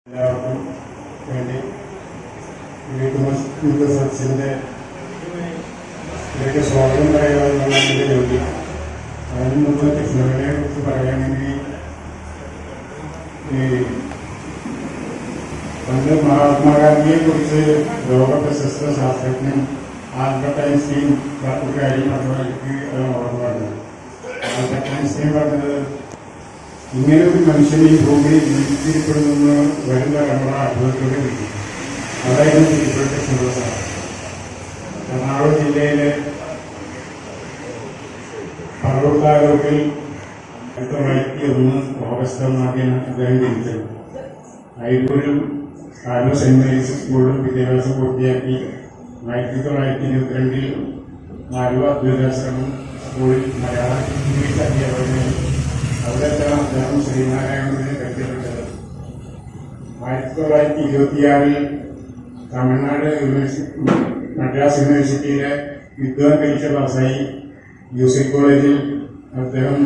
എല്ലാവർക്കും വേണ്ടി യൂത്ത് സദസ്സിൻ്റെ ഇതിലേക്ക് സ്വാഗതം പറയുക എന്നുള്ള എൻ്റെ ജോലി. അതിന് മുമ്പ് കൃഷ്ണനെ കുറിച്ച് പറയുകയാണെങ്കിൽ ഈ പണ്ട് മഹാത്മാഗാന്ധിയെ കുറിച്ച് ലോക പ്രശസ്ത ശാസ്ത്രജ്ഞൻ ആൽബർട്ട് ഐൻസ്റ്റീൻ ഒരു കാര്യം പറഞ്ഞാൽ എനിക്ക് ഓർമ്മയാണ്. ആൽബർട്ട് ഐൻസ്റ്റീൻ പറഞ്ഞത്, ഇങ്ങനെ ഒരു മനുഷ്യൻ ഈ ഭൂമിയിൽ ജീവിച്ചിരിപ്പെടുന്ന വരും തലമുറ അത്ഭുതത്തോടെ വിളിക്കും. അതായിരുന്നു തിരുപ്പതി സന്തോഷം. എറണാകുളം ജില്ലയിലെ പറവൂർ താലൂക്കിൽ 1901 ഓഗസ്റ്റ് 1 അദ്ദേഹം ജനിച്ചത്. അയ്യൂരിൽ കാലോ സെന്റ് മേരീസ് സ്കൂളിൽ വിദ്യാഭ്യാസം പൂർത്തിയാക്കി 1922 ആലുവ അദ്വൈതാശ്രമം സ്കൂളിൽ മലയാളം ഇംഗ്ലീഷ് അധ്യാപകനായി അവിടെത്താണ് അദ്ദേഹം ശ്രീനാരായണനെ പരിചയപ്പെട്ടത്. 1926 തമിഴ്നാട് മദ്രാസ് യൂണിവേഴ്സിറ്റിയിലെ വിദ്വാൻ പരീക്ഷ പാസ്സായി. മ്യൂസിക് കോളേജിൽ അദ്ദേഹം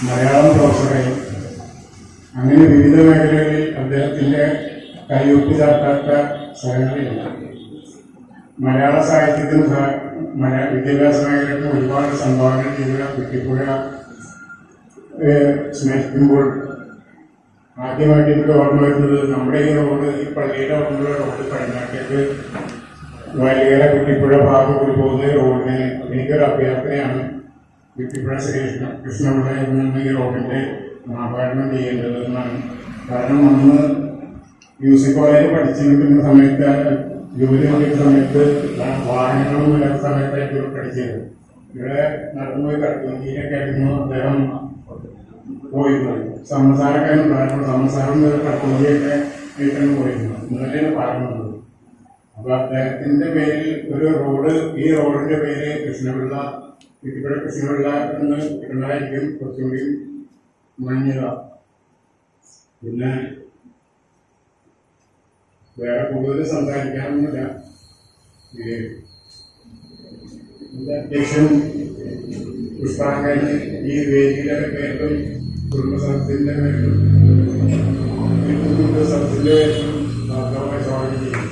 മലയാളം പ്രൊഫസറായി. അങ്ങനെ വിവിധ മേഖലകളിൽ അദ്ദേഹത്തിൻ്റെ കൈയൊപ്പ് ചാർത്താത്ത സ്ഥലങ്ങളില്ല. മലയാള സാഹിത്യത്തിനും വിദ്യാഭ്യാസ മേഖലയ്ക്കും ഒരുപാട് സംഭാവനകൾ ചെയ്ത കുറ്റിപ്പുഴ സ്മരിക്കുമ്പോൾ ആദ്യമായിട്ട് എനിക്ക് ഓർമ്മ വരുന്നത് നമ്മുടെ ഈ റോഡ്, ഈ പള്ളിയുടെ ഓർമ്മയുള്ള റോഡ് പടിഞ്ഞാട്ടേക്ക് വലിയകര കുറ്റിപ്പുഴ ഭാഗം കൂടി പോകുന്ന റോഡിന് എനിക്കൊരു അഭ്യർത്ഥനയാണ്. കുറ്റിപ്പുഴ കൃഷ്ണപിള്ള എന്ന ഈ റോഡിൻ്റെ നാമകരണം ചെയ്യേണ്ടതെന്നാണ്. കാരണം അന്ന് മ്യൂസിക് കോളേജിൽ പഠിച്ചിരിക്കുന്ന സമയത്ത്, ജോലി നോക്കിയ സമയത്ത് വാഹനങ്ങളും ഇല്ലാത്ത സമയത്തായിട്ട് പഠിച്ചത്. ഇവിടെ നടന്നുപോയി കടത്തുവഞ്ചിയിലൊക്കെ ആയിരുന്നു അദ്ദേഹം പോയിരുന്നത്. സംസാരക്കാരും പറഞ്ഞു, സംസാരം കടത്തുവഞ്ചിയൊക്കെ വീട്ടിൽ പോയിരുന്നു. ഇന്നലെയാണ് പറയുന്നത്. അപ്പൊ അദ്ദേഹത്തിന്റെ പേരിൽ ഒരു റോഡ്, ഈ റോഡിന്റെ പേര് കൃഷ്ണപിള്ള, കുറ്റിപ്പുഴ കൃഷ്ണപിള്ള എന്ന് ഇടണ്ടായിരിക്കും കുറച്ചുകൂടി മഞ്ഞത. പിന്നെ വേറെ കൂടുതൽ സംസാരിക്കാനൊന്നുമില്ല. അധ്യക്ഷൻ പുഷ്പാങ്കന് ഈ വേദിയുടെ പേരിലും കുടുംബസംഘത്തിന്റെ പേരിലും സദസ്സിന്റെ പേരിലും ഭാഗമായി സ്വാഗതം ചെയ്യും.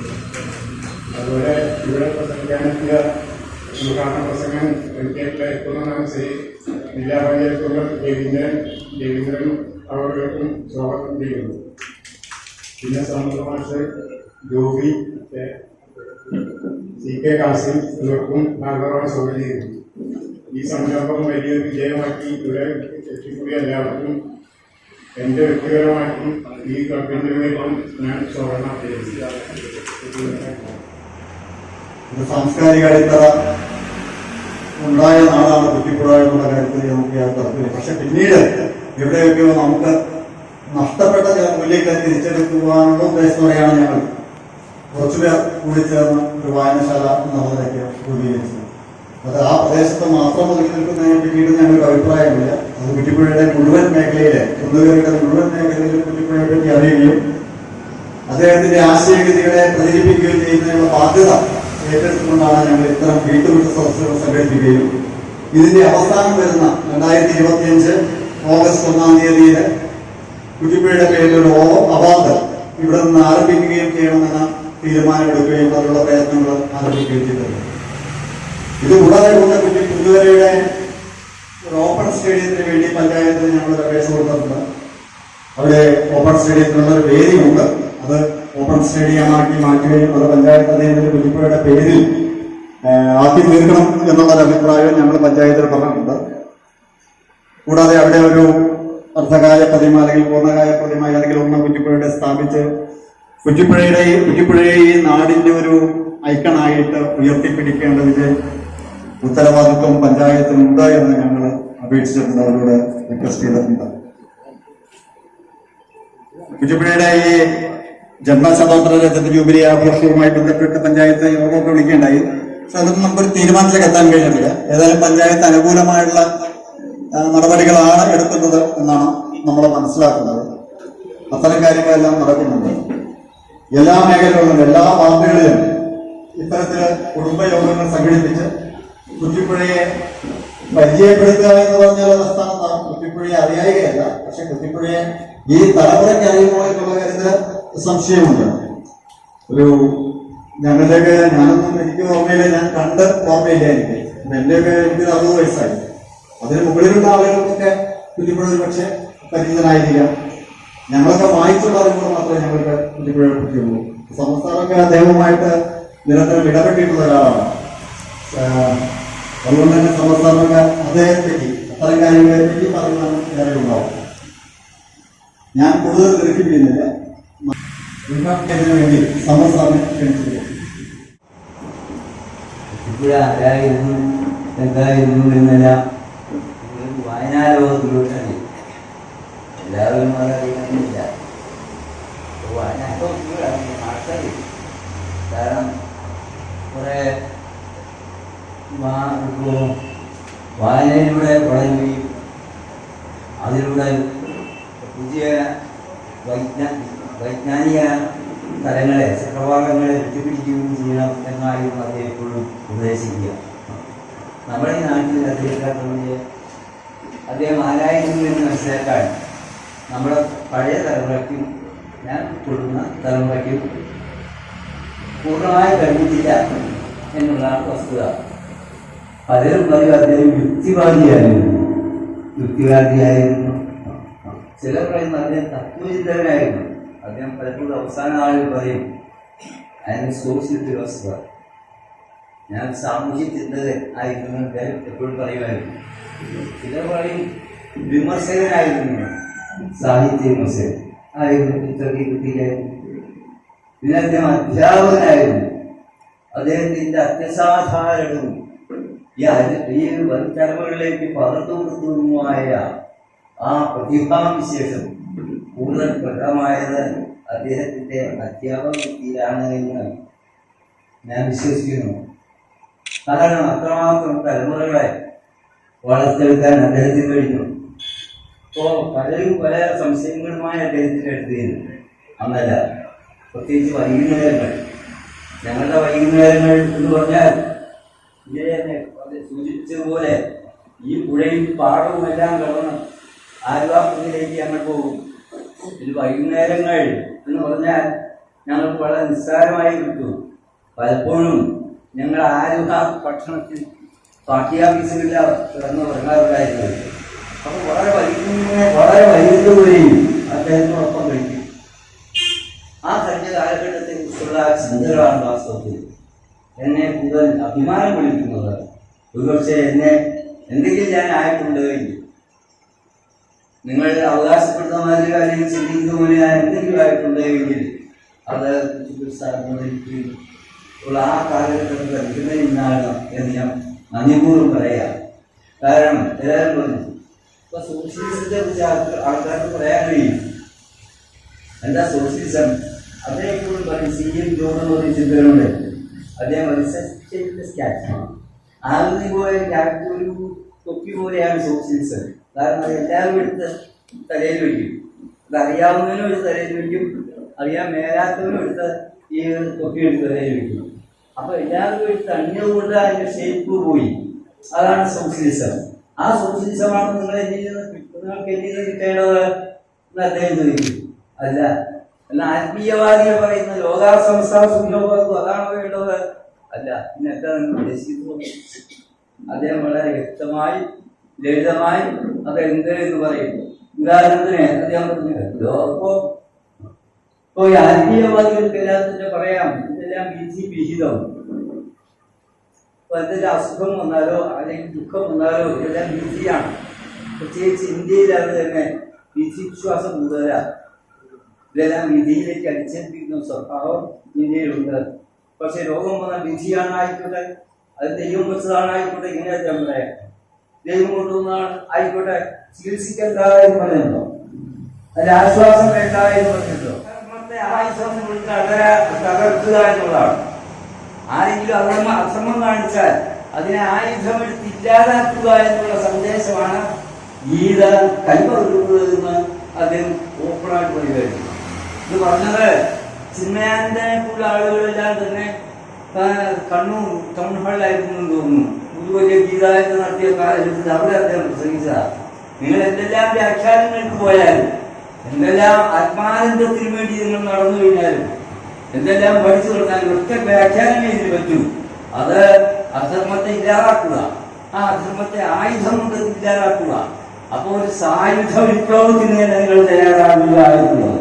അതുപോലെ ഇവിടെ പ്രസംഗിക്കാനെത്തിയ ഉദ്ഘാടന പ്രസംഗം എത്തുന്നതാണ് ശ്രീ ജില്ലാ പഞ്ചായത്തുള്ള രവീന്ദ്രൻ അവർക്കും സ്വാഗതം ചെയ്യുന്നു. പിന്നെ സമുദ്രമാഷ്, ജോബി, CK കാസിം ഇവർക്കും ഭാഗമായി സ്വാഗതം ചെയ്യുന്നു. ഈ സംരംഭം വലിയൊരു വിജയമാക്കി ഇവിടെ എത്തിക്കൂടിയ എല്ലാവർക്കും എൻ്റെ വ്യക്തിപരമായിട്ടും ഈ കമ്പനിയിലേക്കും ഞാൻ സ്വാഗതം സാംസ്കാരിക അടിത്തറ ഉണ്ടായ നാടാണ് കുറ്റിപ്പുഴ എന്നുള്ള കാര്യത്തിൽ നമുക്ക് യാതൊരു. പക്ഷെ പിന്നീട് എവിടെയൊക്കെയോ നമുക്ക് നഷ്ടപ്പെട്ട ചില മൂല്യങ്ങളെ തിരിച്ചെടുക്കുവാനുള്ള ഉദ്ദേശത്തോടെയാണ് ഞങ്ങൾ കുറച്ചുപേർ കൂടി ചേർന്ന് ഒരു വായനശാല എന്നുള്ളതിലേക്ക് രൂപീകരിച്ചത്. അത് ആ പ്രദേശത്ത് മാത്രം ഒതുക്കി നിൽക്കുന്നതിനെ പിന്നീട് ഞങ്ങൾക്ക് അഭിപ്രായമില്ല. അത് കുറ്റിപ്പുഴയുടെ മുഴുവൻ മേഖലയിലെ, കുന്നുകരുടെ മുഴുവൻ മേഖലയിലെ കുറ്റിപ്പുഴയെ പറ്റി അറിയുകയും അദ്ദേഹത്തിന്റെ ആശയഗതികളെ പ്രചരിപ്പിക്കുകയും ചെയ്യുന്നതിനുള്ള ബാധ്യത ഏറ്റെടുത്തുകൊണ്ടാണ് ഞങ്ങൾ ഇത്തരം വീട്ടുവിട്ട സദസ്സുകൾ സംഘടിപ്പിക്കുകയും ഇതിന്റെ അവസാനം വരുന്ന 2025 ഓഗസ്റ്റ് 1 കുറ്റിപ്പുഴയുടെ പേരിൽ ഒരു അവാർഡ് ഇവിടെ നിന്ന് ആരംഭിക്കുകയും ചെയ്യണമെന്ന തീരുമാനമെടുക്കുകയും അതിനുള്ള പ്രയത്നങ്ങൾ ആരംഭിക്കുകയും ചെയ്തിട്ടുണ്ട്. ഇത് കൂടാതെ കൊണ്ട് കുന്നുകരയുടെ ഒരു ഓപ്പൺ സ്റ്റേഡിയത്തിന് വേണ്ടി പഞ്ചായത്തിന് ഞങ്ങൾ അപേക്ഷ കൊടുത്തിട്ടുണ്ട്. അവിടെ ഓപ്പൺ സ്റ്റേഡിയത്തിനുള്ള ഒരു വേദിയുണ്ട്. അത് ഓപ്പൺ സ്റ്റേഡിയമാക്കി മാറ്റുകയും അത് പഞ്ചായത്ത് അദ്ദേഹത്തിന്റെ കുറ്റിപ്പുഴയുടെ പേരിൽ ആക്കി തീർക്കണം എന്നുള്ളൊരു അഭിപ്രായം ഞങ്ങൾ പഞ്ചായത്തിൽ പറഞ്ഞിട്ടുണ്ട്. കൂടാതെ അവിടെ ഒരു അർദ്ധകായ പ്രതിമ അല്ലെങ്കിൽ പൂർണ്ണകായ പ്രതിമ അല്ലെങ്കിൽ ഒന്ന് കുറ്റിപ്പുഴയുടെ സ്ഥാപിച്ച് കുറ്റിപ്പുഴയെ ഈ നാടിന്റെ ഒരു ഐക്കണായിട്ട് ഉയർത്തിപ്പിടിക്കേണ്ടതിന്റെ ഉത്തരവാദിത്വം പഞ്ചായത്തിനുണ്ട് എന്ന് ഞങ്ങൾ അപേക്ഷിച്ചിട്ടുണ്ട്, അവരോട് റിക്വസ്റ്റ് ചെയ്തിട്ടുണ്ട്. കുറ്റിപ്പുഴയുടെ ഈ ജന്മശതാബ്ദ രജത ജൂബിലി ആഘോഷവുമായി ബന്ധപ്പെട്ട് പഞ്ചായത്ത് യോഗമൊക്കെ വിളിക്കുകയുണ്ടായി. പക്ഷെ അതൊന്നും നമുക്കൊരു തീരുമാനത്തിലേക്ക് എത്താൻ കഴിഞ്ഞിട്ടില്ല. ഏതായാലും പഞ്ചായത്ത് അനുകൂലമായുള്ള നടപടികളാണ് എടുക്കുന്നത് എന്നാണ് നമ്മൾ മനസ്സിലാക്കുന്നത്. അത്തരം കാര്യങ്ങളെല്ലാം നടക്കുന്നുണ്ട്. എല്ലാ മേഖലകളിലും എല്ലാ വാർഡുകളിലും ഇത്തരത്തില് കുടുംബയോഗങ്ങൾ സംഘടിപ്പിച്ച് കുറ്റിപ്പുഴയെ പരിചയപ്പെടുത്തുക എന്ന് പറഞ്ഞാൽ പ്രസ്ഥാനം കുറ്റിപ്പുഴയെ അറിയായികയല്ല. പക്ഷെ കുറ്റിപ്പുഴയെ ഈ തലമുറയ്ക്ക് അറിയുമോ എന്നുള്ള കാര്യത്തിൽ സംശയമുണ്ട്. ഒരു ഞങ്ങളുടെയൊക്കെ ഞാനൊന്നും എനിക്ക് ഓർമ്മയില്ല, ഞാൻ കണ്ട ഓർമ്മയില്ല എനിക്ക്. എന്റെയൊക്കെ എനിക്ക് 60 വയസ്സായി. അതിന് മുകളിലുള്ള ആളുകൾക്കൊക്കെ കുറ്റിപ്പുഴ ഒരു പക്ഷെ പരിചിതനായിരിക്കാം. ഞങ്ങളൊക്കെ വായിച്ചുള്ള അറിവുകൾ മാത്രമേ ഞങ്ങൾക്ക് കുറ്റിപ്പുഴയെ പറ്റിയുള്ളൂ. സംസ്ഥാനമൊക്കെ അദ്ദേഹവുമായിട്ട് നിരന്തരം ഇടപെട്ടിട്ടുള്ള ഒരാളാണ്. അതുകൊണ്ട് തന്നെ സംസ്ഥാനമൊക്കെ അദ്ദേഹത്തെപ്പറ്റി അത്തരം കാര്യങ്ങളെ പറ്റി പറയുന്നതാണ് ഏറെ ഉണ്ടാവും. ഞാൻ കൂടുതൽ ദീർഘിപ്പിക്കുന്നില്ല. ഇതിനു വേണ്ടി സമസ്ഥാനം ക്ഷണിച്ചിരിക്കുന്നു. ആരായിരുന്നു എന്തായിരുന്നു എന്നെല്ലാം വായനാ ലോകത്തിലൂട്ടാണ് എല്ലാവരും അതറിയുന്നില്ല. വായനാ ലോകത്തിലൂടെ ആൾക്കാർ കാരണം കുറെ വായനയിലൂടെ വളരുകയും അതിലൂടെ പുതിയ വൈജ്ഞാനിക തലങ്ങളെ ചക്രവാളങ്ങളെ വെട്ടിപ്പിടിക്കുകയും ചെയ്യണം എന്നായിരുന്നു അദ്ദേഹം എപ്പോഴും ഉപദേശിക്കുക. നമ്മുടെ ഈ നാട്ടിൽ അദ്ദേഹത്തെ അദ്ദേഹം ആരായിരുന്നു എന്ന് മനസ്സിലാക്കാൻ നമ്മുടെ പഴയ തലമുറയ്ക്കും ഞാൻ ഉൾപ്പെടുന്ന തലമുറയ്ക്കും പൂർണ്ണമായി കഴിഞ്ഞിട്ടില്ല എന്നുള്ളതാണ് വസ്തുത. പലരും പറയും അദ്ദേഹം യുക്തിവാദിയായിരുന്നു. ചിലർ പറയുന്നത് അദ്ദേഹം തത്വചിന്തകനായിരുന്നു. അദ്ദേഹം പലപ്പോഴും അവസാന ആളുകൾ പറയും അതിന് സോഷ്യൽ ഫിലോസഫർ, ഞാൻ സാമൂഹ്യ ചിന്തകൻ ആയിരുന്നു എപ്പോഴും പറയുമായിരുന്നു. ചിലർ പറയും വിമർശകനായിരുന്നു, സാഹിത്യ വിമർശകൻ ആയിരുന്നു, കുട്ടിയായിരുന്നു. പിന്നെ അദ്ദേഹം അധ്യാപകനായിരുന്നു. അദ്ദേഹത്തിൻ്റെ അത്യസാധാരണവും ഈ വരും തലമുറകളിലേക്ക് പകർത്തുകൊടുത്തതുമായ ആ പ്രതിഭാവിശേഷം കൂടുതൽ പ്രകടമായത് അദ്ദേഹത്തിൻ്റെ അധ്യാപക വൃത്തിയിലാണ് എന്ന് ഞാൻ വിശ്വസിക്കുന്നു. കാരണം അത്രമാത്രം തലമുറകളെ വളർത്തെടുക്കാൻ അദ്ദേഹത്തിന് കഴിഞ്ഞു. ഇപ്പോൾ പലരും പല സംശയങ്ങളുമായി അദ്ദേഹത്തിൻ്റെ അടുത്തിരുന്നു. അന്നല്ല, പ്രത്യേകിച്ച് വൈകുന്നേരങ്ങൾ. ഞങ്ങളുടെ വൈകുന്നേരങ്ങൾ എന്ന് പറഞ്ഞാൽ ഇങ്ങനെ സൂചിപ്പിച്ചതുപോലെ ഈ പുഴയും പാടവും എല്ലാം കടന്ന് ആലുവാപ്പുഴയിലേക്ക് ഞങ്ങൾ പോകും. ഇത് വൈകുന്നേരങ്ങൾ എന്ന് പറഞ്ഞാൽ ഞങ്ങൾക്ക് വളരെ നിസ്സാരമായി കിട്ടും. പലപ്പോഴും ഞങ്ങൾ ആലുവ ഭക്ഷണത്തിൽ പാഠ്യാഭ്യാസമില്ല കിടന്ന് ഉറങ്ങാറുണ്ടായിരുന്നത്. അപ്പോൾ വളരെ വൈകുന്നേരം അദ്ദേഹത്തിനോടൊപ്പം കഴിക്കും. ആ കഴിഞ്ഞ കാലഘട്ടത്തെ കുറിച്ചുള്ള ചിന്തകളാണ് വാസ്തവത്തിൽ എന്നെ കൂടുതൽ അഭിമാനം കൊള്ളിക്കുന്നത്. ഒരുപക്ഷെ എന്നെ എന്തെങ്കിലും ഞാൻ ആയിട്ടുണ്ടെങ്കിൽ, നിങ്ങൾ അവകാശപ്പെടുന്ന മാതിരി അല്ലെങ്കിൽ ചിന്തിക്കുന്ന പോലെ ഞാൻ എന്തെങ്കിലും ആയിട്ടുണ്ടെങ്കിൽ അത് ഉള്ള ആ കാലഘട്ടത്തിൽ പഠിക്കുന്നതിൽ നിന്നാണ് എന്ന് ഞാൻ നന്ദിപൂർവ്വം പറയാം. കാരണം എല്ലാവരും പറഞ്ഞു ഇപ്പൊ സോഷ്യലിസത്തെ കുറിച്ച് ആൾക്കാർക്ക് പറയാൻ കഴിയും. എന്താ സോഷ്യലിസം? അദ്ദേഹം എപ്പോഴും പറയും CM ജോൺ എന്ന് പറഞ്ഞ ചിന്തകളുണ്ട്. അദ്ദേഹം ആകൃതി പോലെ ഒരു തൊപ്പി പോലെയാണ് സോഷ്യലിസം. കാരണം അത് എല്ലാവരും എടുത്ത് തലയിൽ വയ്ക്കും. അത് അറിയാവുന്നതിനും ഒരു തലയിൽ വയ്ക്കും, അറിയാൻ മേലാത്തവനും എടുത്ത് ഈ തൊപ്പി എടുത്ത് തലയിൽ വയ്ക്കും. അപ്പൊ എല്ലാവരും എടുത്ത് അന്യതുകൊണ്ട് അതിന്റെ ഷേപ്പ് പോയി. അതാണ് സോഷ്യലിസം. ആ സോഷ്യലിസമാണ് നിങ്ങൾക്ക് എന്നിൽ നിന്ന് കിട്ടേണ്ടത് എന്ന് അദ്ദേഹം ചോദിക്കും. അല്ല, എന്നാൽ ആത്മീയവാദികൾ പറയുന്ന ലോകാസംസ്ഥാന സുഖം അതാണ് വേണ്ടത്. അല്ല, പിന്നെ എന്താ നിങ്ങൾ ഉദ്ദേശിക്കുന്നത്? അദ്ദേഹം വളരെ വ്യക്തമായി ലളിതമായി അത് എന്ത് എന്ന് പറയുന്നു. ഉദാഹരണത്തിന് അദ്ദേഹം ഇപ്പോ ഈ ആത്മീയവാദികൾക്ക് എല്ലാത്തിൻ്റെ പറയാം ഇതെല്ലാം വിധി വിഹിതം. ഇപ്പൊ എന്തെങ്കിലും അസുഖം വന്നാലോ അല്ലെങ്കിൽ ദുഃഖം വന്നാലോ ഇതെല്ലാം വിധിയാണ്. പ്രത്യേകിച്ച് ഇന്ത്യയിൽ അത് തന്നെ വിധി വിശ്വാസം കൂടുതലാണ്. ഇതെല്ലാം വിധിയിലേക്ക് അടിച്ചേൽപ്പിക്കുന്ന സ്വഭാവം ഇന്ത്യയിലുണ്ട്. പക്ഷെ രോഗം വന്ന വിധിയാണ് ആയിക്കോട്ടെ, അത് ദൈവം വെച്ചതാണ് ആയിക്കോട്ടെ, ഇങ്ങനെ ഞാൻ പറയാം. ദൈവം കൊണ്ടുവന്നതാണ് ആയിക്കോട്ടെ, ചികിത്സിക്കണ്ട എന്ന് പറയുന്നുണ്ടോ? അതിൽ ആശ്വാസം വേണ്ട എന്ന് പറഞ്ഞിട്ടുണ്ടോ? ആശ്വാസം തകർക്കുക എന്നുള്ളതാണ്. ആരെങ്കിലും അസമം കാണിച്ചാൽ അതിനെ ആയുധമെടുത്ത് ഇല്ലാതാക്കുക എന്നുള്ള സന്ദേശമാണ് ഗീത കൈവരുന്നതെന്ന് അദ്ദേഹം ഓപ്പണായിട്ട് പറയുകയായിരുന്നു. ഇത് പറഞ്ഞത് ചിന്മയാനന്ദനെക്കുള്ള ആളുകളെല്ലാം തന്നെ കണ്ണൂർ ടൗൺ ഹാളിലായിരുന്നു എന്ന് തോന്നുന്നു. വലിയ ഗീതായത്ത് നടത്തിയ കാലഘട്ടത്തിൽ അവിടെ അദ്ദേഹം പ്രസംഗിച്ചതാണ്. നിങ്ങൾ എന്തെല്ലാം വ്യാഖ്യാനങ്ങൾക്ക് പോയാലും എന്തെല്ലാം ആത്മാനന്ദത്തിന് വേണ്ടി നിങ്ങൾ നടന്നു കഴിഞ്ഞാലും എന്തെല്ലാം പഠിച്ചു തുടങ്ങാനും ഒറ്റ വ്യാഖ്യാനമേ ഇതിന് പറ്റൂ. അത് അധർമ്മത്തെ ഇല്ലാതാക്കുക, ആ അധർമ്മത്തെ ആയുധം കൊണ്ട് ഇല്ലാതാക്കുക. അപ്പോൾ ഒരു സായുധ വിപ്ലവത്തിന് തന്നെ നിങ്ങൾ തയ്യാറാകുക എന്നുള്ളത്.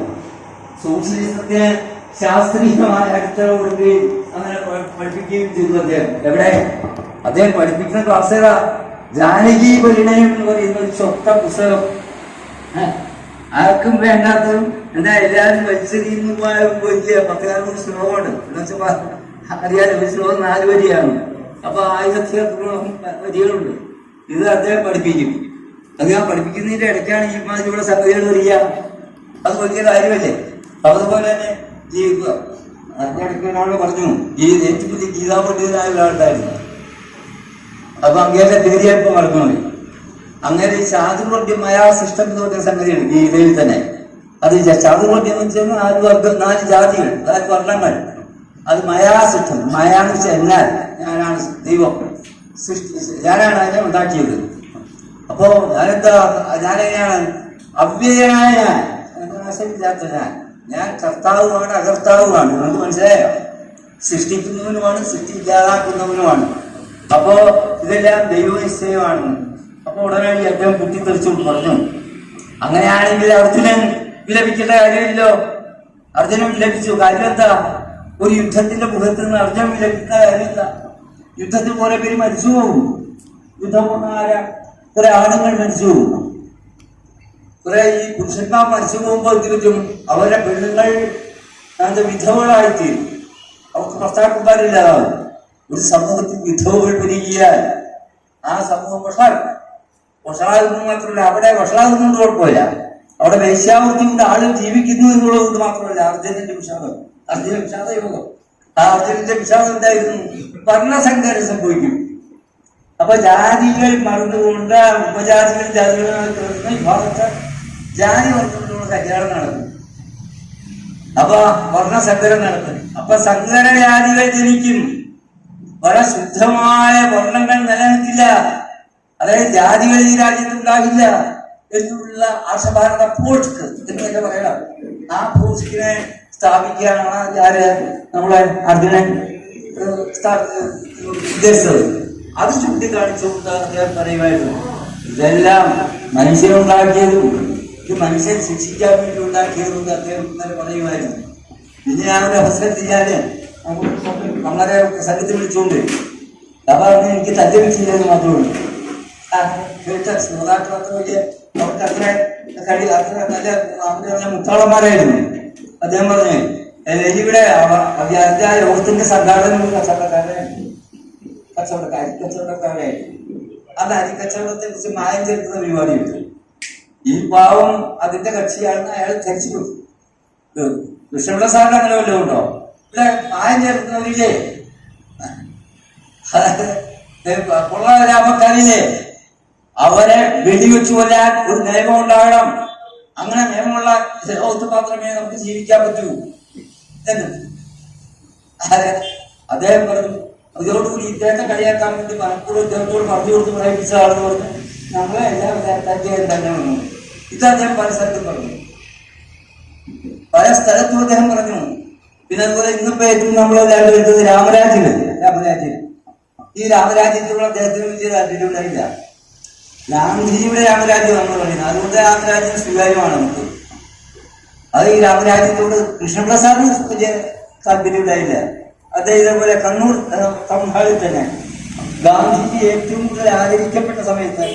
സോഷ്യലിസത്തിന് ശാസ്ത്രീയമായ അടിത്തറ കൊടുക്കുകയും അങ്ങനെ പഠിപ്പിക്കുകയും ചെയ്തു അദ്ദേഹം. എവിടെ അദ്ദേഹം പഠിപ്പിക്കുന്ന ക്ലാസ് ഏതാ? ജാനകി പരിണയം എന്ന് പറയുന്ന ഒരു ചൊട്ട പുസ്തകം. ആർക്കും വേണ്ടാത്തതും എന്താ എല്ലാവരും വലിച്ചെറിയുന്നു വലിയ 10-11 ശ്ലോകമുണ്ട്. എന്ന് വെച്ചാൽ അറിയാലോ, ഒരു ശ്ലോകം 4 വരിയാണ്. അപ്പൊ 1000 വരികളുണ്ട്. ഇത് അദ്ദേഹം പഠിപ്പിക്കും. അദ്ദേഹം പഠിപ്പിക്കുന്നതിന്റെ ഇടയ്ക്കാണ് ഈ മാതിരിയുള്ള സംഗതികൾ വരിക. അത് വലിയ കാര്യമല്ലേ? അതുപോലെ തന്നെ ഈ അതിനിടയ്ക്ക് ഒരാൾ പറഞ്ഞു, ഈ ഏറ്റവും വലിയ ഗീതാ പണ്ഡിതനായ ഒരാളുണ്ടായിരുന്നു. അപ്പൊ അങ്ങേരുടെ പേരിയപ്പം മറന്നുപോയി. അങ്ങനെ ചാതുർവർഗ്ഗമായ സിസ്റ്റം എന്ന് പറഞ്ഞ സംഗതിയാണ് ഗീതയിൽ തന്നെ. അത് ചാതുർവർഗ്ഗം എന്ന് വെച്ചാൽ 4 വർഗ്ഗം, 4 ജാതികൾ, 4 വർണ്ണങ്ങൾ. അത് മയാസിഷ്ടം. മയാന്ന് വെച്ചാൽ എന്നാൽ ഞാനാണ് ദൈവം ഞാനാണ് അതിനെ ഉണ്ടാക്കിയത്. അപ്പോ ഞാനെങ്ങനെയാണ്? അവ്യയനായ നാശമില്ലാത്ത ഞാൻ കർത്താവുമാണ് അകർത്താവുമാണ്. നമുക്ക് മനസ്സിലായോ? സൃഷ്ടിക്കുന്നവനുമാണ്, സൃഷ്ടി ഇല്ലാതാക്കുന്നവനുമാണ്. അപ്പോ ഇതെല്ലാം ദൈവനിശ്ചയമാണ്. അപ്പൊ ഉടനടി അദ്ദേഹം കുത്തിത്തെറിച്ചുകൊണ്ട് പറഞ്ഞു, അങ്ങനെയാണെങ്കിൽ അർജുനൻ വിലപിക്കേണ്ട കാര്യമില്ലോ. അർജുനൻ വിലപിച്ചു. കാര്യം എന്താ? ഒരു യുദ്ധത്തിന്റെ മുഖത്ത് നിന്ന് അർജുനൻ വിലപിക്കുന്ന കാര്യം എന്താ? യുദ്ധത്തിൽ കുറെ പേര് മരിച്ചു പോകും. യുദ്ധം കുറെ ആണുങ്ങൾ മരിച്ചു പോകും. കുറെ ഈ പുരുഷന്മാർ മരിച്ചു പോകുമ്പോൾ എന്ത് പറ്റും? അവരുടെ പെണ്ണുങ്ങൾ വിധവകളായിത്തീരും. അവർക്ക് ഭർത്താക്കന്മാരില്ലാതാവും. ഒരു സമൂഹത്തിൽ വിധവകൾ പെരുകിയാൽ ആ സമൂഹം വഷളാകുന്നത് മാത്രമല്ല, അവിടെ വഷളാകുന്നതുകൊണ്ട് കുഴപ്പമില്ല, അവിടെ വേശ്യാവൃത്തി കൊണ്ട് ആളുകൾ ജീവിക്കുന്നു എന്നുള്ളത് കൊണ്ട് മാത്രമല്ല. അർജുനന്റെ വിഷാദം, അർജുന വിഷാദ യോഗം. ആ അർജുനന്റെ വിഷാദം എന്തായിരുന്നു? വർണ്ണസങ്കരം സംഭവിക്കും. അപ്പൊ ജാതികൾ മറന്നുകൊണ്ട് ഉപജാതികൾ ജാതികളായി തീർന്ന് വിഭാഗത്തെ ജാതി വർണ്ണങ്ങളുള്ള കല്യാണം നടക്കും. അപ്പൊ വർണ്ണസങ്കരം നടക്കും. അപ്പൊ സങ്കര ജാതികൾ ജനിക്കും. വളരെ ശുദ്ധമായ വർണ്ണങ്ങൾ നിലനിൽക്കില്ല. അതായത് ജാതികൾ ഈ രാജ്യത്തുണ്ടാകില്ല എന്നുള്ള ആശഭാരത പോഷ്ക്ക് എന്നൊക്കെ പറയണം. ആ പോസ്റ്റിനെ സ്ഥാപിക്കാനാണ് ആര് നമ്മളെ അർജുനൻ ഉദ്ദേശിച്ചത്. അത് ചൂണ്ടിക്കാണിച്ചുകൊണ്ട് അദ്ദേഹം പറയുമായിരുന്നു, ഇതെല്ലാം മനുഷ്യനുണ്ടാക്കിയതും ഇത് മനുഷ്യൻ ശിക്ഷിക്കാൻ വേണ്ടി ഉണ്ടാക്കിയതും അദ്ദേഹം ഇന്നലെ പറയുമായിരുന്നു. പിന്നെ ആ ഒരു അവസരത്തിൽ ഞാന് നമ്മളെ സംഘത്തിൽ വിളിച്ചുകൊണ്ട് അപ്പൊ എനിക്ക് തല്ലിവെച്ചില്ലെന്ന് മാത്രമേ കേട്ട ശ്രോതാക്കൾ അത്ര വലിയ അവർക്ക് അത്ര നല്ല മുത്താളന്മാരായിരുന്നു. അദ്ദേഹം പറഞ്ഞു, ഇവിടെ യോഗത്തിന്റെ സംഘാടനം കച്ചവടക്കാരായിരുന്നു. അത് അരിക്കച്ചവടത്തെ കുറിച്ച് മായം ചേർക്കുന്ന പരിപാടിയുണ്ട്. ഈ പാവം അതിന്റെ കക്ഷിയാണെന്ന് അയാൾ ധരിച്ചു കൊടുത്തു. കൃഷ്ണപിള്ള സാറിന് അങ്ങനെ വല്ലതും ഉണ്ടോ? ഇവിടെ മായം ചേർക്കുന്നവരില്ലേ? കൊള്ളരാമക്കാരില്ലേ? അവരെ വെടിവെച്ചു കൊല്ലാൻ ഒരു നിയമം ഉണ്ടാകണം. അങ്ങനെ നിയമമുള്ള ലോകത്ത് മാത്രമേ നമുക്ക് ജീവിക്കാൻ പറ്റൂ എന്ന് അദ്ദേഹം പറഞ്ഞു. അതോടുകൂടി ഇദ്ദേഹത്തെ കളിയാക്കാൻ വേണ്ടി മനഃപൂർവ്വം ഇദ്ദേഹത്തോട് പറഞ്ഞു കൊടുത്ത് പ്രയോഗിച്ചതാണെന്ന് പറഞ്ഞ് നമ്മളെ എല്ലാം അദ്ദേഹം തന്നെ വന്നു. ഇത് അദ്ദേഹം പല സ്ഥലത്തും പറഞ്ഞു, പല സ്ഥലത്തും അദ്ദേഹം പറഞ്ഞു. പിന്നെ അതുപോലെ ഇന്നിപ്പോ ഏറ്റവും നമ്മളെല്ലാവരും വരുന്നത് രാമരാജ്യം. ഈ രാമരാജ്യത്തിലുള്ള അദ്ദേഹത്തിന് വലിയ താല്പര്യം ഉണ്ടായില്ല. ഗാന്ധിജിയുടെ രാമരാജ്യം നമ്മൾ പറയുന്നത്, അതുകൊണ്ട് രാമരാജ്യം സ്വീകാര്യമാണ് നമുക്ക്. അത് ഈ രാമരാജ്യത്തോട് കൃഷ്ണപ്രസാദിന് വലിയ താല്പര്യം ഉണ്ടായില്ല. അദ്ദേഹം ഇതേപോലെ കണ്ണൂർ ടൗൺ ഹാളിൽ തന്നെ ഗാന്ധിജി ഏറ്റവും കൂടുതൽ ആദരിക്കപ്പെട്ട സമയത്ത്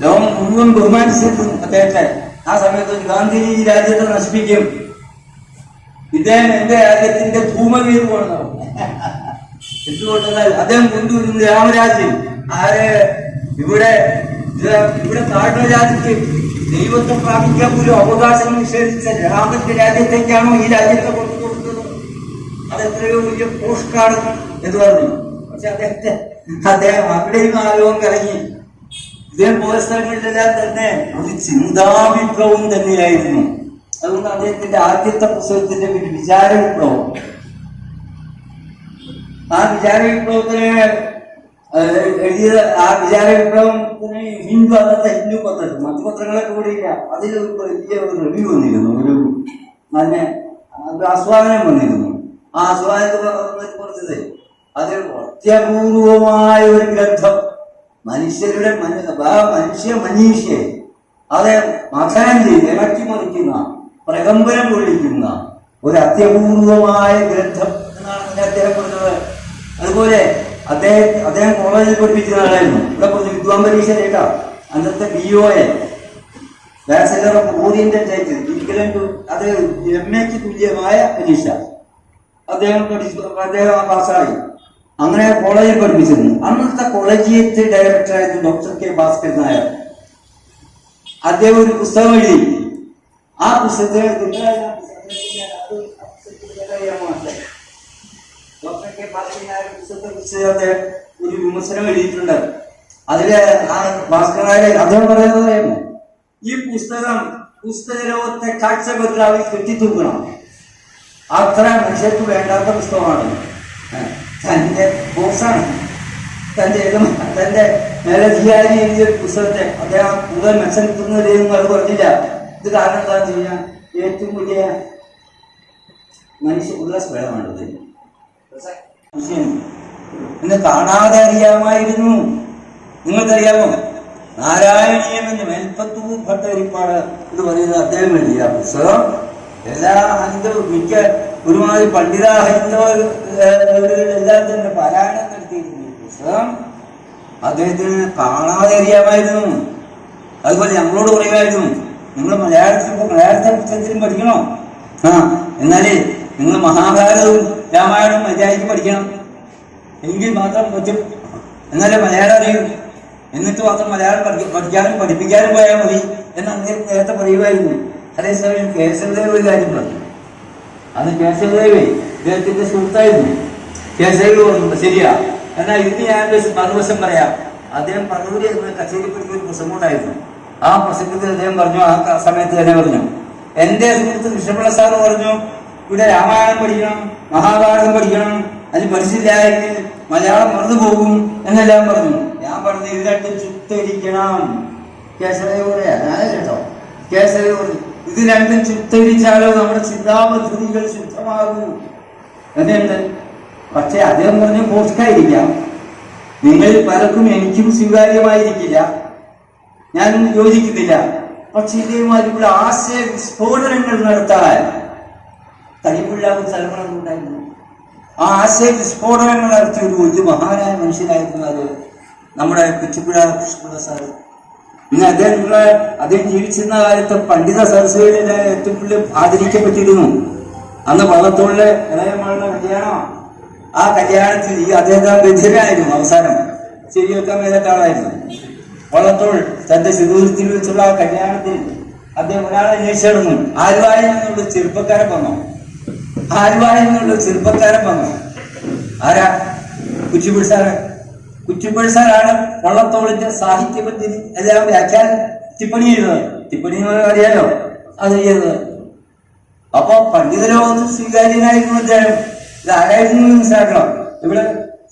ലോകം മുഴുവൻ ബഹുമാനിച്ചിരുന്നു അദ്ദേഹത്തെ. ആ സമയത്ത് ഗാന്ധിജി ഈ രാജ്യത്തെ നശിപ്പിക്കും, ഇദ്ദേഹം എന്റെ രാജ്യത്തിന്റെ ധൂമകേതുവാണ്. എന്തുകൊണ്ടെന്നാൽ അദ്ദേഹം കൊണ്ടുവരുന്ന രാമരാജ്യം ഇവിടെ താഴ്ന്ന രാജ്യത്ത് ദൈവത്തെ പ്രാപിക്കാൻ പോലും അവകാശം നിഷേധിച്ച രാമന്റെ രാജ്യത്തേക്കാണോ ഈ രാജ്യത്തെ കൊണ്ടുകൊടുത്തത്? അതെത്രയോ വലിയ പോസ്റ്റ് കാർഡ് എന്ന് പറഞ്ഞു. പക്ഷെ അദ്ദേഹം അവിടെയും ആലോകം കറങ്ങി. ഇതേപോലെ സ്ഥലങ്ങളിലെല്ലാം തന്നെ ഒരു ചിന്താവിപ്ലവം തന്നെയായിരുന്നു. അതുകൊണ്ട് അദ്ദേഹത്തിന്റെ ആദ്യത്തെ പുസ്തകത്തിന്റെ ഒരു വിചാര വിപ്ലവം. ആ വിചാര വിപ്ലവത്തിന് എഴുതിയത് ആ വിചാര വിപ്ലവത്തിന് ഹിന്ദു അന്നത്തെ ഹിന്ദു പത്രം, മറ്റു പത്രങ്ങളൊക്കെ കൂടെ ഇല്ല. അതിൽ വലിയ ഒരു റിവ്യൂ വന്നിരുന്നു, ഒരു നല്ല ആസ്വാദനം വന്നിരുന്നു. ആ ആസ്വാദനത്തിൽ പറഞ്ഞത് അത് അത്യപൂർവമായ ഒരു ഗ്രന്ഥം, മനുഷ്യരുടെ മനീഷയെ അത് മഥനം ചെയ്ത് ഇളക്കിമറിക്കുന്ന, പ്രകമ്പനം കൊള്ളിക്കുന്ന ഒരു അത്യപൂർവമായ ഗ്രന്ഥം എന്നാണ് അദ്ദേഹം പറഞ്ഞത്. അതുപോലെ അദ്ദേഹം കോളേജിൽ പഠിപ്പിക്കുന്ന ആളായിരുന്നു. ഇവിടെ കുറച്ച് വിദ്വാൻ പരീക്ഷ കേട്ടാ അന്നത്തെ BOA bachelor of oriental title അത് MA-ക്ക് തുല്യമായ പരീക്ഷ അദ്ദേഹം പാസ്സായി. അങ്ങനെ കോളേജിൽ പഠിപ്പിച്ചിരുന്നു. അന്നത്തെ കോളേജിയറ്റ് ഡയറക്ടറായിരുന്നു ഡോക്ടർ K. ഭാസ്കരൻ നായർ. അദ്ദേഹം ഒരു പുസ്തകം എഴുതി. ആ പുസ്തകത്തെ ഡോക്ടർ K. ഭാസ്കരൻ നായർ പുസ്തകത്തെ ഒരു വിമർശനം എഴുതിയിട്ടുണ്ട്. അതില് ആ ഭാസ്കരൻ നായർ അദ്ദേഹം പറയുന്നത്, ഈ പുസ്തകലോകത്തെ കാഴ്ചബംഗ്ലാവിൽ കെട്ടിത്തൂക്കണം, അത്ര മനുഷ്യർക്ക് വേണ്ടാത്ത പുസ്തകമാണ്. തന്റെ ബോസാണ്, തന്റെ മേലധികാരി എഴുതിയ പുസ്തകത്തെ അദ്ദേഹം കൂടുതൽ മെച്ചപ്പെടുത്തുന്നതിലേന്നും അത് പറഞ്ഞില്ല. ഇത് കാരണം എന്താണെന്ന് വെച്ച് കഴിഞ്ഞാൽ ഏറ്റവും വലിയ മനുഷ്യ ഉല്ലാസവേളമാണത്. ഇന്ന് കാണാതെ അറിയാമായിരുന്നു. നിങ്ങൾക്കറിയാമോ, നാരായണീയം എന്ന് മേൽപ്പത്തൂർ ഭട്ടരിപ്പാട് ഇത് പറയുന്നത് അദ്ദേഹം എഴുതിയ പുസ്തകം എല്ലാ മിക്ക ഒരുമാതിരി പണ്ഡിത ഹൈന്ദവ എല്ലാത്തിൻ്റെ പാരായണം നടത്തിയിരുന്നു. ഈ പുസ്തകം അദ്ദേഹത്തിന് കാണാതെ അറിയാമായിരുന്നു. അതുപോലെ ഞങ്ങളോട് പറയുമായിരുന്നു, നിങ്ങൾ മലയാളത്തെ പുസ്തകത്തിലും പഠിക്കണോ? എന്നാലേ നിങ്ങൾ മഹാഭാരതവും രാമായണവും മര്യാദയ്ക്ക് പഠിക്കണം, എങ്കിൽ മാത്രം പറ്റും, എന്നാലേ മലയാളം അറിയും. എന്നിട്ട് മാത്രം മലയാളം പഠിക്കാനും പഠിപ്പിക്കാനും പോയാൽ മതി എന്ന് അങ്ങനെ നേരത്തെ പറയുമായിരുന്നു. അതേസമയം കേശവദേവ് ഒരു കാര്യം പറഞ്ഞു. അന്ന് കേശവദേവ് ഇദ്ദേഹത്തിന്റെ സുഹൃത്തായിരുന്നു. കേശവദേവ് പറഞ്ഞു, ശരിയാ, എന്നാൽ ഇത് ഞാൻ മറുവശം പറയാം. അദ്ദേഹം പറവൂരി കച്ചേരിപ്പടിക്ക് ഒരു പ്രസംഗം ഉണ്ടായിരുന്നു. ആ പ്രസംഗത്തിൽ അദ്ദേഹം പറഞ്ഞു, ആ സമയത്ത് തന്നെ പറഞ്ഞു, എന്റെ സുഹൃത്ത് കൃഷ്ണപിള്ള സാറ് പറഞ്ഞു, ഇവിടെ രാമായണം പഠിക്കണം, മഹാഭാരതം പഠിക്കണം, അതിന് പഠിച്ചില്ലായെങ്കിൽ മലയാളം മറന്നു പോകും എന്നെല്ലാം പറഞ്ഞു. ഞാൻ പറഞ്ഞു, ഇത് രണ്ടും ചുട്ടരിക്കണം. കേശവദേവ് പറയാ, ഞാനേ കേട്ടോ. കേശവദേവ് പറഞ്ഞു, ഇത് രണ്ടും ചുട്ടരിച്ചാലോ നമ്മുടെ ചിന്താപദ്ധതികൾ ശുദ്ധമാകൂ എന്നുണ്ട്. പക്ഷെ അദ്ദേഹം പറഞ്ഞു, പോസ്റ്റായിരിക്കാം, നിങ്ങളിൽ പലർക്കും എനിക്കും സ്വീകാര്യമായിരിക്കില്ല, ഞാനും യോജിക്കുന്നില്ല. പക്ഷെ ഇതേമാതിരിയുള്ള ആശയ വിസ്ഫോടനങ്ങൾ നടത്താൻ കഴിവുള്ള ഒരു തലമുറ ഉണ്ടായിരുന്നു. ആ ആശയ വിസ്ഫോടനങ്ങൾ നടത്തിയ ഒരു വലിയ മഹാനായ മനുഷ്യനായിരുന്നു അത് നമ്മുടെ കുറ്റിപ്പുഴ കൃഷ്ണപിള്ള സാറ്. പിന്നെ അദ്ദേഹം ജീവിച്ചിരുന്ന കാലത്ത് പണ്ഡിത സരസ്വതിയിലെ ഏറ്റവും കൂടുതൽ ആദരിക്കപ്പെട്ടിരുന്നു. അന്ന് വള്ളത്തോളിലെ ഇളയമകളുടെ കല്യാണമാണ്. ആ കല്യാണത്തിൽ ഈ അദ്ദേഹത്തെ ബധിരനായിരുന്നു. അവസാനം ശരിവെക്കാൻ മേലാത്ത ആളായിരുന്നു വള്ളത്തോൾ. തന്റെ ശിവത്തിൽ വെച്ചുള്ള ആ കല്യാണത്തിൽ അദ്ദേഹം ഒരാളെ അന്വേഷിച്ചിരുന്നു. ആലുവായിൽ നിന്നുള്ള ചെറുപ്പക്കാരൻ വന്നു. ആരാ? കുറ്റിപ്പുഴ സാറ്. കുറ്റിപ്പുഴ സാറാണ് വള്ളത്തോളിന്റെ സാഹിത്യ പദ്ധതി എല്ലാം ടിപ്പണി ചെയ്തത്. ടിപ്പണി അറിയാലോ, അത് ചെയ്തത്. അപ്പൊ പണ്ഡിത ലോകത്ത് സ്വീകാര്യനായിരുന്നു അദ്ദേഹം. ഇത് ആരായിരുന്നു മനസ്സിലാക്കണം. ഇവിടെ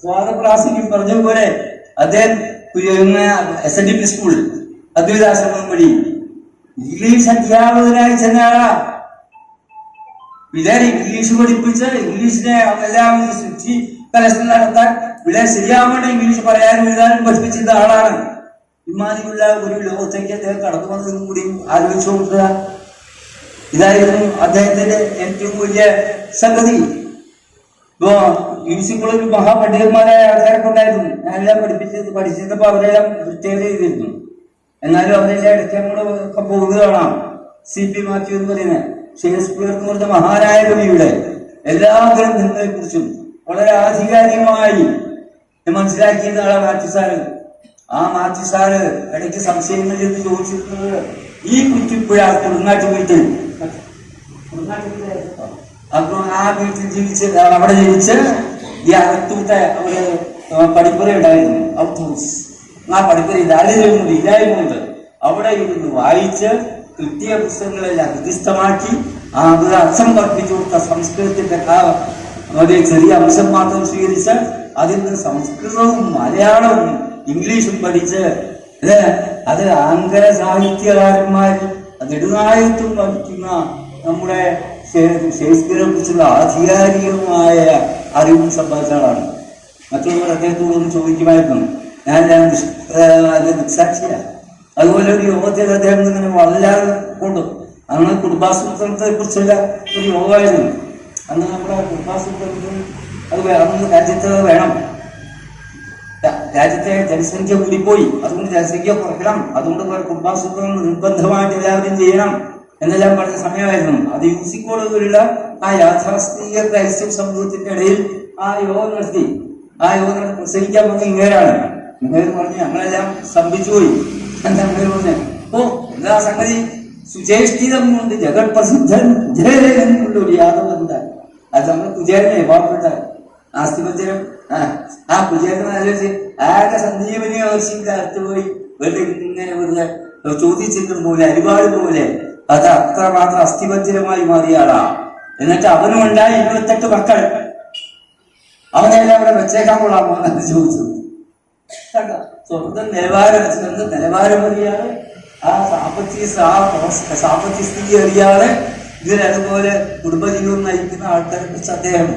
സ്വാഗത ക്ലാസ്സിൽ പറഞ്ഞതുപോലെ അദ്ദേഹം SNDP സ്കൂൾ അദ്വൈതാശ്രമം വഴി ഇംഗ്ലീഷ് അധ്യാപകനായി ചെന്നാളാ. പിള്ളേരെ ഇംഗ്ലീഷ് പഠിപ്പിച്ച് ഇംഗ്ലീഷിനെ എല്ലാം ശുദ്ധി കലശം നടത്താൻ പിള്ളേർ ശരിയാവേണ്ട ഇംഗ്ലീഷ് പറയാനും എഴുതാനും പഠിപ്പിച്ചിരുന്ന ആളാണ്. ഇമാതിരിയുള്ള ഒരു ലോകത്തേക്ക് അദ്ദേഹം കടന്നു വന്നതും കൂടി ആലോചിച്ചു നോക്കുക. ഇതായിരുന്നു അദ്ദേഹത്തിന്റെ ഏറ്റവും വലിയ സംഗതി. ഇപ്പോ മ്യൂസിക്കുകളിൽ മഹാപണ്ഡിതന്മാരായ ആൾക്കാരൊക്കെ ഉണ്ടായിരുന്നു. ഞാനെല്ലാം പഠിച്ചിരുന്നപ്പോ അവരെല്ലാം പ്രത്യേകത ചെയ്തിരുന്നു. എന്നാലും അവരെല്ലാം ഇടയ്ക്കങ്ങോട് ഒക്കെ പോകുന്നത് കാണാം. CP മാത്യു എന്ന് പറയുന്നത് ഷേക്സ്പിയർ എന്ന് പറഞ്ഞ മഹാനായ കവിയുടെ എല്ലാ ഗ്രന്ഥങ്ങളെ കുറിച്ചും വളരെ ആധികാരികമായി മനസ്സിലാക്കിയിരുന്ന ആളാണ് മാത്യു സാറ്. ആ മാത്യു സാറ് ഇടയ്ക്ക് സംശയങ്ങൾ ചെന്ന് ചോദിച്ചിട്ടുള്ളത് ഈ കുറ്റിപ്പുഴ കുറുങ്ങാട്ട് വീട്ടിൽ അപ്പൊ ആ വീട്ടിൽ അവിടെ ജനിച്ച് ഈ അകത്തൂത്തെ ഒരു പഠിപ്പുര ഉണ്ടായിരുന്നു. Out house. ആ പഠിപ്പുര ഇല്ലായ്മയുണ്ട്. അവിടെ ഇരുന്ന് വായിച്ച് കിട്ടിയ പുസ്തകങ്ങളെല്ലാം ഹൃദിസ്ഥമാക്കി അത് അർത്ഥം പഠിപ്പിച്ചു കൊടുത്ത സംസ്കൃതത്തിന്റെ ഒരു ചെറിയ അംശം മാത്രം സ്വീകരിച്ച് അതിൽ നിന്ന് സംസ്കൃതവും മലയാളവും ഇംഗ്ലീഷും പഠിച്ച് അത് ആംഗല സാഹിത്യകാരന്മാർ നെടുനായകത്വം വഹിക്കുന്ന നമ്മുടെ ഷേക്സ്പിയറെ കുറിച്ചുള്ള ആധികാരികമായ അറിവും സമ്പാദിച്ചാളാണ്. മറ്റുള്ളവർ അദ്ദേഹത്തോടൊന്നും ചോദിക്കുമായിരുന്നു. ഞാൻ ദൃക്സാക്ഷിയാണ്. അതുപോലെ ഒരു യോഗത്തിൽ അദ്ദേഹം ഇങ്ങനെ വല്ലാതെ കൊണ്ടു. അന്ന് കുടുംബാസൂത്രണത്തെ കുറിച്ചുള്ള ഒരു യോഗമായിരുന്നു. അന്ന് നമ്മുടെ കുടുംബാസൂത്രണത്തിൽ അന്ന് രാജ്യത്ത് വേണം, രാജ്യത്തെ ജനസംഖ്യ കൂടിപ്പോയി, അതുകൊണ്ട് ജനസംഖ്യ കുറയ്ക്കണം, അതുകൊണ്ട് കുടുംബാസൂത്രണം നിർബന്ധമായിട്ട് എല്ലാവരും ചെയ്യണം എന്നെല്ലാം പറഞ്ഞ സമയമായിരുന്നു. അത് യൂസിക്കോട് പോലുള്ള ആ യാഥാസ്ഥിതിക ക്രൈസ്തവ സമൂഹത്തിന്റെ ഇടയിൽ ആ യോഗം നടത്തി. ആ യോഗം നടത്തി പ്രസംഗിക്കാൻ പോകുന്ന ഇങ്ങേരാണ്. ഇങ്ങേര് പറഞ്ഞ് ഞങ്ങളെല്ലാം സ്തംഭിച്ചുപോയി. എന്താ ഇങ്ങേര് പറഞ്ഞ എല്ലാ സംഗതി സുചേഷ്ടിതം കൊണ്ട് ജഗത് പ്രസിദ്ധൻ കുചേരനുള്ള ഒരു യാദവ് എന്താ അത് നമ്മൾ കുചേരനെ പാവപ്പെട്ട ആസ്തിപത്രം ആ കുചേരനെ ആലോചിച്ച് ആകെ സന്ദീപനി ആവശ്യക്കാലത്ത് പോയി വെറുതെ ഇങ്ങനെ വെറുതെ ചോദിച്ചിരുന്നത് പോലെ അരിവാട് പോലെ അത് അത്രമാത്രം അസ്ഥിപഞ്ചരമായി മാറിയാളാ. എന്നിട്ട് അവനും ഉണ്ടായി 28 മക്കൾ. അവനെല്ലാം അവിടെ വെച്ചേക്കാൻ കൊള്ളാമോ എന്ന് ചോദിച്ചത്. സ്വന്തം നിലവാരം അറിയാതെ ആ സാമ്പത്തിക സ്ഥിതി അറിയാതെ ഇതിലതുപോലെ കുടുംബജീവിതം നയിക്കുന്ന ആൾക്കാരെ കുറിച്ച് അദ്ദേഹം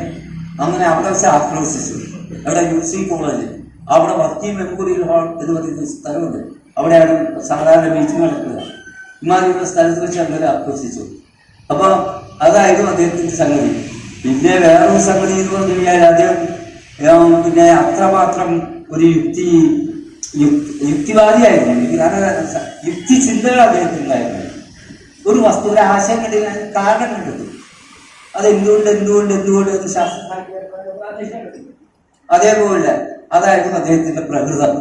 അങ്ങനെ അവിടെ വെച്ച് ആക്രോശിച്ചു. അവിടെ UC കോളേജ്, അവിടെ വർക്കിംഗ് മെമ്മോറിയൽ ഹാൾ എന്ന് പറയുന്ന സ്ഥലമുണ്ട്. അവിടെയാണ് സാധാരണ മീറ്റിംഗ് നടക്കുക. ഇമാതിരിയുള്ള സ്ഥലത്ത് വെച്ച് അങ്ങനെ ആക്രോശിച്ചു. അപ്പൊ അതായിരുന്നു അദ്ദേഹത്തിന്റെ സംഗതി. പിന്നെ വേറൊരു സംഗതി എന്ന് പറഞ്ഞു കഴിഞ്ഞാൽ അദ്ദേഹം പിന്നെ അത്രമാത്രം ഒരു യുക്തിവാദിയായിരുന്നു. യുക്തി ചിന്തകൾ അദ്ദേഹത്തിനുണ്ടായിരുന്നു. ഒരു വസ്തു ഒരു ആശയം കണ്ടെങ്കിൽ കാരണം കണ്ടെത്തും. അത് എന്തുകൊണ്ട് അതേപോലെ അതായിരുന്നു അദ്ദേഹത്തിന്റെ പ്രകൃതം.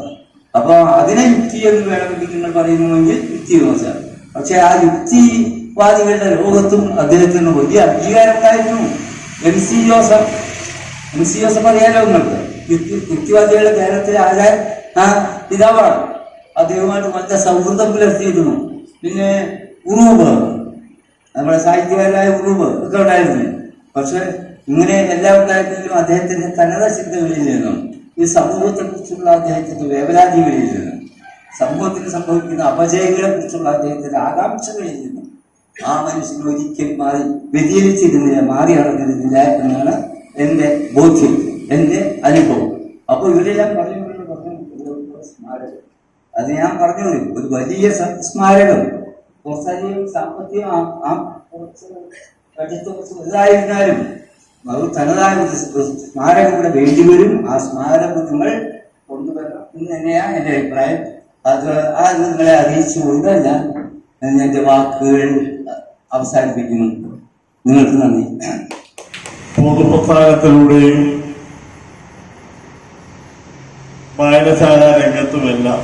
അപ്പൊ അതിനെ യുക്തി എന്ന് വേണമെങ്കിൽ നിങ്ങൾ പറയുന്നുവെങ്കിൽ യുക്തി മോശം. പക്ഷെ ആ യുക്തിവാദികളുടെ ലോകത്തും അദ്ദേഹത്തിന് വലിയ അംഗീകാരം ഉണ്ടായിരുന്നു. MC ജോസഫ് അറിയാലോ നിങ്ങൾക്ക്. യുക്തിവാദികളുടെ കേരളത്തിലെ ആചാര പിതാവാണ്. അദ്ദേഹവുമായിട്ട് നല്ല സൗഹൃദം പുലർത്തിയിരുന്നു. പിന്നെ ഉറൂബ്, നമ്മുടെ സാഹിത്യകാരായ ഉറൂബ് ഒക്കെ ഉണ്ടായിരുന്നു. പക്ഷെ ഇങ്ങനെ എല്ലാം ഉണ്ടായിരുന്നെങ്കിലും അദ്ദേഹത്തിന്റെ തനത ചിന്തകളിൽ നിന്നും ഈ സമൂഹത്തെ കുറിച്ചുള്ള അദ്ദേഹത്തിന്റെ വേവലാതികളിൽ നിന്നും സമൂഹത്തിന് സംഭവിക്കുന്ന അപജയങ്ങളെ കുറിച്ചുള്ള അദ്ദേഹത്തിന്റെ ആകാംക്ഷകളിൽ നിന്നും ആ മനുഷ്യൻ ഒരിക്കലും മാറി നടന്നിരുന്നില്ല എന്നാണ് എന്റെ ബോധ്യം, എന്റെ അനുഭവം. അപ്പൊ ഇവരെല്ലാം പറഞ്ഞു സ്മാരകം, അത് ഞാൻ പറഞ്ഞു ഒരു വലിയ സ്മാരകം കുറച്ചധികം സാമ്പത്തികം കുറച്ച് ഇതായിരുന്നാലും അത് തനതായ സ്മാരകം ഇവിടെ വേണ്ടിവരും. ആ സ്മാരകം നിങ്ങൾ കൊണ്ടുവരണം എന്ന് തന്നെയാണ് എന്റെ അഭിപ്രായം. അത് നിങ്ങളെ അറിയിച്ചുകൊണ്ട് ഞാൻ എന്റെ വാക്കുകൾ അവസാനിപ്പിക്കുന്നു. നിങ്ങൾക്ക് നന്ദി. പൊതുപ്രസ്ഥാനത്തിലൂടെയും വായനശാല രംഗത്തുമെല്ലാം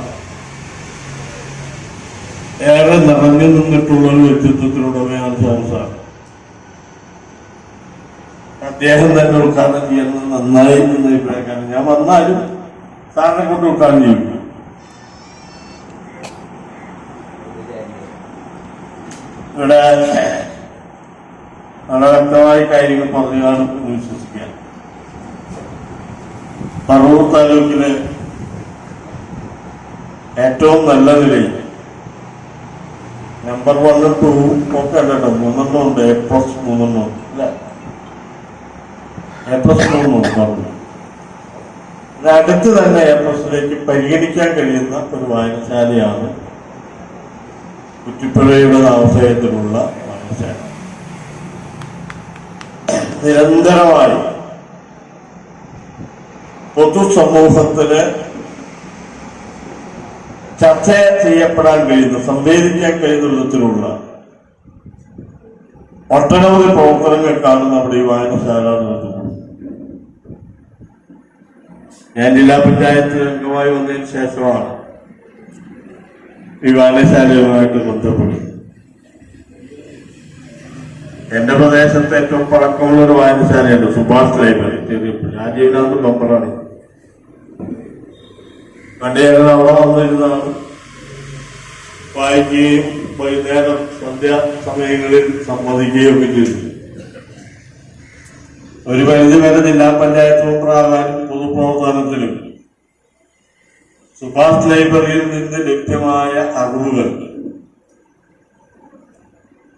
ഏറെ നിറഞ്ഞു നിന്നിട്ടുള്ള ഒരു വ്യക്തിത്വത്തിലുടമയാണ് സാർ. അദ്ദേഹം തന്നെ ഉദ്ഘാടനം ചെയ്യുന്നത് നന്നായി എന്ന അഭിപ്രായക്കാരൻ. ഞാൻ വന്നാലും സാറിനെ കൊണ്ട് ഉദ്ഘാടനം ചെയ്യും. ഇവിടെ വളരെ വ്യക്തമായ കാര്യങ്ങൾ പറഞ്ഞു കാണും എന്ന് വിശ്വസിക്കുകയാണ്. പറവൂർ താലൂക്കിലെ ഏറ്റവും നല്ല നിലയിൽ നമ്പർ 1ഉം 2ഉം ഒക്കെ അല്ലട്ടോ, 3 ഉണ്ട്. A+ 3 അല്ല, A+ 3 അടുത്ത് തന്നെ A+ലേക്ക് പരിഗണിക്കാൻ കഴിയുന്ന ഒരു വായനശാലയാണ് കുറ്റിപ്പുഴയുടെ ആശ്രയത്തിലുള്ള വായനശാല. നിരന്തരമായി പൊതുസമൂഹത്തിന് ചർച്ച ചെയ്യപ്പെടാൻ കഴിയുന്ന, സംവേദിക്കാൻ കഴിയുന്ന വിധത്തിലുള്ള ഒട്ടനവധി പ്രവർത്തനങ്ങൾക്കാണ് നമ്മുടെ ഈ വായനശാല നടത്തുന്നത്. ഞാൻ ജില്ലാ പഞ്ചായത്ത് അംഗമായി വന്നതിന് ശേഷമാണ് ഈ വായനശാലയുമായിട്ട് ബന്ധപ്പെട്ടത്. എന്റെ പ്രദേശത്ത് ഏറ്റവും പഴക്കമുള്ള ഒരു വായനശാലയുണ്ട്, സുഭാഷ് ലൈബ്രറി. രാജീവ്ഗാന്ധി മെമ്പറാണ്. പണ്ട് ഞങ്ങൾ അവിടെ വന്നിരുന്നാണ് വായിക്കുകയും വൈകുന്നേരം സന്ധ്യാ സമയങ്ങളിൽ സംവദിക്കുകയും ഒക്കെ ചെയ്തു. ഒരു പരിധി വരെ ജില്ലാ പഞ്ചായത്ത് മെമ്പറാകാനും പൊതുപ്രവർത്തനത്തിലും സുഭാഷ് ലൈബ്രറിയിൽ നിന്ന് ലഭ്യമായ അറിവുകൾ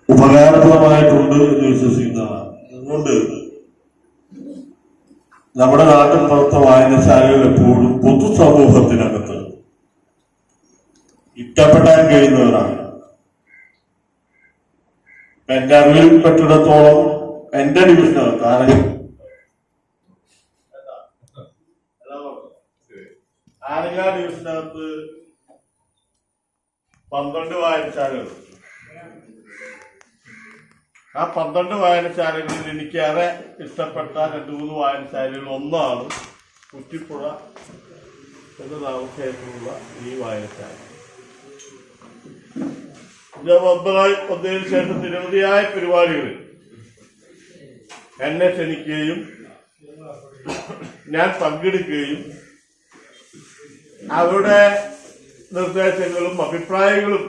ഉപകാരപ്രദമായിട്ടുണ്ട് എന്ന് വിശ്വസിക്കുന്നതാണ്. അതുകൊണ്ട് നമ്മുടെ നാട്ടിൻ പുറത്തെ വായനശാലകൾ എപ്പോഴും പൊതുസമൂഹത്തിനകത്ത് ഇഷ്ടപ്പെടാൻ കഴിയുന്നവരാണ്. എന്റെ അറിവിൽപ്പെട്ടിടത്തോളം എന്റെ ഡിവിഷനകത്ത് ആലങ്ങാട് ഡിവിഷനകത്ത് 12 വായനശാലകൾ. ആ 12 വായനശാലകളിൽ എനിക്കേറെ ഇഷ്ടപ്പെട്ട 2-3 വായനശാലകൾ ഒന്നാണ് കുറ്റിപ്പുഴ എന്ന നാമധേയത്തിലുള്ള ഈ വായനശാല. ഞാൻ മെമ്പറായി വന്നതിന് ശേഷം നിരവധിയായ പരിപാടികളിൽ എന്നെ ക്ഷണിക്കുകയും ഞാൻ പങ്കെടുക്കുകയും അവരുടെ നിർദ്ദേശങ്ങളും അഭിപ്രായങ്ങളും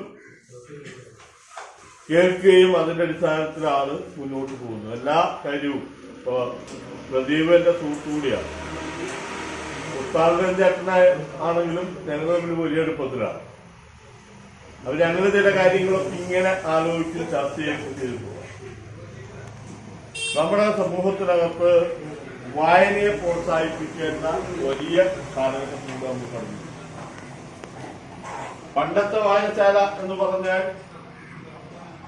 കേൾക്കുകയും അതിന്റെ അടിസ്ഥാനത്തിലാണ് മുന്നോട്ട് പോകുന്നത്. എല്ലാ കാര്യവും ഇപ്പൊ പ്രദീപന്റെ സുഹൃത്തുകൂടിയാണ്. ഉസ്താദിന്റെ ചേട്ടനായ ആണെങ്കിലും ഞങ്ങൾ തമ്മിൽ വലിയ അടുപ്പത്തിലാണ്. അവർ ഞങ്ങൾ ചില കാര്യങ്ങളൊക്കെ ഇങ്ങനെ ആലോചിച്ച് ചർച്ച ചെയ്ത് പോകാം. നമ്മുടെ സമൂഹത്തിനകത്ത് വായനയെ പ്രോത്സാഹിപ്പിക്കേണ്ട വലിയ കാലഘട്ടത്തിലൂടെ നമ്മൾ കടന്നു. പണ്ടത്തെ വായനശാല എന്ന് പറഞ്ഞാൽ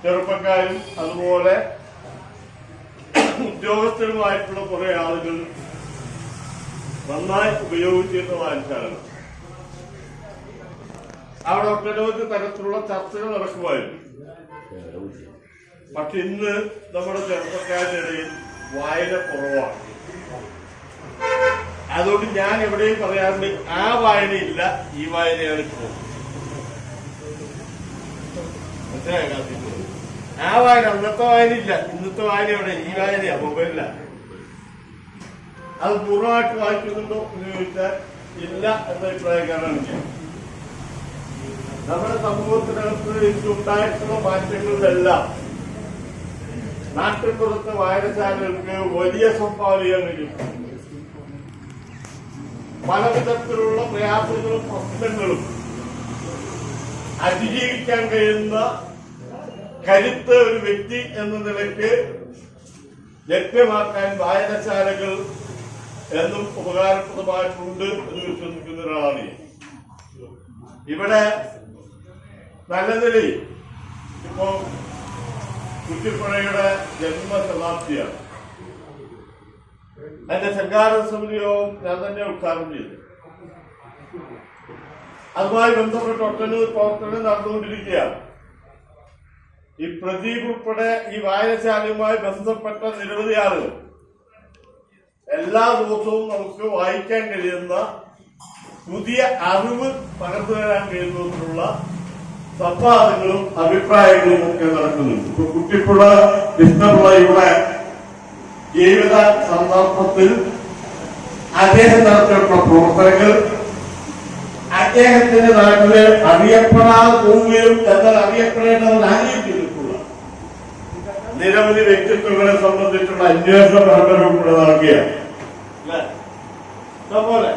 ചെറുപ്പക്കാരും അതുപോലെ ഉദ്യോഗസ്ഥരുമായിട്ടുള്ള കുറെ ആളുകൾ നന്നായി ഉപയോഗിച്ചിരുന്ന വായനശാലകൾ. അവിടെ ഒട്ടനവധി തരത്തിലുള്ള ചർച്ചകൾ നടക്കുമായിരുന്നു. പക്ഷെ ഇന്ന് നമ്മുടെ ചെറുപ്പക്കാരുടെ ഇടയിൽ വായന കുറവാണ്. അതുകൊണ്ട് ഞാൻ എവിടെയും പറയാറുണ്ട്, ആ വായനയില്ല, ഈ വായനയാണ് ഇപ്പോൾ. ആ വായന അന്നത്തെ വായനയില്ല, ഇന്നത്തെ വായന എവിടെ? ഈ വായനയാ, മൊബൈലില്ല. അത് പൂർണ്ണമായിട്ട് വായിക്കുന്നുണ്ടോ എന്ന് ചോദിച്ചാൽ ഇല്ല എന്ന അഭിപ്രായക്കാരാണ് ഞാൻ. നമ്മുടെ സമൂഹത്തിനകത്ത് ഉണ്ടായിട്ടുള്ള മാറ്റങ്ങളിലെല്ലാം നാട്ടിൻപുറത്തെ വായനശാലകൾക്ക് വലിയ സംഭാവനകൾ കഴിയും. പല വിധത്തിലുള്ള പ്രയാസങ്ങളും പ്രശ്നങ്ങളും അതിജീവിക്കാൻ കഴിയുന്ന കരുത്ത് ഒരു വ്യക്തി എന്ന നിലയ്ക്ക് ലഭ്യമാക്കാൻ വായനശാലകൾ എന്നും ഉപകാരപ്രദമായിട്ടുണ്ട് എന്ന് വിശ്വസിക്കുന്ന ഒരാളാണ്. ഇവിടെ നല്ല നിലയിൽ ഇപ്പോ കുറ്റിപ്പുഴയുടെ ജന്മശതാബ്ദിയാണ്. അതിന്റെ സംഘാടന സമിതി യോഗം ഞാൻ തന്നെ ഉദ്ഘാടനം ചെയ്തു. അതുമായി ബന്ധപ്പെട്ട് ഒട്ടനവധി പ്രവർത്തനങ്ങൾ നടന്നുകൊണ്ടിരിക്കുകയാണ്. ഈ പ്രദീപ് ഉൾപ്പെടെ ഈ വായനശാലയുമായി ബന്ധപ്പെട്ട നിരവധി ആളുകൾ എല്ലാ ദിവസവും നമുക്ക് വായിക്കാൻ കഴിയുന്ന പുതിയ അറിവ് പകർന്നു തരാൻ കഴിയുന്നതിനുള്ള സംവാദങ്ങളും അഭിപ്രായങ്ങളും ഒക്കെ നടക്കുന്നുണ്ട്. ഇപ്പൊ കുറ്റിപ്പുഴ കൃഷ്ണപിള്ളയുടെ ജീവിത സന്ദർഭത്തിൽ അദ്ദേഹം നടത്തിയിട്ടുള്ള പ്രവർത്തനങ്ങൾ അദ്ദേഹത്തിന്റെ നാട്ടില് അറിയപ്പെടാതെ പോവുകയും എന്നാൽ അറിയപ്പെടേണ്ടതെന്ന് ആഗ്രഹിച്ചിട്ടുള്ള നിരവധി വ്യക്തിത്വങ്ങളെ സംബന്ധിച്ചുള്ള അന്വേഷണ പ്രവർത്തനം ഉൾപ്പെടെ നടക്കുകയാണ്. അതുപോലെ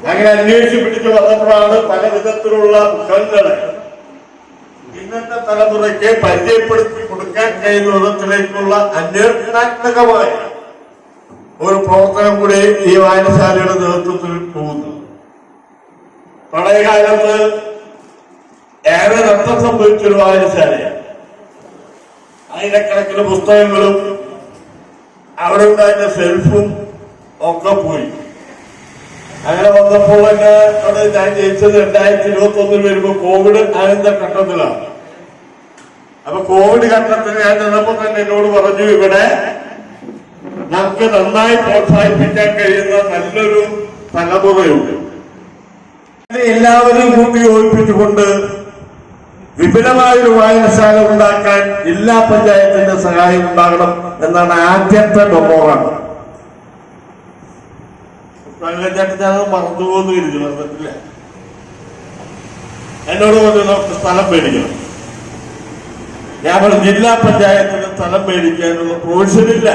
അങ്ങനെ അന്വേഷിച്ച് പിടിച്ച് വന്നപ്പോഴാണ് പല വിധത്തിലുള്ള മുഖങ്ങളെ ഇന്നത്തെ തലമുറയ്ക്ക് പരിചയപ്പെടുത്തി കൊടുക്കാൻ കഴിയുന്ന വിധത്തിലേക്കുള്ള അന്വേഷണാത്മകമായ ഒരു പ്രവർത്തനം കൂടി ഈ വായനശാലയുടെ നേതൃത്വത്തിൽ പോകുന്നു. പ്രളയകാലത്ത് ഏറെ നഷ്ടം സംഭവിച്ചൊരു വായനശാലയാണ്. ആയിരക്കണക്കിന് പുസ്തകങ്ങളും അവിടെ ഉണ്ടായിരുന്ന ഷെൽഫും ഒക്കെ പോയി. അങ്ങനെ വന്നപ്പോൾ തന്നെ അവിടെ ഞാൻ ജയിച്ചത് 2021 വരുമ്പോ കോവിഡ് ആനന്ദ ഘട്ടത്തിലാണ്. അപ്പൊ കോവിഡ് ഘട്ടത്തിൽ ഞാൻ ചെന്നപ്പോൾ തന്നെ എന്നോട് പറഞ്ഞു, ഇവിടെ നമുക്ക് നന്നായി പ്രോത്സാഹിപ്പിക്കാൻ കഴിയുന്ന നല്ലൊരു തലമുറയുണ്ട്. എല്ലാവരും കൂട്ടി യോജിപ്പിച്ചുകൊണ്ട് വിപുലമായൊരു വായനശാല ഉണ്ടാക്കാൻ ജില്ലാ പഞ്ചായത്തിന്റെ സഹായം ഉണ്ടാകണം എന്നാണ് ആദ്യത്തെ മെമ്മോറാണ്. ചേട്ടൻ ഞാൻ മറന്നുപോകുന്നു ഇരിക്കുന്നില്ല. എന്നോട് പറഞ്ഞു നമുക്ക് സ്ഥലം മേടിക്കണം. ഞാൻ പറഞ്ഞു ജില്ലാ പഞ്ചായത്തിന് സ്ഥലം മേടിക്കാനുള്ള പ്രൊവിഷനില്ല.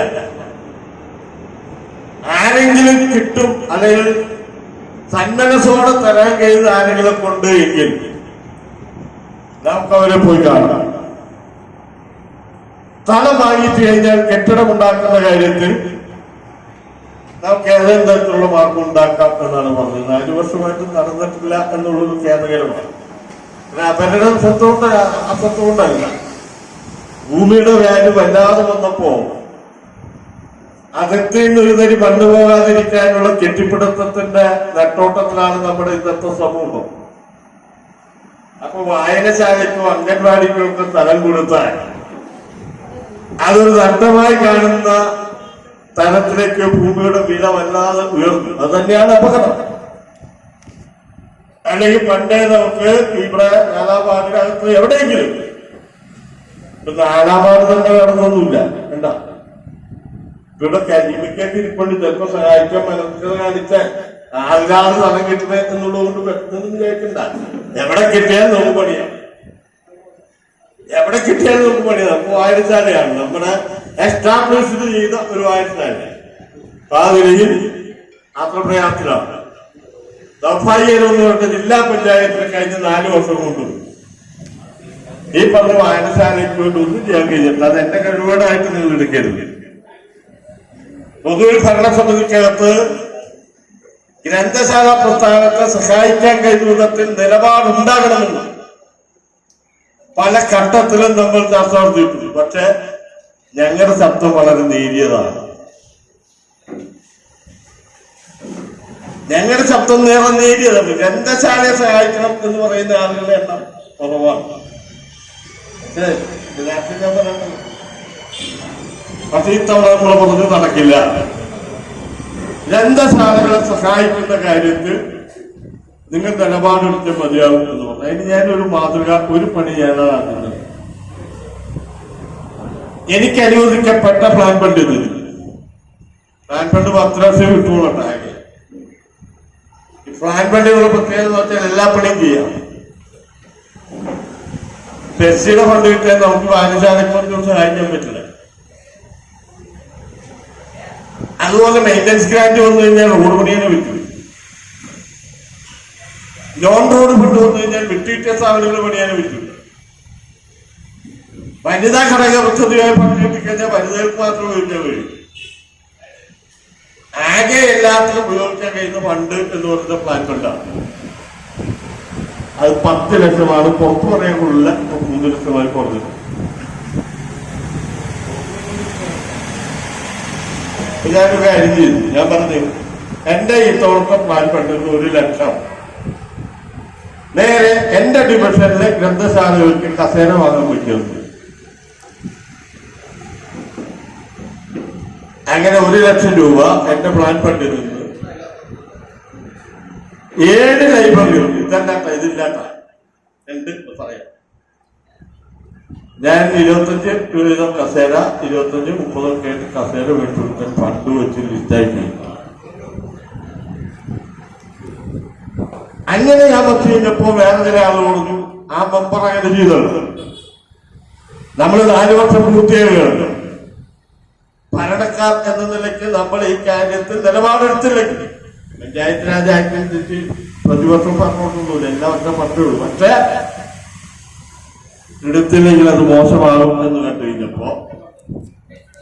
ആരെങ്കിലും കിട്ടും, അല്ലെങ്കിൽ സന്മനസ്സോടെ തരാൻ കഴിയുന്ന ആരെങ്കിലും കൊണ്ട് എങ്കിൽ നമുക്ക് അവരെ പോയി കാണാം. സ്ഥലം വാങ്ങിച്ചു കഴിഞ്ഞാൽ കെട്ടിടമുണ്ടാക്കുന്ന കാര്യത്തിൽ നമുക്ക് ഏതെങ്കിലും തരത്തിലുള്ള മാർഗം ഉണ്ടാക്കാം എന്നാണ് പറഞ്ഞത്. 4 വർഷമായിട്ട് നടന്നിട്ടില്ല എന്നുള്ളത് ഖേദകരമാണ്. അവരുടെ അസത്തുകൊണ്ടല്ല, ഭൂമിയുടെ വാല്യൂ വല്ലാതെ വന്നപ്പോ അകത്തിൽ നിന്ന് ഒരു തരി മണ്ണ് പോകാതിരിക്കാനുള്ള കെട്ടിപ്പിടുത്തത്തിന്റെ നെട്ടോട്ടത്തിലാണ് നമ്മുടെ ഇന്നത്തെ സമൂഹം. അപ്പൊ വായനശാലയ്ക്കോ അംഗൻവാടിക്കോ ഒക്കെ സ്ഥലം കൊടുത്താൽ അതൊരു നഷ്ടമായി കാണുന്ന തലത്തിലേക്ക് ഭൂമിയുടെ വില വല്ലാതെ ഉയർന്നു. അത് തന്നെയാണ് അപകടം. അല്ലെങ്കിൽ പണ്ടേ നമുക്ക് ഇവിടെ നാലാപാടിനകത്ത് എവിടെയെങ്കിലും നാലാപാട് തന്നെ നടന്നൊന്നുമില്ല. എന്താ ഇവിടെ കരിമിക്കൊക്കെ ഇരിപ്പണ്ട് ചിലപ്പോ സഹായിക്കാൻ മനസ്സിൽ കാണിച്ചാൽ ആൾക്കാർ സ്ഥലം കിട്ടുന്നത് എന്നുള്ളത് കൊണ്ട് പെട്ടെന്ന് കേൾക്കണ്ട. എവിടെ കിട്ടിയാലും നമുക്ക് പണിയാം, എവിടെ കിട്ടിയാലും നമുക്ക് പണിയാം. നമുക്ക് വായനശാലയാണ് നമ്മുടെ എസ്റ്റാബ്ലിഷ്ഡ് ചെയ്ത ഒരു വായനശാല. പാതിരയിൽ അത്ര പ്രയാസത്തിലാണ്. ദൗർഭാഗ്യകരമെന്ന് പറഞ്ഞ ജില്ലാ പഞ്ചായത്തിൽ കഴിഞ്ഞ 4 വർഷം കൊണ്ട് ഈ പറഞ്ഞ വായനശാലയ്ക്ക് വേണ്ടി ഒന്നും ചെയ്യാൻ കഴിഞ്ഞിട്ടില്ല. അത് എന്റെ കഴിവുകേടായിട്ട് നിങ്ങൾ എടുക്കരുത്. പൊതുവിൽ ഭരണസമിതിക്കകത്ത് ഗ്രന്ഥശാല പ്രസ്ഥാനത്തെ സഹായിക്കാൻ കഴിയുന്ന വിധത്തിൽ നിലപാടുണ്ടാകണമെന്ന് പല ഘട്ടത്തിലും നമ്മൾ ചർച്ച നടത്തിയിട്ടുണ്ട്. പക്ഷെ ഞങ്ങളുടെ ശബ്ദം വളരെ നേരിയതാണ്. ഞങ്ങളുടെ ശബ്ദം നേരിയതാണ്. ഗ്രന്ഥശാലയെ സഹായിക്കണം എന്ന് പറയുന്ന ആളുകളുടെ എണ്ണം കുറവാണ്. പക്ഷെ ഇത്തവണ നമ്മൾ പറഞ്ഞു നടക്കില്ല. ഗ്രന്ഥശാലകളെ സഹായിക്കുന്ന കാര്യത്തിൽ നിങ്ങൾ നിലപാടെടുത്ത് മതിയാവും എന്ന് പറഞ്ഞു. അതിന് ഞാനൊരു മാതൃക, ഒരു പണി ഞാനാണ് എനിക്ക് അനുവദിക്കപ്പെട്ട പ്ലാൻ ഫണ്ട് ഇത്. പ്ലാൻ ഫണ്ട് 10 ലക്ഷം കിട്ടുകൊള്ളട്ടെ. പ്ലാൻ ഫണ്ടിനുള്ള പ്രത്യേകത എന്ന് വെച്ചാൽ എല്ലാ പണിയും ചെയ്യാം. ടെസ്റ്റിയുടെ ഫണ്ട് കിട്ടിയാൽ നമുക്ക് വായനശാലയ്ക്കൊന്നും സഹായിക്കാൻ പറ്റില്ല. അതുപോലെ മെയിൻ്റനൻസ് ഗ്രാന്റ് വന്നു കഴിഞ്ഞാൽ റോഡ് പണിയെ വിറ്റു. നോൺ റോഡ് ഫണ്ട് വന്നു കഴിഞ്ഞാൽ വിട്ടിട്ട സ്ഥാപനങ്ങൾ പണിയാനും വിറ്റു. വനിതാ ഘടക പദ്ധതിയായി ഫണ്ട് കിട്ടിക്കഴിഞ്ഞാൽ വനിതകൾക്ക് മാത്രം ഉപയോഗിക്കാൻ കഴിയും. ആകെ എല്ലാത്തിനും ഉപയോഗിക്കാൻ കഴിയുന്ന ഫണ്ട് എന്ന് പറയുന്ന പ്ലാൻ ഫണ്ടാണ്. അത് 10 ലക്ഷമാണ്. പുറത്തു പറയാനുള്ള 3 ലക്ഷമായി കുറഞ്ഞത്. ഞാനൊരു കാര്യം ചെയ്തു. ഞാൻ പറഞ്ഞു, എന്റെ ഇത്തവണത്തെ പ്ലാൻ ഫണ്ട് 1 ലക്ഷം നേരെ എന്റെ ഡിവിഷനിലെ ഗ്രന്ഥശാലകൾക്ക് കസേര വാങ്ങാൻ പറ്റുന്നത്. അങ്ങനെ 1 ലക്ഷം രൂപ എന്റെ പ്ലാൻ ഫണ്ടിൽ നിന്ന് 7 ലൈബ്രറികൾക്ക് ഇതല്ലാട്ട ഇതില്ലാട്ട 2 പറയാം. ഞാൻ 25 വീതം കസേര 25-30 ഒക്കെ കസേര മേടിച്ചു ഫണ്ട് വെച്ച് ലിസ്റ്റാക്കി. അങ്ങനെ ഞാൻ വെച്ച് കഴിഞ്ഞപ്പോ വേറെ ചില ആളുകൾ പറഞ്ഞു, ആ മെമ്പർ അങ്ങനെ ചെയ്തത്. നമ്മൾ 4 വർഷം പൂർത്തിയാകുകയാണ്. ഭരണക്കാർ എന്ന നിലയ്ക്ക് നമ്മൾ ഈ കാര്യത്തിൽ നിലപാടെടുത്തില്ലെങ്കിൽ പഞ്ചായത്ത് രാജ് ആക്ട് അനുസരിച്ച് പ്രതിവർഷം പറഞ്ഞോട്ടൊന്നുമില്ല, എല്ലാ വർഷം പറ്റുള്ളൂ. പക്ഷേ എടുത്തില്ലെങ്കിൽ അത് മോശമാകും എന്ന് കണ്ടു കഴിഞ്ഞപ്പോ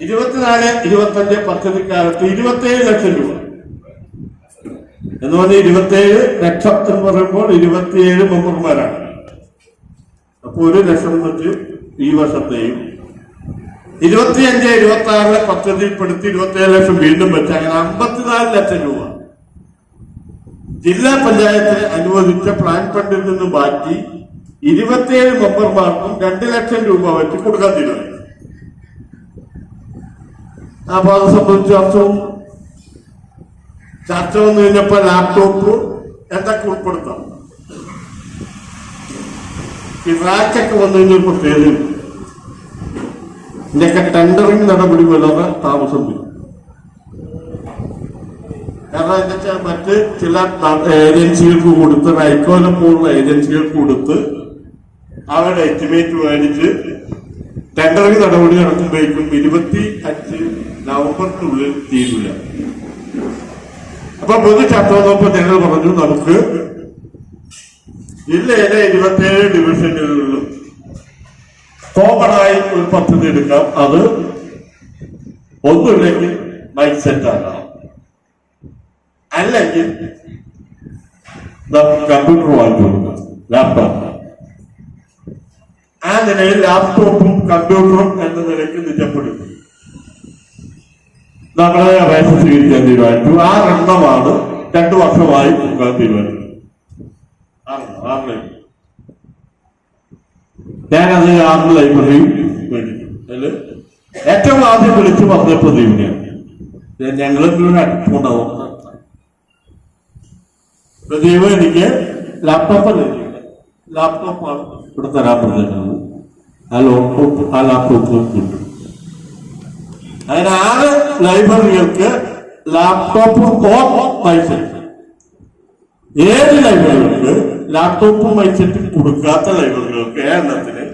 24-25 പദ്ധതിക്കാലത്ത് 27 ലക്ഷം രൂപ എന്ന് പറഞ്ഞാൽ 27 ലക്ഷം എന്ന് പറയുമ്പോൾ 27 മെമ്പർമാരാണ്. അപ്പൊ 1 ലക്ഷം വെച്ച് ഈ വർഷത്തെയും 25-26 പദ്ധതിപ്പെടുത്തി 27 ലക്ഷം വീണ്ടും വെച്ച് അങ്ങനെ 54 ലക്ഷം രൂപ ജില്ലാ പഞ്ചായത്തിന് അനുവദിച്ച പ്ലാൻ ഫണ്ടിൽ നിന്ന് ബാക്കി 27 മെമ്പർമാർക്കും 2 ലക്ഷം രൂപ വെച്ച് കൊടുക്കാൻ തീരുമാനിച്ചു. അപ്പൊ അത് സംബന്ധിച്ച് ചർച്ച വന്നു കഴിഞ്ഞപ്പോ ലാപ്ടോപ്പ് എന്തൊക്കെ ഉൾപ്പെടുത്താം, ഈ റാക്കൊക്കെ വന്നു കഴിഞ്ഞാൽ പ്രത്യേകത ഇതിന്റെയൊക്കെ ടെൻഡറിങ് നടപടി വളരെ താമസം വരും. കാരണം എന്താ വെച്ചാൽ മറ്റ് ചില ഏജൻസികൾക്ക് കൊടുത്ത്, നൈക്കോലം പോലുള്ള ഏജൻസികൾക്ക് കൊടുത്ത് അവരുടെ എസ്റ്റിമേറ്റ് മേടിച്ച് ടെൻഡറിങ് നടപടി നടത്തുമ്പോഴേക്കും 25 നവംബറിനുള്ളിൽ തീരില്ല. അപ്പൊ പൊതു ചട്ടമൊപ്പം ഞങ്ങൾ പറഞ്ഞു നമുക്ക് ജില്ലയിലെ 27 ഡിവിഷനുകളിലും കോമണായി ഒരു പദ്ധതി എടുക്കാം. അത് ഒന്നുമില്ലെങ്കിൽ മൈക്ക് സെറ്റ് ആക്കാം, അല്ലെങ്കിൽ നമുക്ക് കമ്പ്യൂട്ടർ വാങ്ങിച്ചു കൊടുക്കാം, ലാപ്ടോപ്പ്. ആ നിലയിൽ ലാപ്ടോപ്പും കമ്പ്യൂട്ടറും എന്ന നിലയ്ക്ക് നിജപ്പെടുത്തി നമ്മളെ അപേക്ഷ സ്വീകരിക്കാൻ തീരുമാനിച്ചു. 6 എണ്ണമാണ് 2 വർഷമായി കൊടുക്കാൻ തീരുമാനിച്ചു. 6 ഞാനത് 6 ലൈബ്രറിയും മേടിച്ചു. അതില് ഏറ്റവും ആദ്യം വിളിച്ചു പറഞ്ഞ പ്രദീപിനെയാണ്. ഞങ്ങളെങ്കിലും അടുപ്പുണ്ടാവും. പ്രദീപ് എനിക്ക് ലാപ്ടോപ്പാണ് ഇവിടെ തരാൻ പറഞ്ഞത്. ആ ലാപ്ടോപ്പ് കിട്ടും. അതിന് 6 ലൈബ്രറികൾക്ക് ലാപ്ടോപ്പും മൈസെറ്റ്. 7 ലൈബ്രറികൾക്ക് ലാപ്ടോപ്പും മൈസെറ്റും കൊടുക്കാത്ത ലൈബ്രറികൾക്ക് എണ്ണത്തിന്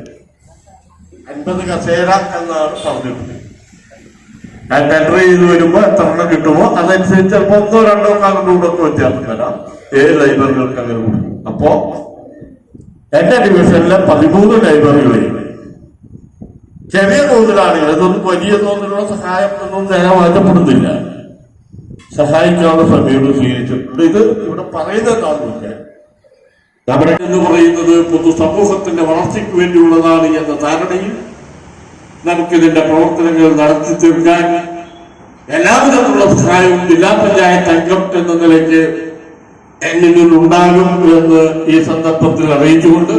50 കസേര എന്നാണ് പറഞ്ഞിട്ടുള്ളത്. ടെൻഡർ ചെയ്ത് വരുമ്പോ എത്ര എണ്ണം കിട്ടുമോ അതനുസരിച്ച് ചിലപ്പോ 1 2 അങ്ങോട്ടൊക്കെ വ്യത്യാസം തരാം. 7 ലൈബ്രറികൾക്ക് അങ്ങനെ കൊടുക്കും. അപ്പോ എന്റെ ഡിവിഷനിലെ 13 ലൈബ്രറികളിൽ ചെറിയ തോതിലാണെങ്കിൽ ഇതൊന്നും വലിയ തോതിലുള്ള സഹായം ഒന്നും തരാൻ മാറ്റപ്പെടുന്നില്ല. സഹായിക്കാനുള്ള സമീപനം സ്വീകരിച്ചിട്ടുണ്ട്. ഇത് ഇവിടെ പറയുന്നതാണെന്നൊക്കെ നമ്മുടെ എന്ന് പറയുന്നത് പൊതുസമൂഹത്തിന്റെ വളർച്ചയ്ക്ക് വേണ്ടിയുള്ളതാണ് എന്ന ധാരണയിൽ നമുക്കിതിന്റെ പ്രവർത്തനങ്ങൾ നടത്തി തീർക്കാൻ എല്ലാവിധത്തിലുള്ള സഹായവും ജില്ലാ പഞ്ചായത്ത് അംഗം എന്ന നിലയ്ക്ക് എന്നിൽ ഉണ്ടാകും എന്ന് ഈ സന്ദർഭത്തിൽ അറിയിച്ചുകൊണ്ട്,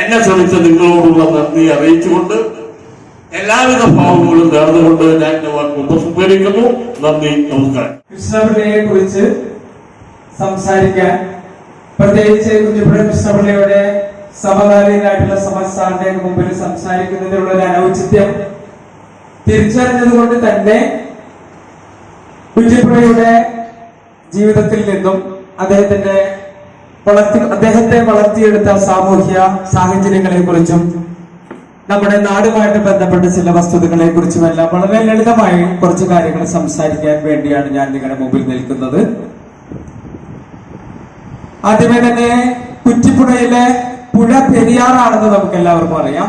എന്നെ ശ്രമിച്ച നിങ്ങളോടുള്ള നന്ദി അറിയിച്ചുകൊണ്ട്, എല്ലാവിധ ഭാവങ്ങളും നേർന്നുകൊണ്ട് ഞാൻ എന്റെ വാക്ക് ഉപസംഹരിക്കുന്നു. നന്ദി, നമസ്കാരം. കൃഷ്ണപിള്ളയെ കുറിച്ച് സംസാരിക്കാൻ, പ്രത്യേകിച്ച് കുഞ്ഞിപ്പുഴ കൃഷ്ണപിള്ളയുടെ സമകാലീനായിട്ടുള്ള സമസ്താന്റെ മുമ്പിൽ സംസാരിക്കുന്നതിനുള്ള ഒരു അനൗചിത്യം തിരിച്ചറിഞ്ഞതുകൊണ്ട് തന്നെ കുഞ്ഞിപ്പുഴയുടെ ജീവിതത്തിൽ നിന്നും അദ്ദേഹത്തെ വളർത്തിയെടുത്ത സാമൂഹ്യ സാഹചര്യങ്ങളെ കുറിച്ചും നമ്മുടെ നാടുമായിട്ട് ബന്ധപ്പെട്ട ചില വസ്തുതകളെ കുറിച്ചുമെല്ലാം വളരെ ലളിതമായി കുറച്ച് കാര്യങ്ങൾ സംസാരിക്കാൻ വേണ്ടിയാണ് ഞാൻ നിങ്ങളുടെ മുമ്പിൽ നിൽക്കുന്നത്. ആദ്യമേ തന്നെ കുറ്റിപ്പുഴയിലെ പുഴ പെരിയാറാണെന്ന് നമുക്ക് എല്ലാവർക്കും അറിയാം.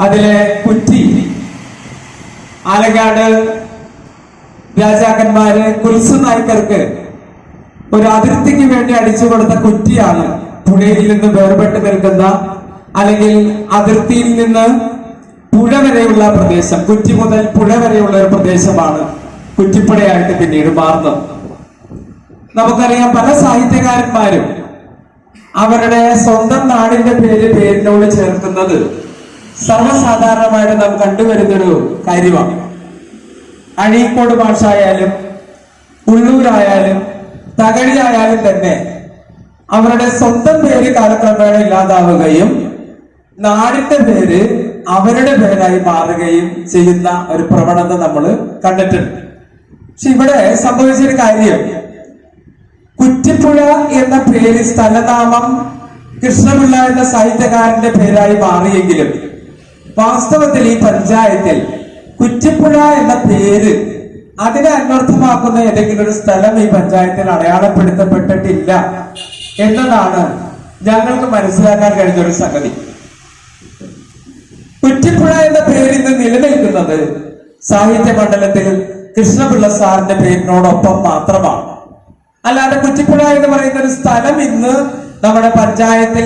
അതിലെ കുറ്റി ആലങ്ങാട് രാജാക്കന്മാര് കുൽസു നായ്ക്കർക്ക് ഒരു അതിർത്തിക്ക് വേണ്ടി അടിച്ചു കൊടുത്ത കുറ്റിയാണ്. പുഴയിൽ നിന്ന് വേർപെട്ട് നിൽക്കുന്ന അല്ലെങ്കിൽ അതിർത്തിയിൽ നിന്ന് പുഴ വരെയുള്ള പ്രദേശം, കുറ്റി മുതൽ പുഴ വരെയുള്ള ഒരു പ്രദേശമാണ് കുറ്റിപ്പുഴയായിട്ട് പിന്നീട് മാറുന്നത്. നമുക്കറിയാം, പല സാഹിത്യകാരന്മാരും അവരുടെ സ്വന്തം നാടിന്റെ പേരിനോട് ചേർക്കുന്നത് സർവ്വസാധാരണമായിട്ട് നാം കണ്ടുവരുന്നൊരു കാര്യമാണ്. അഴീക്കോട് ഭാഷയായാലും ഉള്ളൂരായാലും തകഴിയായാലും തന്നെ അവരുടെ സ്വന്തം പേര് കാലക്രമേണ ഇല്ലാതാവുകയും നാടിന്റെ പേര് അവരുടെ പേരായി മാറുകയും ചെയ്യുന്ന ഒരു പ്രവണത നമ്മൾ കണ്ടിട്ടുണ്ട്. പക്ഷെ ഇവിടെ സംഭവിച്ചൊരു കാര്യം, കുറ്റിപ്പുഴ എന്ന പേര് സ്ഥലനാമം കൃഷ്ണപിള്ള എന്ന സാഹിത്യകാരന്റെ പേരായി മാറിയെങ്കിലും വാസ്തവത്തിൽ ഈ പഞ്ചായത്തിൽ കുറ്റിപ്പുഴ എന്ന പേര് അതിനെ അന്വർത്ഥമാക്കുന്ന ഏതെങ്കിലും ഒരു സ്ഥലം ഈ പഞ്ചായത്തിൽ അടയാളപ്പെടുത്തപ്പെട്ടിട്ടില്ല എന്നതാണ് ഞങ്ങൾക്ക് മനസ്സിലാക്കാൻ കഴിഞ്ഞൊരു സംഗതി. കുറ്റിപ്പുഴ എന്ന പേര് ഇന്ന് നിലനിൽക്കുന്നത് സാഹിത്യ മണ്ഡലത്തിൽ കൃഷ്ണപിള്ള സാറിന്റെ പേരിനോടൊപ്പം മാത്രമാണ്. അല്ലാതെ കുറ്റിപ്പുഴ എന്ന് പറയുന്ന ഒരു സ്ഥലം ഇന്ന് നമ്മുടെ പഞ്ചായത്തിൽ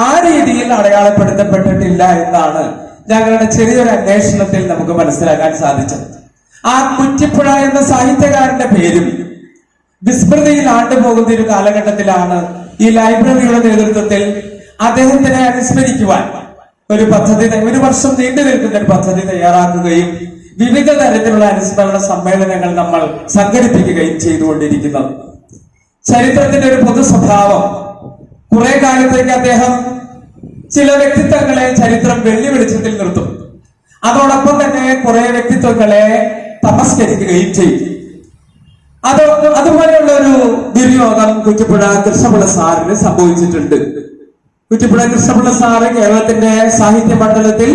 ആ രീതിയിൽ അടയാളപ്പെടുത്തപ്പെട്ടിട്ടില്ല എന്നാണ് ഞങ്ങളുടെ ചെറിയൊരു അന്വേഷണത്തിൽ നമുക്ക് മനസ്സിലാക്കാൻ സാധിച്ചത്. ആ കുറ്റിപ്പുഴ എന്ന സാഹിത്യകാരന്റെ പേരും വിസ്മൃതിയിൽ ആണ്ടുപോകുന്ന ഒരു കാലഘട്ടത്തിലാണ് ഈ ലൈബ്രറിയുടെ നേതൃത്വത്തിൽ അദ്ദേഹത്തിനെ അനുസ്മരിക്കുവാൻ ഒരു പദ്ധതി, 1 വർഷം നീണ്ടു നിൽക്കുന്ന ഒരു പദ്ധതി തയ്യാറാക്കുകയും വിവിധ തരത്തിലുള്ള അനുസ്മരണ സമ്മേളനങ്ങൾ നമ്മൾ സംഘടിപ്പിക്കുകയും ചെയ്തുകൊണ്ടിരിക്കുന്നത്. ചരിത്രത്തിന്റെ ഒരു പൊതു സ്വഭാവം, കുറെ കാലത്തേക്ക് അദ്ദേഹം ചില വ്യക്തിത്വങ്ങളെ ചരിത്രം വെല്ലുവിളിച്ചതിൽ നിർത്തും. അതോടൊപ്പം തന്നെ കുറെ വ്യക്തിത്വങ്ങളെ തമസ്കരിക്കുകയും ചെയ്യും. അതുപോലെയുള്ള ഒരു ദുര്യോഗം കുറ്റിപ്പുഴ കൃഷ്ണപിള്ള സാറിന് സംഭവിച്ചിട്ടുണ്ട്. കുറ്റിപ്പുഴ കൃഷ്ണപിള്ള സാറ് കേരളത്തിന്റെ സാഹിത്യ മണ്ഡലത്തിൽ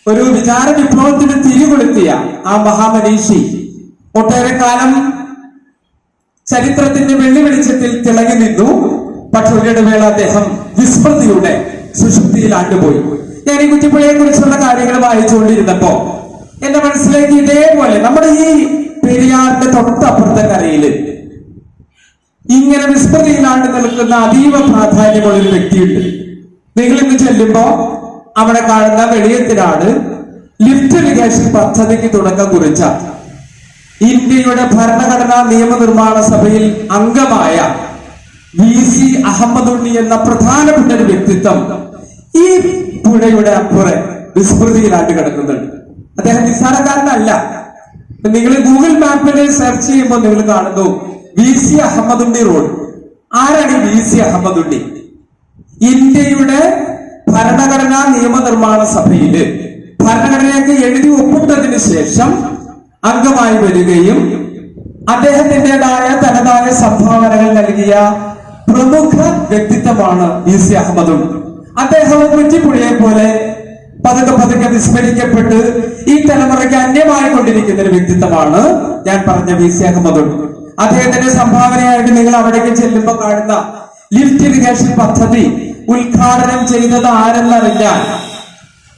ഒരു വിചാര വിപ്ലവത്തിന് തിരികൊളുത്തിയ ആ മഹാമനീഷി ഒട്ടേറെ കാലം ചരിത്രത്തിന്റെ വെള്ളി വെളിച്ചത്തിൽ തിളങ്ങി നിന്നു. പക്ഷെ ഒരിടവേള അദ്ദേഹം വിസ്മൃതിയുടെ സുഷുപ്തിയിൽ ആണ്ടുപോയി. ഞാൻ ഈ കുറ്റിപ്പുഴയെ കുറിച്ചുള്ള കാര്യങ്ങൾ വായിച്ചുകൊണ്ടിരുന്നപ്പോ എന്റെ മനസ്സിലേക്ക് ഇതേപോലെ നമ്മുടെ ഈ പെരിയാറിന്റെ തൊട്ടപ്പുറത്തെ കരയില് ഇങ്ങനെ വിസ്മൃതിയിലാണ്ട് നിൽക്കുന്ന അതീവ പ്രാധാന്യമുള്ള ഒരു വ്യക്തിയുണ്ട്. നിങ്ങൾ ഇന്ന് ചെല്ലുമ്പോ അവിടെ കാണുന്ന വെളിയത്തിനാട് ലിഫ്റ്റ് ഇറിഗേഷൻ പദ്ധതിക്ക് തുടക്കം കുറിച്ച ഇന്ത്യയുടെ ഭരണഘടനാ നിയമനിർമ്മാണ സഭയിൽ അംഗമായ VC അഹമ്മദ് ഉണ്ണി എന്ന പ്രധാനപ്പെട്ട ഒരു വ്യക്തിത്വം ഈ പുഴയുടെ അപ്പുറം വിസ്മൃതിയിലാണ്ട് കിടക്കുന്നുണ്ട്. അദ്ദേഹം നിസ്സാരക്കാരനല്ല. നിങ്ങൾ ഗൂഗിൾ മാപ്പിൽ സെർച്ച് ചെയ്യുമ്പോൾ നിങ്ങൾ കാണുന്നു VC അഹമ്മദ് ഉണ്ണി റോഡ്. ആരാണ് ഈ VC അഹമ്മദ് ഉണ്ണി? ഇന്ത്യയുടെ ഭരണഘടനാ നിയമനിർമ്മാണ സഭയില് ഭരണഘടനയൊക്കെ എഴുതി ഒപ്പിട്ടതിന് ശേഷം അംഗമായി വരികയും അദ്ദേഹത്തിൻ്റെതായ തനതായ സംഭാവനകൾ നൽകിയ പ്രമുഖ വ്യക്തിത്വമാണ് VC അഹമ്മദ് ഉണ്ണി. അദ്ദേഹവും കുറ്റിപ്പുഴയെ പോലെ പതുക്കെ പതുക്കെ വിസ്മരിക്കപ്പെട്ട് ഈ തലമുറയ്ക്ക് അന്യമായി കൊണ്ടിരിക്കുന്ന ഒരു വ്യക്തിത്വമാണ് ഞാൻ പറഞ്ഞ VC അഹമ്മദ് ഉണ്ണി. അദ്ദേഹത്തിന്റെ സംഭാവനയായിട്ട് നിങ്ങൾ അവിടേക്ക് ചെല്ലുമ്പോൾ കാണുന്ന ലിഫ്റ്റ് ഇറിഗേഷൻ പദ്ധതി ഉദ്ഘാടനം ചെയ്തത് ആരെന്നറിഞ്ഞാൽ,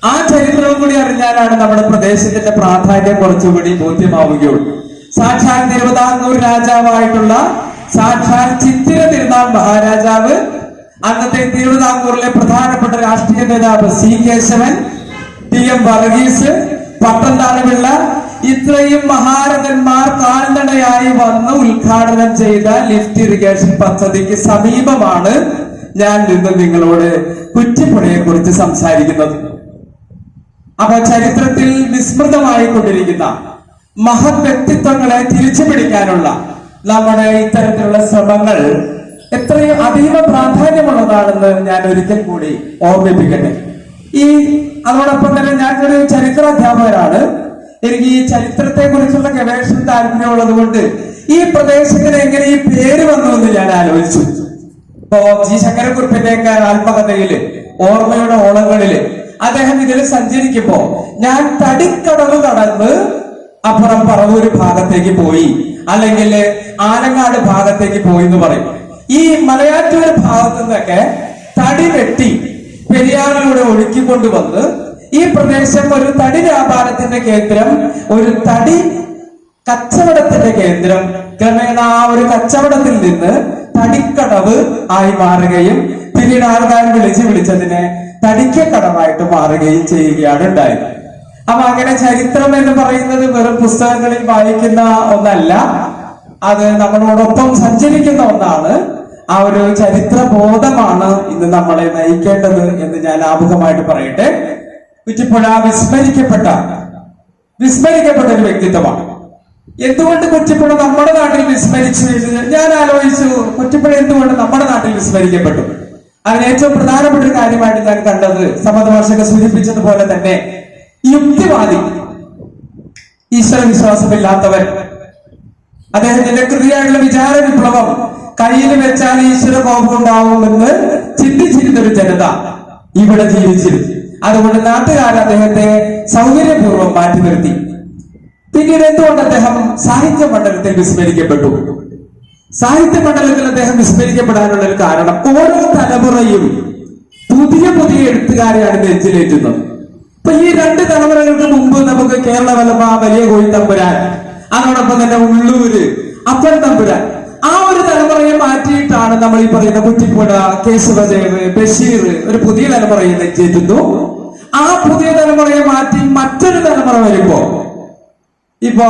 ആ ചരിത്രവും കൂടി അറിഞ്ഞാലാണ് നമ്മുടെ പ്രദേശത്തിന്റെ പ്രാധാന്യം കുറച്ചുകൂടി ബോധ്യമാവുകയുള്ളൂ. സാക്ഷാൽ തിരുവിതാംകൂർ രാജാവായിട്ടുള്ള സാക്ഷാൽ ചിത്തിര തിരുനാൾ മഹാരാജാവ്, അന്നത്തെ തിരുവിതാംകൂറിലെ പ്രധാനപ്പെട്ട രാഷ്ട്രീയ നേതാവ് C കേശവൻ, TM വർഗീസ്, പട്ടംതാണുപിള്ള, ഇത്രയും മഹാരഥന്മാർ കാൽനടയായി വന്ന് ഉദ്ഘാടനം ചെയ്ത ലിഫ്റ്റ് ഇറിഗേഷൻ പദ്ധതിക്ക് സമീപമാണ് ഞാൻ ഇന്ന് നിങ്ങളോട് കുറ്റിപ്പുഴയെ കുറിച്ച് സംസാരിക്കുന്നത്. അപ്പൊ ചരിത്രത്തിൽ വിസ്മൃതമായി കൊണ്ടിരിക്കുന്ന മഹത് വ്യക്തിത്വങ്ങളെ തിരിച്ചു പിടിക്കാനുള്ള നമ്മുടെ ഇത്തരത്തിലുള്ള ശ്രമങ്ങൾ എത്രയും അതീവ പ്രാധാന്യമുള്ളതാണെന്ന് ഞാൻ ഒരിക്കൽ കൂടി ഓർമ്മിപ്പിക്കട്ടെ. അതോടൊപ്പം തന്നെ ഞാനൊരു ചരിത്രാധ്യാപകരാണ്. എനിക്ക് ഈ ചരിത്രത്തെ കുറിച്ചുള്ള ഗവേഷണം താല്പര്യമുള്ളത് കൊണ്ട് ഈ പ്രദേശത്തിന് എങ്ങനെ ഈ പേര് വന്നു എന്ന് ഞാൻ ആലോചിച്ചു. ഇപ്പോ G ശങ്കരക്കുറുപ്പിന്റെയൊക്കെ ആത്മകഥയില് ഓർമ്മയുടെ ഓളങ്ങളില് അദ്ദേഹം ഇതിൽ സഞ്ചരിക്കുമ്പോ ഞാൻ തടിക്കടവ് കടന്ന് അപ്പുറം പറവൂര് ഭാഗത്തേക്ക് പോയി, അല്ലെങ്കിൽ ആലങ്ങാട് ഭാഗത്തേക്ക് പോയി എന്ന് പറയും. ഈ മലയാറ്റൂർ ഭാഗത്തു നിന്നൊക്കെ തടി വെട്ടി പെരിയാറിലൂടെ ഒഴുക്കിക്കൊണ്ടുവന്ന് ഈ പ്രദേശം ഒരു തടി വ്യാപാരത്തിന്റെ കേന്ദ്രം, ഒരു തടി കച്ചവടത്തിന്റെ കേന്ദ്രം, ക്രമേണ ആ ഒരു കച്ചവടത്തിൽ നിന്ന് തടിക്കടവ് ആയി മാറുകയും പിന്നീട് ആൾക്കാർ വിളിച്ചതിനെ തടിക്കക്കടവായിട്ട് മാറുകയും ചെയ്യുകയാണ് ഉണ്ടായത്. അപ്പൊ അങ്ങനെ ചരിത്രം എന്ന് പറയുന്നത് വെറും പുസ്തകങ്ങളിൽ വായിക്കുന്ന ഒന്നല്ല, അത് നമ്മളോടൊപ്പം സഞ്ചരിക്കുന്ന ഒന്നാണ്. ആ ഒരു ചരിത്ര ബോധമാണ് ഇന്ന് നമ്മളെ നയിക്കേണ്ടത് എന്ന് ഞാൻ ആമുഖമായിട്ട് പറയട്ടെ. കുറ്റിപ്പുഴ വിസ്മരിക്കപ്പെട്ട ഒരു വ്യക്തിത്വമാണ്. എന്തുകൊണ്ട് കുറ്റിപ്പുഴ നമ്മുടെ നാട്ടിൽ വിസ്മരിച്ചു എന്ന് ഞാൻ ആലോചിച്ചു. കുറ്റിപ്പുഴ എന്തുകൊണ്ട് നമ്മുടെ നാട്ടിൽ വിസ്മരിക്കപ്പെട്ടു? അതിന് ഏറ്റവും പ്രധാനപ്പെട്ട ഒരു കാര്യമായിട്ട് ഞാൻ കണ്ടത്, സമദവർഷക സൂചിപ്പിച്ചതുപോലെ തന്നെ യുക്തിവാദി, ഈശ്വര വിശ്വാസമില്ലാത്തവൻ, അദ്ദേഹത്തിന്റെ കൃതിയായിട്ടുള്ള വിചാര വിപ്ലവം കയ്യിൽ വെച്ചാൽ ഈശ്വര കോപം ഉണ്ടാവുമെന്ന് ചിന്തിച്ചിരുന്ന ഒരു ജനത ഇവിടെ ജീവിച്ചിരുന്നു. അതുകൊണ്ട് നാട്ടുകാർ അദ്ദേഹത്തെ സൗകര്യപൂർവ്വം മാറ്റി നിർത്തി. പിന്നീട് എന്തുകൊണ്ട് അദ്ദേഹം സാഹിത്യ മണ്ഡലത്തിൽ വിസ്മരിക്കപ്പെട്ടു? സാഹിത്യ മണ്ഡലത്തിൽ അദ്ദേഹം വിസ്മരിക്കപ്പെടാനുള്ള ഒരു കാരണം, ഓരോ തലമുറയും പുതിയ എഴുത്തുകാരെയാണ് നെഞ്ചിലേറ്റുന്നത്. ഇപ്പൊ ഈ 2 തലമുറകൾക്ക് മുമ്പ് നമുക്ക് കേരളവലമ, വലിയ കോയിത്തമ്പുരാൻ, അതോടൊപ്പം തന്നെ ഉള്ളൂര്, അപ്പൻ തമ്പുരാൻ, ആ ഒരു തലമുറയെ മാറ്റിയിട്ടാണ് നമ്മൾ ഈ പറയുന്ന കുറ്റിപ്പുഴ, കേശവദേവ്, ബഷീർ ഒരു പുതിയ തലമുറയെ നെഞ്ചേറ്റുന്നു. ആ പുതിയ തലമുറയെ മാറ്റി മറ്റൊരു തലമുറ വരുമ്പോ ഇപ്പോ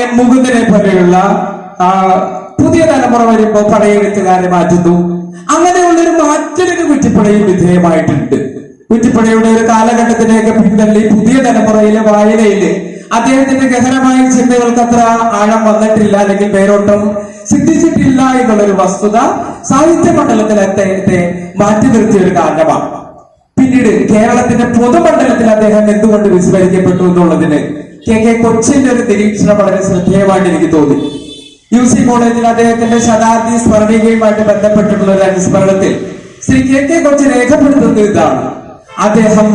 M മുകുന്ദനെ പോലെയുള്ള പുതിയ തലമുറ വരുമ്പോ പഴയ എഴുത്തുകാരെ മാറ്റുന്നു. അങ്ങനെയുള്ളൊരു മാറ്റലിന് കുറ്റിപ്പുഴയിൽ വിധേയമായിട്ടുണ്ട്. കുറ്റിപ്പുഴയുടെ ഒരു കാലഘട്ടത്തിലേക്ക് പിന്തള്ളി പുതിയ തലമുറയിലെ വായനയില് അദ്ദേഹത്തിന്റെ ഗഹനമായ ചിന്തകൾക്ക് അത്ര ആഴം വന്നിട്ടില്ല, അല്ലെങ്കിൽ പേരോട്ടം സിദ്ധിച്ചിട്ടില്ല എന്നുള്ളൊരു വസ്തുത സാഹിത്യ മണ്ഡലത്തിൽ അദ്ദേഹത്തെ മാറ്റി നിർത്തിയ ഒരു കാരണമാണ്. പിന്നീട് കേരളത്തിന്റെ പൊതുമണ്ഡലത്തിൽ അദ്ദേഹം എന്തുകൊണ്ട് വിസ്മരിക്കപ്പെട്ടു എന്നുള്ളതിന് KK കൊച്ചിന്റെ ഒരു നിരീക്ഷണം വളരെ ശ്രദ്ധേയമായിട്ട് എനിക്ക് തോന്നി. UC കോളേജിൽ അദ്ദേഹത്തിന്റെ ശതാബ്ദി സ്മരണികയുമായിട്ട് ബന്ധപ്പെട്ടിട്ടുള്ള ഒരു അനുസ്മരണത്തിൽ ശ്രീ KK കൊച്ചി രേഖപ്പെടുത്തുന്നത് ഇതാണ്: അദ്ദേഹം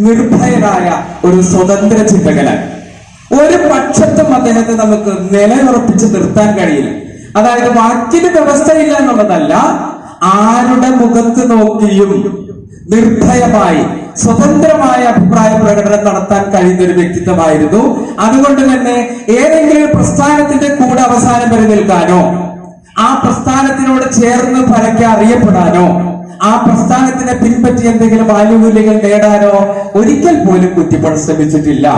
നിർഭയനായ ഒരു സ്വതന്ത്ര ചിന്തകനാണ്. ഒരു പക്ഷത്തും അദ്ദേഹത്തെ നമുക്ക് നിലയുറപ്പിച്ച് നിർത്താൻ കഴിയില്ല. അതായത് വാക്കിന് വ്യവസ്ഥയില്ല എന്നുള്ളതല്ല, ആരുടെ മുഖത്ത് നോക്കിയും നിർഭയമായി സ്വതന്ത്രമായ അഭിപ്രായ പ്രകടനം നടത്താൻ കഴിയുന്ന ഒരു വ്യക്തിത്വമായിരുന്നു. അതുകൊണ്ട് തന്നെ ഏതെങ്കിലും ഒരു പ്രസ്ഥാനത്തിന്റെ കൂടെ അവസാനം വരെ നിൽക്കാനോ, ആ പ്രസ്ഥാനത്തിനോട് ചേർന്ന് പരക്കെ അറിയപ്പെടാനോ, ആ പ്രസ്ഥാനത്തിനെ പിൻപറ്റി എന്തെങ്കിലും ആനുകൂല്യങ്ങൾ നേടാനോ ഒരിക്കൽ പോലും കുറ്റിപ്പുഴ ശ്രമിച്ചിട്ടില്ല.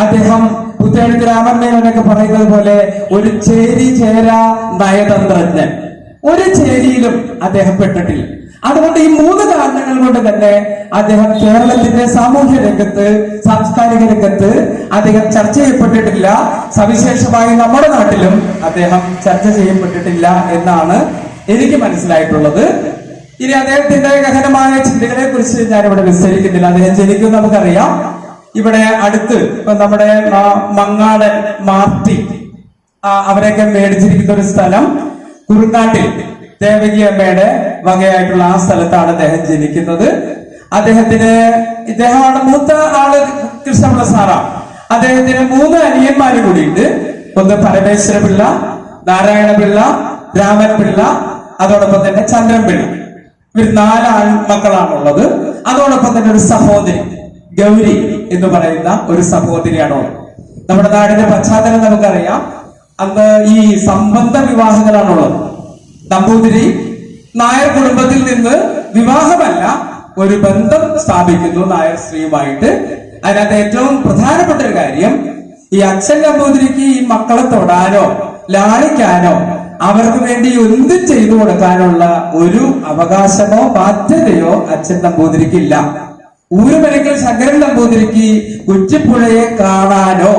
അദ്ദേഹം പുത്തേഴത്ത് രാമൻ മേനോനൊക്കെ പറയുന്നത് പോലെ ഒരു ചേരി ചേരാ നയതന്ത്രജ്ഞൻ, ഒരു ചേരിയിലും അദ്ദേഹം പെട്ടിട്ടില്ല. അതുകൊണ്ട് ഈ 3 കാരണങ്ങൾ കൊണ്ട് തന്നെ അദ്ദേഹം കേരളത്തിന്റെ സാമൂഹ്യ രംഗത്ത്, സാംസ്കാരിക രംഗത്ത് അദ്ദേഹം ചർച്ച ചെയ്യപ്പെട്ടിട്ടില്ല. സവിശേഷമായി നമ്മുടെ നാട്ടിലും അദ്ദേഹം ചർച്ച ചെയ്യപ്പെട്ടിട്ടില്ല എന്നാണ് എനിക്ക് മനസ്സിലായിട്ടുള്ളത്. ഇനി അദ്ദേഹത്തിന്റെ ഗഹനമായ ചിന്തകളെ കുറിച്ച് ഞാനിവിടെ വിസ്തരിക്കുന്നില്ല. അദ്ദേഹം ജനിക്കും നമുക്കറിയാം. ഇവിടെ അടുത്ത് ഇപ്പൊ നമ്മുടെ മങ്ങാടൻ, മാർട്ടി അവരെയൊക്കെ മേടിച്ചിരിക്കുന്ന ഒരു സ്ഥലം കുറുങ്ങാട്ടിൽ ദേവകി അമ്മയുടെ വകയായിട്ടുള്ള ആ സ്ഥലത്താണ് അദ്ദേഹം ജനിക്കുന്നത്. ഇദ്ദേഹമാണ് മൂത്ത ആള് കൃഷ്ണപിള്ള സാറാണ്. അദ്ദേഹത്തിന് 3 അനിയന്മാര് കൂടിയുണ്ട്. ഒന്ന് പരമേശ്വര പിള്ള, നാരായണ പിള്ള, രാമൻ പിള്ള, അതോടൊപ്പം തന്നെ ചന്ദ്രൻ പിള്ള. ഇവർ 4 ആൺമക്കളാണുള്ളത്. അതോടൊപ്പം തന്നെ ഒരു സഹോദരി ഗൗരി എന്ന് പറയുന്ന ഒരു സഹോദരിയാണുള്ളത്. നമ്മുടെ നാടിന്റെ പശ്ചാത്തലം നമുക്കറിയാം. അന്ന് ഈ സംബന്ധ വിവാഹങ്ങളാണുള്ളത്. നമ്പൂതിരി നായർ കുടുംബത്തിൽ നിന്ന് വിവാഹമല്ല, ഒരു ബന്ധം സ്ഥാപിക്കുന്നു നായർ സ്ത്രീയുമായിട്ട്. അതിനകത്ത് ഏറ്റവും പ്രധാനപ്പെട്ട ഒരു കാര്യം, ഈ അച്ഛൻ നമ്പൂതിരിക്ക് ഈ മക്കളെ തൊടാനോ ലാളിക്കാനോ അവർക്ക് വേണ്ടി എന്തും ചെയ്തു കൊടുക്കാനുള്ള ഒരു അവകാശമോ ബാധ്യതയോ അച്ഛൻ നമ്പൂതിരിക്കില്ല. ഊരുമലക്കൽ ശങ്കരൻ നമ്പൂതിരിക്ക് കുറ്റിപ്പുഴയെ കാണാനോ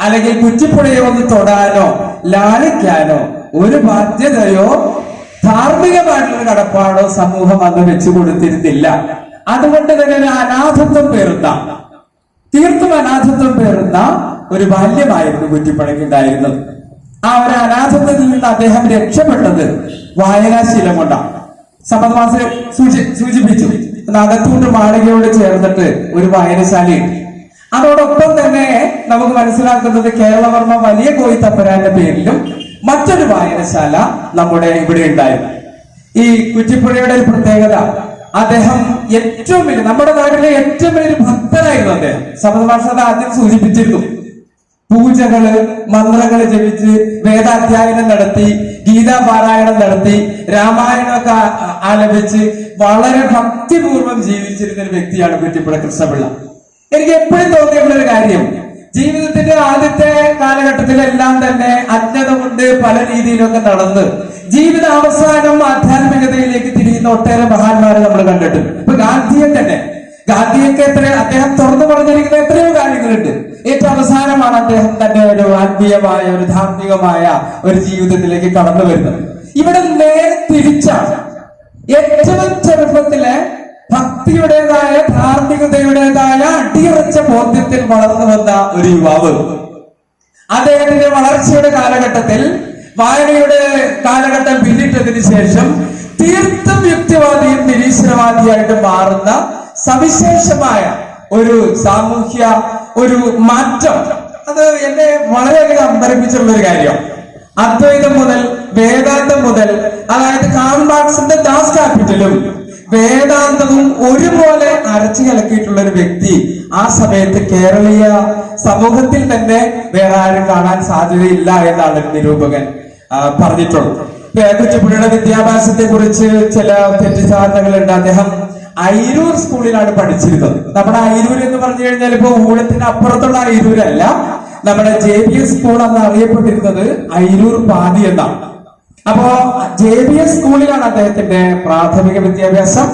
അല്ലെങ്കിൽ കുറ്റിപ്പുഴയെ ഒന്ന് തൊടാനോ ലാളിക്കാനോ ഒരു ബാധ്യതയോ ധാർമ്മികമായിട്ടുള്ള കടപ്പാടോ സമൂഹം അന്ന് വെച്ചു കൊടുത്തിരുന്നില്ല. അതുകൊണ്ട് തന്നെ ഒരു അനാഥത്വം പേറുന്ന, തീർത്തും അനാഥത്വം പേറുന്ന ഒരു ബാല്യമായിരുന്നു കുറ്റിപ്പുഴയ്ക്കുണ്ടായിരുന്നത്. ആ ഒരു അനാഥത്വത്തിൽ നിന്ന് അദ്ദേഹം രക്ഷപ്പെട്ടത് വായനാശീലം കൊണ്ടാണ്. സമ്മതമാസം സൂചിപ്പിച്ചു, അകത്തൂട്ട് മാളികയോട് ചേർന്നിട്ട് ഒരു വായനശാലയുണ്ട്. അതോടൊപ്പം തന്നെ നമുക്ക് മനസ്സിലാക്കുന്നത് കേരളവർമ്മ വലിയ കോയി തമ്പുരാന്റെ പേരിലും മറ്റൊരു വായനശാല നമ്മുടെ ഇവിടെ ഉണ്ടായിരുന്നു. ഈ കുറ്റിപ്പുഴയുടെ ഒരു പ്രത്യേകത, അദ്ദേഹം ഏറ്റവും വലിയ, നമ്മുടെ നാട്ടിലെ ഏറ്റവും വലിയൊരു ഭക്തനായിരുന്നു അദ്ദേഹം. സമ്മതമാഷ ആദ്യം സൂചിപ്പിച്ചിരുന്നു. പൂജകള്, മന്ത്രങ്ങള് ജപിച്ച് വേദാധ്യായനം നടത്തി, ഗീതാപാരായണം നടത്തി, രാമായണമൊക്കെ ആലപിച്ച് വളരെ ഭക്തിപൂർവ്വം ജീവിച്ചിരുന്ന ഒരു വ്യക്തിയാണ് കുറ്റിപ്പുഴ കൃഷ്ണപിള്ള. എനിക്ക് എപ്പോഴും തോന്നിയിട്ടുള്ള ഒരു കാര്യം, ജീവിതത്തിന്റെ ആദ്യത്തെ കാലഘട്ടത്തിലെല്ലാം തന്നെ അജ്ഞത കൊണ്ട് പല രീതിയിലൊക്കെ നടന്ന് ജീവിത അവസാനം ആധ്യാത്മികതയിലേക്ക് തിരിയുന്ന ഒട്ടേറെ മഹാന്മാരെ നമ്മൾ കണ്ടിട്ടുണ്ട്. ഇപ്പൊ ഗാന്ധിയൊക്കെ അദ്ദേഹം തുറന്നു പറഞ്ഞിരിക്കുന്ന എത്രയോ കാര്യങ്ങളുണ്ട്. ഏറ്റവും അവസാനമാണ് അദ്ദേഹം തന്റെ ഒരു ആത്മീയമായ, ഒരു ധാർമ്മികമായ ഒരു ജീവിതത്തിലേക്ക് കടന്നു വരുന്നത്. ഇവിടെ നേരെ തിരിച്ചാണ്. ഏറ്റവും ചെറുപ്പത്തിലെ ഭക്തിയുടേതായ, ധാർമ്മികതയുടേതായ അടിയുറച്ച ബോധ്യത്തിൽ വളർന്നു വന്ന ഒരു യുവാവ് അദ്ദേഹത്തിന്റെ വളർച്ചയുടെ കാലഘട്ടത്തിൽ, വായനയുടെ കാലഘട്ടം പിന്നിട്ടതിന് ശേഷം തീർത്തും യുക്തിവാദിയും നിരീശ്വരവാദിയായിട്ട് മാറുന്ന സവിശേഷമായ ഒരു സാമൂഹ്യ ഒരു മാറ്റം, അത് എന്നെ വളരെയധികം അമ്പരപ്പിച്ചിട്ടുള്ള ഒരു കാര്യമാണ്. അദ്വൈതം മുതൽ വേദാന്തം മുതൽ, അതായത് കാൾ മാർക്സിന്റെ ദാസ് ക്യാപിറ്റലും വേദാന്തവും ഒരുപോലെ അരച്ചു കലക്കിയിട്ടുള്ള ഒരു വ്യക്തി ആ സമയത്ത് കേരളീയ സമൂഹത്തിൽ തന്നെ വേറെ ആരും കാണാൻ സാധ്യതയില്ല എന്നാണ് നിരൂപകൻ പറഞ്ഞിട്ടുള്ളത്. കുറ്റിപ്പുഴയുടെ വിദ്യാഭ്യാസത്തെ കുറിച്ച് ചില തെറ്റിദ്ധാരണകളുണ്ട്. അദ്ദേഹം അയിരൂർ സ്കൂളിലാണ് പഠിച്ചിരുന്നത്. നമ്മുടെ അയിരൂർ എന്ന് പറഞ്ഞു കഴിഞ്ഞാൽ ഇപ്പൊ ഊഴത്തിന് അപ്പുറത്തുള്ള അയിരൂരല്ല, നമ്മുടെ JBS സ്കൂൾ അന്ന് അറിയപ്പെട്ടിരുന്നത് അയിരൂർ പാതി എന്നാണ്. അപ്പോ JBS സ്കൂളിലാണ് അദ്ദേഹത്തിന്റെ പ്രാഥമിക വിദ്യാഭ്യാസം.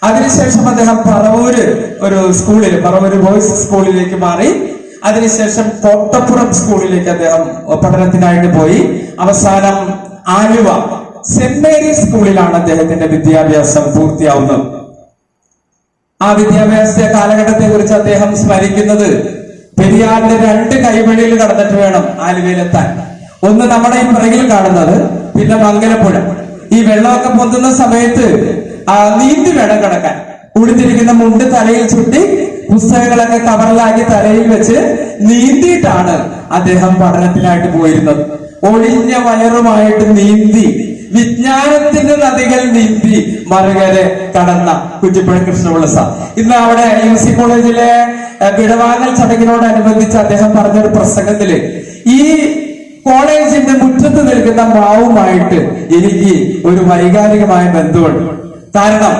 അതിനുശേഷം അദ്ദേഹം പറവൂര് ഒരു സ്കൂളിൽ, പറവൂര് ബോയ്സ് സ്കൂളിലേക്ക് മാറി. അതിനുശേഷം കോട്ടപ്പുറം സ്കൂളിലേക്ക് അദ്ദേഹം പഠനത്തിനായിട്ട് പോയി. അവസാനം ആലുവ സെന്റ് മേരീസ് സ്കൂളിലാണ് അദ്ദേഹത്തിന്റെ വിദ്യാഭ്യാസം പൂർത്തിയാവുന്നത്. ആ വിദ്യാഭ്യാസ കാലഘട്ടത്തെ കുറിച്ച് അദ്ദേഹം സ്മരിക്കുന്നത്, പെരിയാറിന്റെ 2 കൈവഴിയിൽ കടന്നിട്ട് വേണം ആലുവയിലെത്താൻ. ഒന്ന് നമ്മുടെ ഈ പുറകിൽ കാണുന്നത്, പിന്നെ മംഗലപ്പുഴ. ഈ വെള്ളമൊക്കെ പൊന്തുന്ന സമയത്ത് നീന്തി വേണം കിടക്കാൻ. ഉടുത്തിരിക്കുന്ന മുണ്ട് തലയിൽ ചുറ്റി, പുസ്തകങ്ങളൊക്കെ കവറിലാക്കി തലയിൽ വെച്ച് നീന്തിയിട്ടാണ് അദ്ദേഹം പഠനത്തിനായിട്ട് പോയിരുന്നത്. ഒഴിഞ്ഞ വയറുമായിട്ട് നീന്തി വിജ്ഞാനത്തിന്റെ നദികൾ നീന്തി മറുകരെ കടന്ന കുറ്റിപ്പുഴ കൃഷ്ണപിള്ള സാർ. ഇന്ന് അവിടെ UC കോളേജിലെ വിടവാങ്ങൽ ചടങ്ങിനോടനുബന്ധിച്ച് അദ്ദേഹം പറഞ്ഞൊരു പ്രസംഗത്തില് ഈ കോളേജിന്റെ മുറ്റത്ത് നിൽക്കുന്ന മാവുമായിട്ട് എനിക്ക് ഒരു വൈകാരികമായ ബന്ധമുണ്ട്. കാരണം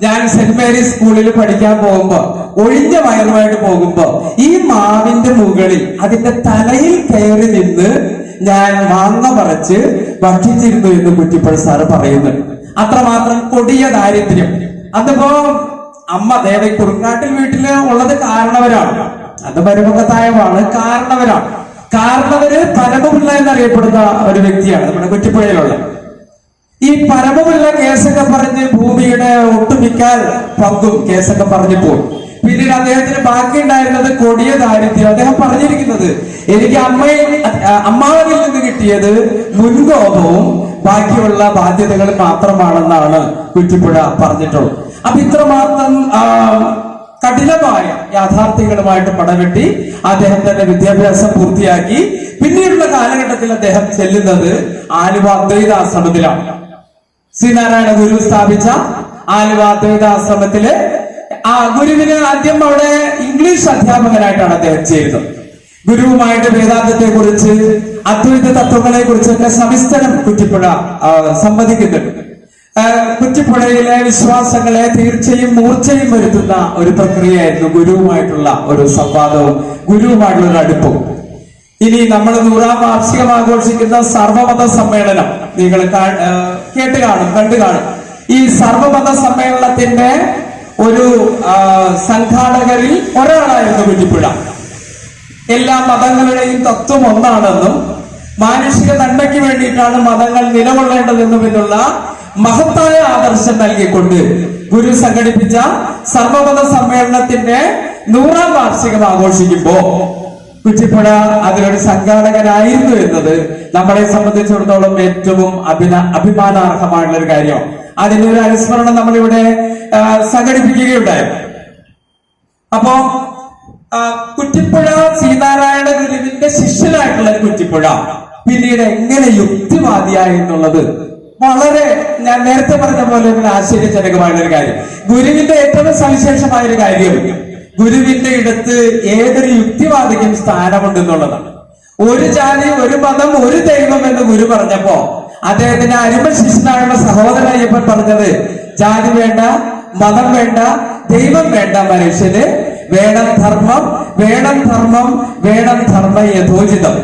ഞാൻ സെന്റ് മേരീസ് സ്കൂളിൽ പഠിക്കാൻ പോകുമ്പോ ഒഴിഞ്ഞ വയറുമായിട്ട് പോകുമ്പോ ഈ മാവിന്റെ മുകളിൽ അതിന്റെ തലയിൽ കയറി നിന്ന് ഞാൻ മാങ്ങ പറിച്ച് ഭക്ഷിച്ചിരുന്നു എന്ന് കുറ്റിപ്പുഴ സാറ് പറയുന്നുണ്ട്. അത്രമാത്രം കൊടിയ ദാരിദ്ര്യം. അതിപ്പോ അമ്മ ദേവ കുറുങ്ങാട്ടിൽ വീട്ടില് ഉള്ളത് കാരണവരാണ്, അത് മരുമക്കത്തായമാണ്, കാരണവരാണ്. കാരണവര് പരമപിള്ള എന്നറിയപ്പെടുന്ന ഒരു വ്യക്തിയാണ് നമ്മുടെ കുറ്റിപ്പുഴയിലുള്ള. ഈ പരമപിള്ള കേസൊക്കെ പറഞ്ഞ് ഭൂമിയുടെ ഒട്ടുമിക്ക പങ്കും കേസൊക്കെ പറഞ്ഞു പോയി. പിന്നീട് അദ്ദേഹത്തിന് ബാക്കി ഉണ്ടായിരുന്നത് കൊടിയ ദാരിദ്ര്യം. അദ്ദേഹം പറഞ്ഞിരിക്കുന്നത് എനിക്ക് അമ്മാവനിൽ നിന്ന് കിട്ടിയത് മുൻകോപവും ബാക്കിയുള്ള ബാധ്യതകൾ മാത്രമാണെന്നാണ് കുറ്റിപ്പുഴ പറഞ്ഞിട്ടുള്ളത്. അപ്പൊ ഇത്രമാത്രം കഠിനമായ യാഥാർത്ഥ്യങ്ങളുമായിട്ട് പടവെട്ടി അദ്ദേഹം തന്നെ വിദ്യാഭ്യാസം പൂർത്തിയാക്കി. പിന്നീടുള്ള കാലഘട്ടത്തിൽ അദ്ദേഹം ചെല്ലുന്നത് ആലുവ അദ്വൈതാശ്രമത്തിലാണ്. ശ്രീനാരായണ ഗുരു സ്ഥാപിച്ച ആലുവ അദ്വൈതാശ്രമത്തില് ഗുരുവിന് ആദ്യം അവിടെ ഇംഗ്ലീഷ് അധ്യാപകനായിട്ടാണ് അദ്ദേഹം ചെയ്യുന്നത്. ഗുരുവുമായിട്ട് വേദാന്തത്തെ കുറിച്ച് അദ്വൈത തത്വങ്ങളെ കുറിച്ചൊക്കെ സവിസ്തരം കുറ്റിപ്പുഴ സംവദിക്കുന്നുണ്ട്. കുറ്റിപ്പുഴയിലെ വിശ്വാസങ്ങളെ തീർച്ചയും മൂർച്ചയും വരുത്തുന്ന ഒരു പ്രക്രിയയായിരുന്നു ഗുരുവുമായിട്ടുള്ള ഒരു സംവാദവും ഗുരുവുമായിട്ടുള്ള ഒരു അടുപ്പവും. ഇനി നമ്മൾ 100ാം വാർഷികം ആഘോഷിക്കുന്ന സർവമത സമ്മേളനം നിങ്ങൾ കേട്ട് കാണും, കണ്ടു കാണും. ഈ സർവമത സമ്മേളനത്തിന്റെ ഒരു സംഘാടകരിൽ ഒരാളായിരുന്നു കുറ്റിപ്പുഴ. എല്ലാ മതങ്ങളുടെയും തത്വം ഒന്നാണെന്നും മാനുഷിക നന്മയ്ക്ക് വേണ്ടിയിട്ടാണ് മതങ്ങൾ നിലകൊള്ളേണ്ടതെന്നും എന്നുള്ള മഹത്തായ ആദർശം നൽകിക്കൊണ്ട് ഗുരു സംഘടിപ്പിച്ച സർവമത സമ്മേളനത്തിന്റെ 100ാം വാർഷികം ആഘോഷിക്കുമ്പോ കുറ്റിപ്പുഴ അതിലൊരു സംഘാടകനായിരുന്നു എന്നത് നമ്മളെ സംബന്ധിച്ചിടത്തോളം ഏറ്റവും അഭിമാനാർഹമായിട്ടുള്ള ഒരു കാര്യമാണ്. അതിന്റെ ഒരു അനുസ്മരണം നമ്മളിവിടെ സംഘടിപ്പിക്കുകയുണ്ടായി. അപ്പോ കുറ്റിപ്പുഴ ശ്രീനാരായണ ഗുരുവിന്റെ ശിഷ്യനായിട്ടുള്ള കുറ്റിപ്പുഴ പിന്നീട് എങ്ങനെ യുക്തിവാദിയായി എന്നുള്ളത് വളരെ ഞാൻ നേരത്തെ പറഞ്ഞ പോലെ ഒരു ആശ്ചര്യജനകമായൊരു കാര്യം. ഗുരുവിന്റെ ഏറ്റവും സവിശേഷമായ ഒരു കാര്യം ഗുരുവിന്റെ ഇടത്ത് ഏതൊരു യുക്തിവാദിക്കും സ്ഥാനമുണ്ടെന്നുള്ളതാണ്. ഒരു ജാതി, ഒരു മതം, ഒരു ദൈവം എന്ന് ഗുരു പറഞ്ഞപ്പോ അദ്ദേഹത്തിന്റെ അരുമ ശിഷ്യനായുള്ള സഹോദരൻ അയ്യപ്പൻ പറഞ്ഞത് ജാതി വേണ്ട, മതം വേണ്ട, ദൈവം വേണ്ട, മനുഷ്യന് വേണം ധർമ്മം, വേണം ധർമ്മം, വേണം ധർമ്മം യഥോചിതം.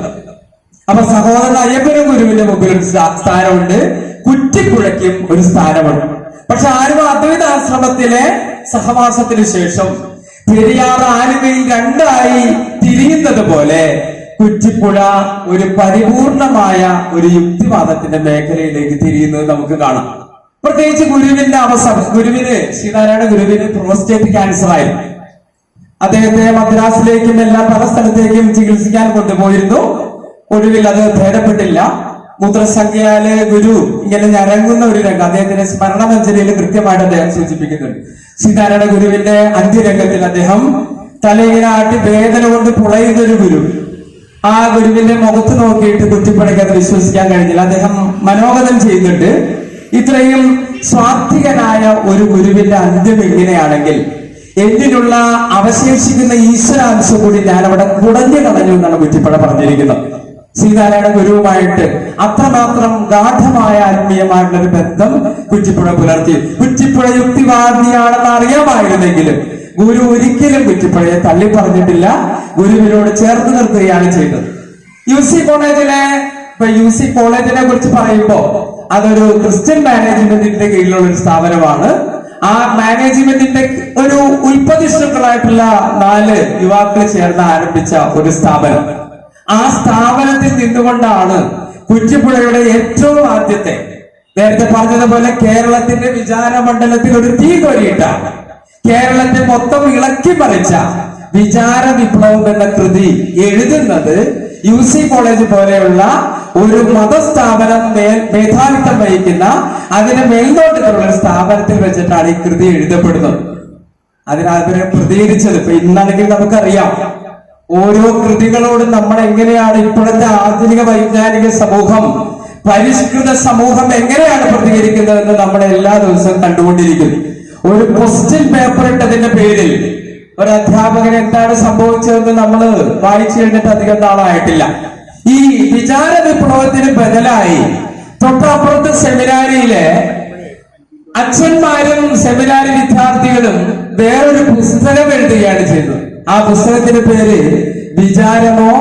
അപ്പൊ സഹോദരൻ അയ്യപ്പനും ഗുരുവിന്റെ മുമ്പിൽ ഒരു സ്ഥാനമുണ്ട്, കുറ്റിപ്പുഴയ്ക്കും ഒരു സ്ഥാനമുണ്ട്. പക്ഷെ ആലുവ അദ്വൈതാശ്രമത്തിലെ സഹവാസത്തിന് ശേഷം പെരിയാർ ആലുവയിൽ രണ്ടായി തിരിയുന്നത് പോലെ കുറ്റിപ്പുഴ ഒരു പരിപൂർണമായ ഒരു യുക്തിവാദത്തിന്റെ മേഖലയിലേക്ക് തിരിയുന്നത് നമുക്ക് കാണാം. പ്രത്യേകിച്ച് ഗുരുവിന്റെ അവസാനം, ശ്രീനാരായണ ഗുരുവിന് പ്രോസ്റ്റേറ്റ് ക്യാൻസർ ആയിരുന്നു. അദ്ദേഹത്തെ മദ്രാസിലേക്കും എല്ലാ പല സ്ഥലത്തേക്കും ചികിത്സിക്കാൻ കൊണ്ടുപോയിരുന്നു. ഒടുവിൽ അത് ഭേദപ്പെട്ടില്ല. മൂത്രസംഖ്യയില് ഗുരു ഇങ്ങനെ ഞരങ്ങുന്ന ഒരു രംഗം അദ്ദേഹത്തിന്റെ സ്മരണമഞ്ജരിയിൽ കൃത്യമായിട്ട് അദ്ദേഹം സൂചിപ്പിക്കുന്നുണ്ട്. ശ്രീനാരായണ ഗുരുവിന്റെ അന്ത്യരംഗത്തിൽ അദ്ദേഹം തലയിങ്ങനെ ആട്ടി വേദന കൊണ്ട് പുളയുന്ന ഒരു ഗുരു. ആ ഗുരുവിന്റെ മുഖത്ത് നോക്കിയിട്ട് കുറ്റിപ്പുഴയ്ക്ക് അത് വിശ്വസിക്കാൻ കഴിഞ്ഞില്ല. അദ്ദേഹം മനോഗതം ചെയ്യുന്നുണ്ട്, ഇത്രയും സ്വാത്വികനായ ഒരു ഗുരുവിന്റെ അന്ത്യം എങ്ങനെയാണെങ്കിൽ എന്നിലുള്ള അവശേഷിക്കുന്ന ഈശ്വരാംശം കൂടി ഞാൻ അവിടെ കുടഞ്ഞു കളഞ്ഞു എന്നാണ് കുറ്റിപ്പുഴ പറഞ്ഞിരിക്കുന്നത്. ശ്രീനാരായണ ഗുരുവുമായിട്ട് അത്രമാത്രം ഗാഠമായ ആത്മീയമായിട്ടുള്ള ഒരു ബന്ധം കുറ്റിപ്പുഴ പുലർത്തി. കുറ്റിപ്പുഴ യുക്തിവാദിയാണെന്ന് അറിയാമായിരുന്നെങ്കിലും ഗുരു ഒരിക്കലും കുറ്റിപ്പുഴയെ തള്ളി പറഞ്ഞിട്ടില്ല, ഗുരുവിനോട് ചേർത്ത് നിർത്തുകയാണ് ചെയ്തത്. UC കോളേജിനെ കുറിച്ച് പറയുമ്പോ അതൊരു ക്രിസ്ത്യൻ മാനേജ്മെന്റിന്റെ കീഴിലുള്ള ഒരു സ്ഥാപനമാണ്. ആ മാനേജ്മെന്റിന്റെ ഒരു ഉൽപ്പതിഷ്ണുക്കളായിട്ടുള്ള 4 യുവാക്കൾ ചേർന്ന് ആരംഭിച്ച ഒരു സ്ഥാപനം. ആ സ്ഥാപനത്തിൽ നിന്നുകൊണ്ടാണ് കുറ്റിപ്പുഴയുടെ ഏറ്റവും ആദ്യത്തെ, നേരത്തെ പറഞ്ഞതുപോലെ കേരളത്തിന്റെ വിചാരമണ്ഡലത്തിൽ ഒരു തീ കൊരിയിട്ട, കേരളത്തെ മൊത്തം ഇളക്കി മറിച്ച വിചാര വിപ്ലവം എന്ന കൃതി എഴുതുന്നത് UC കോളേജ് പോലെയുള്ള ഒരു മതസ്ഥാപനം മേധാവിത്വം വഹിക്കുന്ന അതിന് മേൽനോട്ടത്തിലുള്ള ഒരു സ്ഥാപനത്തിൽ വെച്ചിട്ടാണ് ഈ കൃതി എഴുതപ്പെടുന്നത്. അതിനവരെ പ്രതികരിച്ചത് ഇപ്പൊ ഇന്നാണെങ്കിൽ നമുക്കറിയാം, ഓരോ കൃതികളോടും നമ്മൾ എങ്ങനെയാണ് ഇപ്പോഴത്തെ ആധുനിക വൈജ്ഞാനിക സമൂഹം, പരിഷ്കൃത സമൂഹം എങ്ങനെയാണ് പ്രതികരിക്കുന്നതെന്ന് നമ്മൾ എല്ലാ ദിവസവും കണ്ടുകൊണ്ടിരിക്കുന്നു. ഒരു ക്വസ്റ്റ്യൻ പേപ്പർ ഇട്ടതിന്റെ പേരിൽ ഒരു അധ്യാപകൻ എന്താണ് സംഭവിച്ചതെന്ന് നമ്മൾ വായിച്ചു കഴിഞ്ഞിട്ട് അധികം നാളായിട്ടില്ല. ഈ വിചാര വിപ്ലവത്തിന് ബദലായി തൊട്ടപ്പുറത്ത് സെമിനാരിയിലെ അച്ഛന്മാരും സെമിനാരി വിദ്യാർത്ഥികളും വേറൊരു പുസ്തകം എഴുതുകയാണ് ചെയ്തത്. ആ പുസ്തകത്തിന്റെ പേര് വിചാരമോ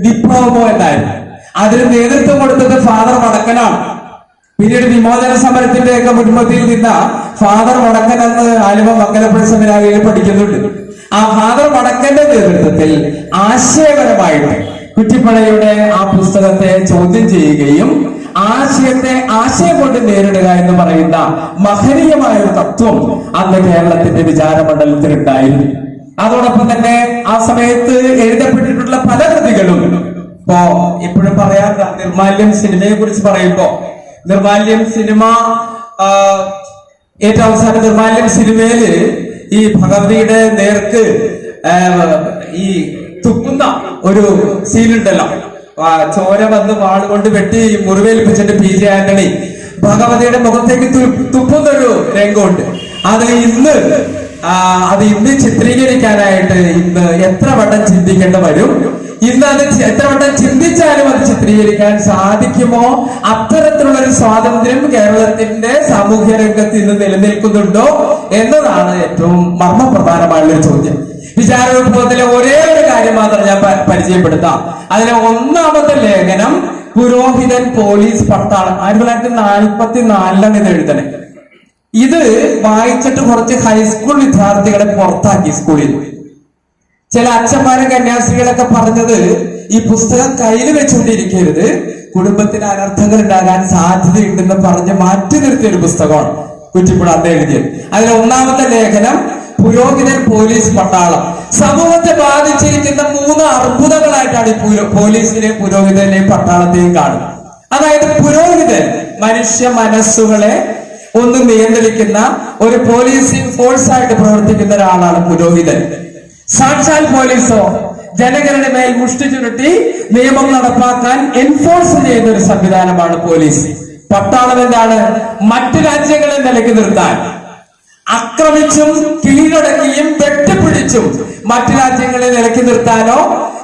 വിപ്ലവമോ എന്നായിരുന്നു. അതിന് നേതൃത്വം കൊടുത്തത് ഫാദർ വടക്കനാണ്. പിന്നീട് വിമോചന സമരത്തിന്റെ ഒക്കെ മുൻപന്തിയിൽ നിന്ന ഫാദർ വടക്കൻ എന്ന് ആലുവ മംഗലപ്പുഴ സെമിനാരിയിൽ പഠിക്കുന്നുണ്ട്. ആ ഫാദർ വടക്കന്റെ നേതൃത്വത്തിൽ ആശയപരമായിട്ട് കുറ്റിപ്പുഴയുടെ ആ പുസ്തകത്തെ ചോദ്യം ചെയ്യുകയും ആശയത്തെ ആശയം കൊണ്ട് നേരിടുക എന്ന് പറയുന്ന മഹനീയമായ ഒരു തത്വം അന്ന് കേരളത്തിന്റെ വിചാരമണ്ഡലത്തിൽ ഉണ്ടായിരുന്നു. അതോടൊപ്പം തന്നെ ആ സമയത്ത് എഴുതപ്പെട്ടിട്ടുള്ള പല കൃതികളും ഇപ്പോ ഇപ്പോഴും പറയാൻ നിർമാല്യം സിനിമയെ കുറിച്ച് പറയുമ്പോ നിർമാല്യം സിനിമ ഏറ്റവും അവസാനം നിർമാല്യം സിനിമയില് ഈ ഭഗവതിയുടെ നേർക്ക് ഈ തുപ്പുന്ന ഒരു സീനുണ്ടല്ലോ, ചോര വന്ന് വാളുകൊണ്ട് വെട്ടി മുറിവേൽപ്പിച്ചിട്ട് പി ജെ ആന്റണി ഭഗവതിയുടെ മുഖത്തേക്ക് തുപ്പുന്ന ഒരു രംഗമുണ്ട്. അത് ഇന്ന് ചിത്രീകരിക്കാനായിട്ട് ഇന്ന് എത്ര വട്ടം ചിന്തിക്കേണ്ടി വരും. ഇന്ന് അത് എത്ര വട്ടം ചിന്തിച്ചാലും അത് ചിത്രീകരിക്കാൻ സാധിക്കുമോ? അത്തരത്തിലുള്ള ഒരു സ്വാതന്ത്ര്യം കേരളത്തിന്റെ സാമൂഹ്യ രംഗത്ത് ഇന്ന് നിലനിൽക്കുന്നുണ്ടോ എന്നതാണ് ഏറ്റവും മർമ്മപ്രധാനമായുള്ളൊരു ചോദ്യം. വിചാര വിപ്ലവത്തിലെ ഒരേ ഒരു കാര്യം മാത്രം ഞാൻ പരിചയപ്പെടുത്താം. അതിലെ ഒന്നാമത്തെ ലേഖനം പുരോഹിതൻ പോലീസ് പട്ടാളം 1944 ഇത് എഴുതണേ. ഇത് വായിച്ചിട്ട് കുറച്ച് ഹൈസ്കൂൾ വിദ്യാർത്ഥികളെ പുറത്താക്കി സ്കൂളിൽ. ചില അച്ഛന്മാരും കന്യാസ്ത്രീകളൊക്കെ പറഞ്ഞത് ഈ പുസ്തകം കയ്യിൽ വെച്ചുകൊണ്ടിരിക്കരുത്, കുടുംബത്തിന് അനർത്ഥങ്ങൾ ഉണ്ടാകാൻ സാധ്യതയുണ്ടെന്ന് പറഞ്ഞ് മാറ്റി നിർത്തിയ ഒരു പുസ്തകമാണ് കുറ്റിപ്പുഴ അന്ന് എഴുതിയത്. അതിലെ ഒന്നാമത്തെ ലേഖനം പുരോഹിതൻ പോലീസ് പട്ടാളം. സമൂഹത്തെ ബാധിച്ചിരിക്കുന്ന 3 അർബുദങ്ങളായിട്ടാണ് ഈ പോലീസിനെയും പുരോഹിതനെയും പട്ടാളത്തെയും കാണുന്നത്. അതായത് പുരോഹിതൻ മനുഷ്യ മനസ്സുകളെ ഒന്ന് നിയന്ത്രിക്കുന്ന ഒരു പോലീസിംഗ് ഫോഴ്സ് ആയിട്ട് പ്രവർത്തിക്കുന്ന ഒരാളാണ് പുരോഹിതൻ. സാക്ഷാൽ പോലീസോ ജനങ്ങളുടെ മേൽ മുഷ്ടി ചുരുട്ടി നിയമം നടപ്പാക്കാൻ എൻഫോഴ്സ് ചെയ്യുന്ന ഒരു സംവിധാനമാണ് പോലീസ്. പട്ടാളം എന്താണ്? മറ്റു രാജ്യങ്ങളെ നിലയ്ക്ക് നിർത്താൻ ആക്രമിച്ചും കീഴടക്കിയും വെട്ടിപ്പിടിച്ചും മറ്റു രാജ്യങ്ങളെ നിലയ്ക്ക് നിർത്താനോ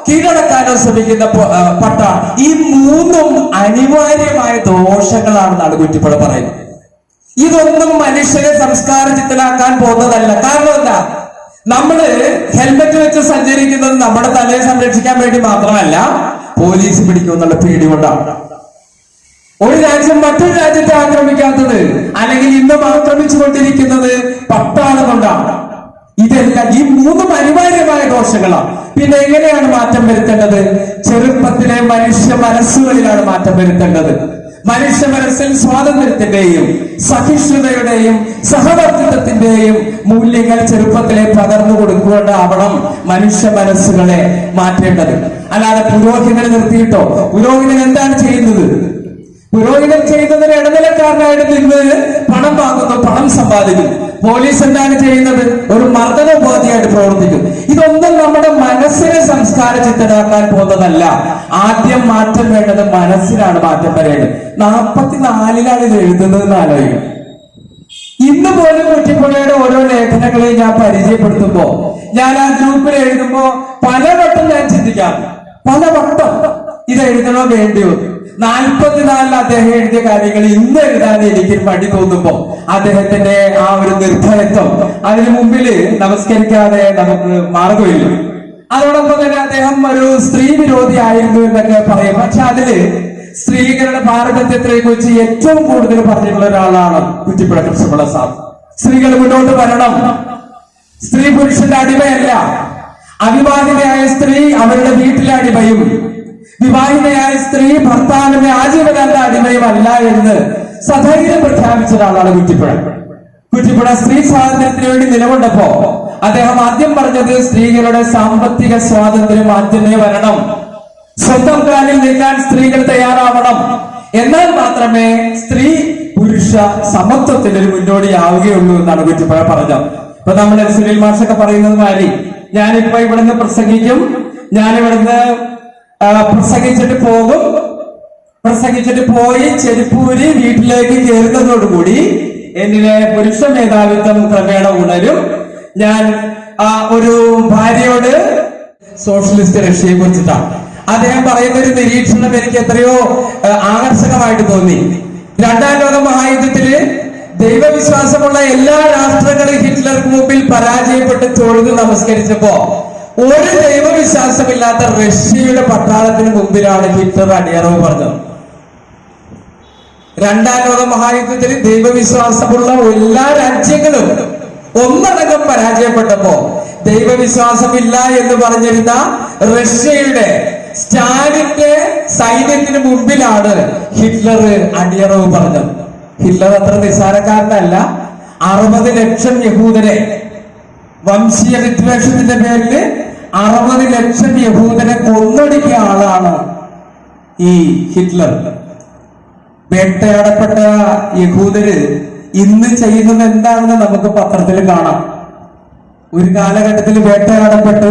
കീഴടക്കാനോ ശ്രമിക്കുന്ന പട്ടാളം. ഈ 3ഉം അനിവാര്യമായ ദോഷങ്ങളാണെന്നാണ് കുറ്റിപ്പുഴ പറയുന്നത്. ഇതൊന്നും മനുഷ്യരെ സംസ്കാരചിത്തനാക്കാൻ പോകുന്നതല്ല. കാരണം എന്താ? നമ്മള് ഹെൽമെറ്റ് വെച്ച് സഞ്ചരിക്കുന്നത് നമ്മുടെ തലയെ സംരക്ഷിക്കാൻ വേണ്ടി മാത്രമല്ല, പോലീസ് പിടിക്കുമെന്നുള്ള പേടി കൊണ്ടാണ്. ഒരു രാജ്യം മറ്റൊരു രാജ്യത്തെ ആക്രമിക്കാത്തത് അല്ലെങ്കിൽ ഇന്നും ആക്രമിച്ചു കൊണ്ടിരിക്കുന്നത് പട്ടാളം കൊണ്ടാണ്. ഇതെല്ലാം ഈ 3ഉം അനിവാര്യമായ ദോഷങ്ങളാണ്. പിന്നെ എങ്ങനെയാണ് മാറ്റം വരുത്തേണ്ടത്? ചെറുപ്പത്തിലെ മനുഷ്യ മനസ്സുകളിലാണ് മാറ്റം വരുത്തേണ്ടത്. മനുഷ്യ മനസ്സിൽ സ്വാതന്ത്ര്യത്തിന്റെയും സഹിഷ്ണുതയുടെയും സഹവർത്തിത്വത്തിന്റെയും മൂല്യങ്ങൾ ചെറുപ്പത്തിലെ പകർന്നു കൊടുക്കുകൊണ്ടാവണം മനുഷ്യ മനസ്സുകളെ മാറ്റേണ്ടത്. അല്ലാതെ പുരോഹിതനെ നിർത്തിയിട്ടോ. പുരോഹിതൻ എന്താണ് ചെയ്യുന്നത്? പുരോഹിതൻ ചെയ്യുന്നതിന് ഇടനിലക്കാരനായിട്ട് നിന്ന് പണം വാങ്ങുന്നു, പണം സമ്പാദിക്കുന്നു. പോലീസ് എന്താണ് ചെയ്യുന്നത്? ഒരു മർദ്ദനോപാധിയായിട്ട് പ്രവർത്തിക്കും. ഇതൊന്നും നമ്മുടെ മനസ്സിനെ സംസ്കാരചിത്തനാക്കാൻ പോകുന്നതല്ല. ആദ്യം മാറ്റം വേണ്ടത് മനസ്സിലാണ് മാറ്റം വരേണ്ടത്. 44 ഇത് എഴുതുന്നതെന്ന് ആലോചിക്കും. ഇന്ന് പോലും കുറ്റിപ്പുഴയുടെ ഓരോ ലേഖനങ്ങളെയും ഞാൻ പരിചയപ്പെടുത്തുമ്പോ, ഞാൻ ആ ഗ്രൂപ്പിൽ എഴുതുമ്പോ പലവട്ടം ഞാൻ ചിന്തിക്കാറുണ്ട്. പലവട്ടം ഇത് എഴുതണോ വേണ്ടിയോ? 44 അദ്ദേഹം എഴുതിയ കാര്യങ്ങൾ ഇന്ന് എഴുതാൻ എനിക്ക് മടി തോന്നുമ്പോ അദ്ദേഹത്തിന്റെ ആ ഒരു നിർഭയത്വം, അതിനു മുമ്പിൽ നമസ്കരിക്കാതെ നമുക്ക് മാർഗമില്ല. അതോടൊപ്പം തന്നെ അദ്ദേഹം ഒരു സ്ത്രീ വിരോധി ആയിരുന്നു എന്നൊക്കെ പറയും. പക്ഷെ അതില് സ്ത്രീകളുടെ ഭാരതത്തെ കുറിച്ച് ഏറ്റവും കൂടുതൽ പറഞ്ഞിട്ടുള്ള ഒരാളാണ് കുറ്റിപ്പുഴ കൃഷ്ണപിള്ള സാർ. സ്ത്രീകൾ മുന്നോട്ട് വരണം, സ്ത്രീ പുരുഷന്റെ അടിമയല്ല, അവിവാഹിതയായ സ്ത്രീ അവരുടെ വീട്ടിലെ അടിമയും വിവാഹിതയായ സ്ത്രീ ഭർത്താവിന്റെ ആജീവനാന്ത അടിമയുമല്ല എന്ന് സധൈര്യം പ്രഖ്യാപിച്ച ഒരാളാണ് കുറ്റിപ്പുഴ. കുറ്റിപ്പുഴ സ്ത്രീ സ്വാതന്ത്ര്യത്തിന് വേണ്ടി നിലകൊണ്ടപ്പോ അദ്ദേഹം ആദ്യം പറഞ്ഞത് സ്ത്രീകളുടെ സാമ്പത്തിക സ്വാതന്ത്ര്യം ആദ്യമേ വരണം, സ്വന്തം കാലിൽ നിൽക്കാൻ സ്ത്രീകൾ തയ്യാറാവണം, എന്നാൽ മാത്രമേ സ്ത്രീ പുരുഷ സമത്വത്തിന് ഒരു മുന്നോടിയാവുകയുള്ളൂ എന്നാണ് കുറ്റിപ്പുഴ പറഞ്ഞത്. ഇപ്പൊ നമ്മുടെ സുനിൽ മാഷൊക്കെ പറയുന്നത് മാതിരി ഞാനിപ്പോ ഇവിടുന്ന് പ്രസംഗിക്കും, ഞാനിവിടുന്ന് പ്രസംഗിച്ചിട്ട് പോകും. പ്രസംഗിച്ചിട്ട് പോയി ചെരുപ്പൂരി വീട്ടിലേക്ക് കയറുന്നതോടുകൂടി എന്നിലെ പുരുഷ മേധാവിത്വം ക്രമേണ ഉണരും. ഞാൻ ഒരു ഭാര്യയോട് സോഷ്യലിസ്റ്റ് റഷ്യയെ കുറിച്ചിട്ടാണ് അദ്ദേഹം പറയുന്ന ഒരു നിരീക്ഷണം എനിക്ക് എത്രയോ ആകർഷകമായിട്ട് തോന്നി. രണ്ടാം ലോക മഹായുദ്ധത്തില് ദൈവവിശ്വാസമുള്ള എല്ലാ രാഷ്ട്രങ്ങളും ഹിറ്റ്ലർക്ക് മുമ്പിൽ പരാജയപ്പെട്ട് തൊഴുത് നമസ്കരിച്ചപ്പോ ഒരു ദൈവവിശ്വാസമില്ലാത്ത റഷ്യയുടെ പട്ടാളത്തിന് മുമ്പിലാണ് ഹിറ്റ്ലർ അടിയറവ് പറഞ്ഞത്. രണ്ടാം ലോക മഹായുദ്ധത്തിൽ ദൈവവിശ്വാസമുള്ള എല്ലാ രാജ്യങ്ങളും ഒന്നടങ്കം പരാജയപ്പെട്ടപ്പോ ദൈവവിശ്വാസമില്ല എന്ന് പറഞ്ഞിരുന്ന റഷ്യയുടെ സ്റ്റാലിന്റെ സൈന്യത്തിന് മുമ്പിലാണ് ഹിറ്റ്ലർ അടിയറവ് പറഞ്ഞത്. ഹിറ്റ്ലർ അത്ര നിസ്സാരക്കാരനല്ല. 60 ലക്ഷം യഹൂദരെ, വംശീയ വിദ്വേഷത്തിന്റെ പേരിൽ 60 ലക്ഷം യഹൂദരെ കൊന്നൊടുക്കിയ ആളാണ് ഈ ഹിറ്റ്ലർ. വേട്ടയാടപ്പെട്ട യഹൂദര് ഇന്ന് ചെയ്യുന്നത് എന്താണെന്ന് നമുക്ക് പത്രത്തിൽ കാണാം. ഒരു കാലഘട്ടത്തിൽ വേട്ടയാടപ്പെട്ട്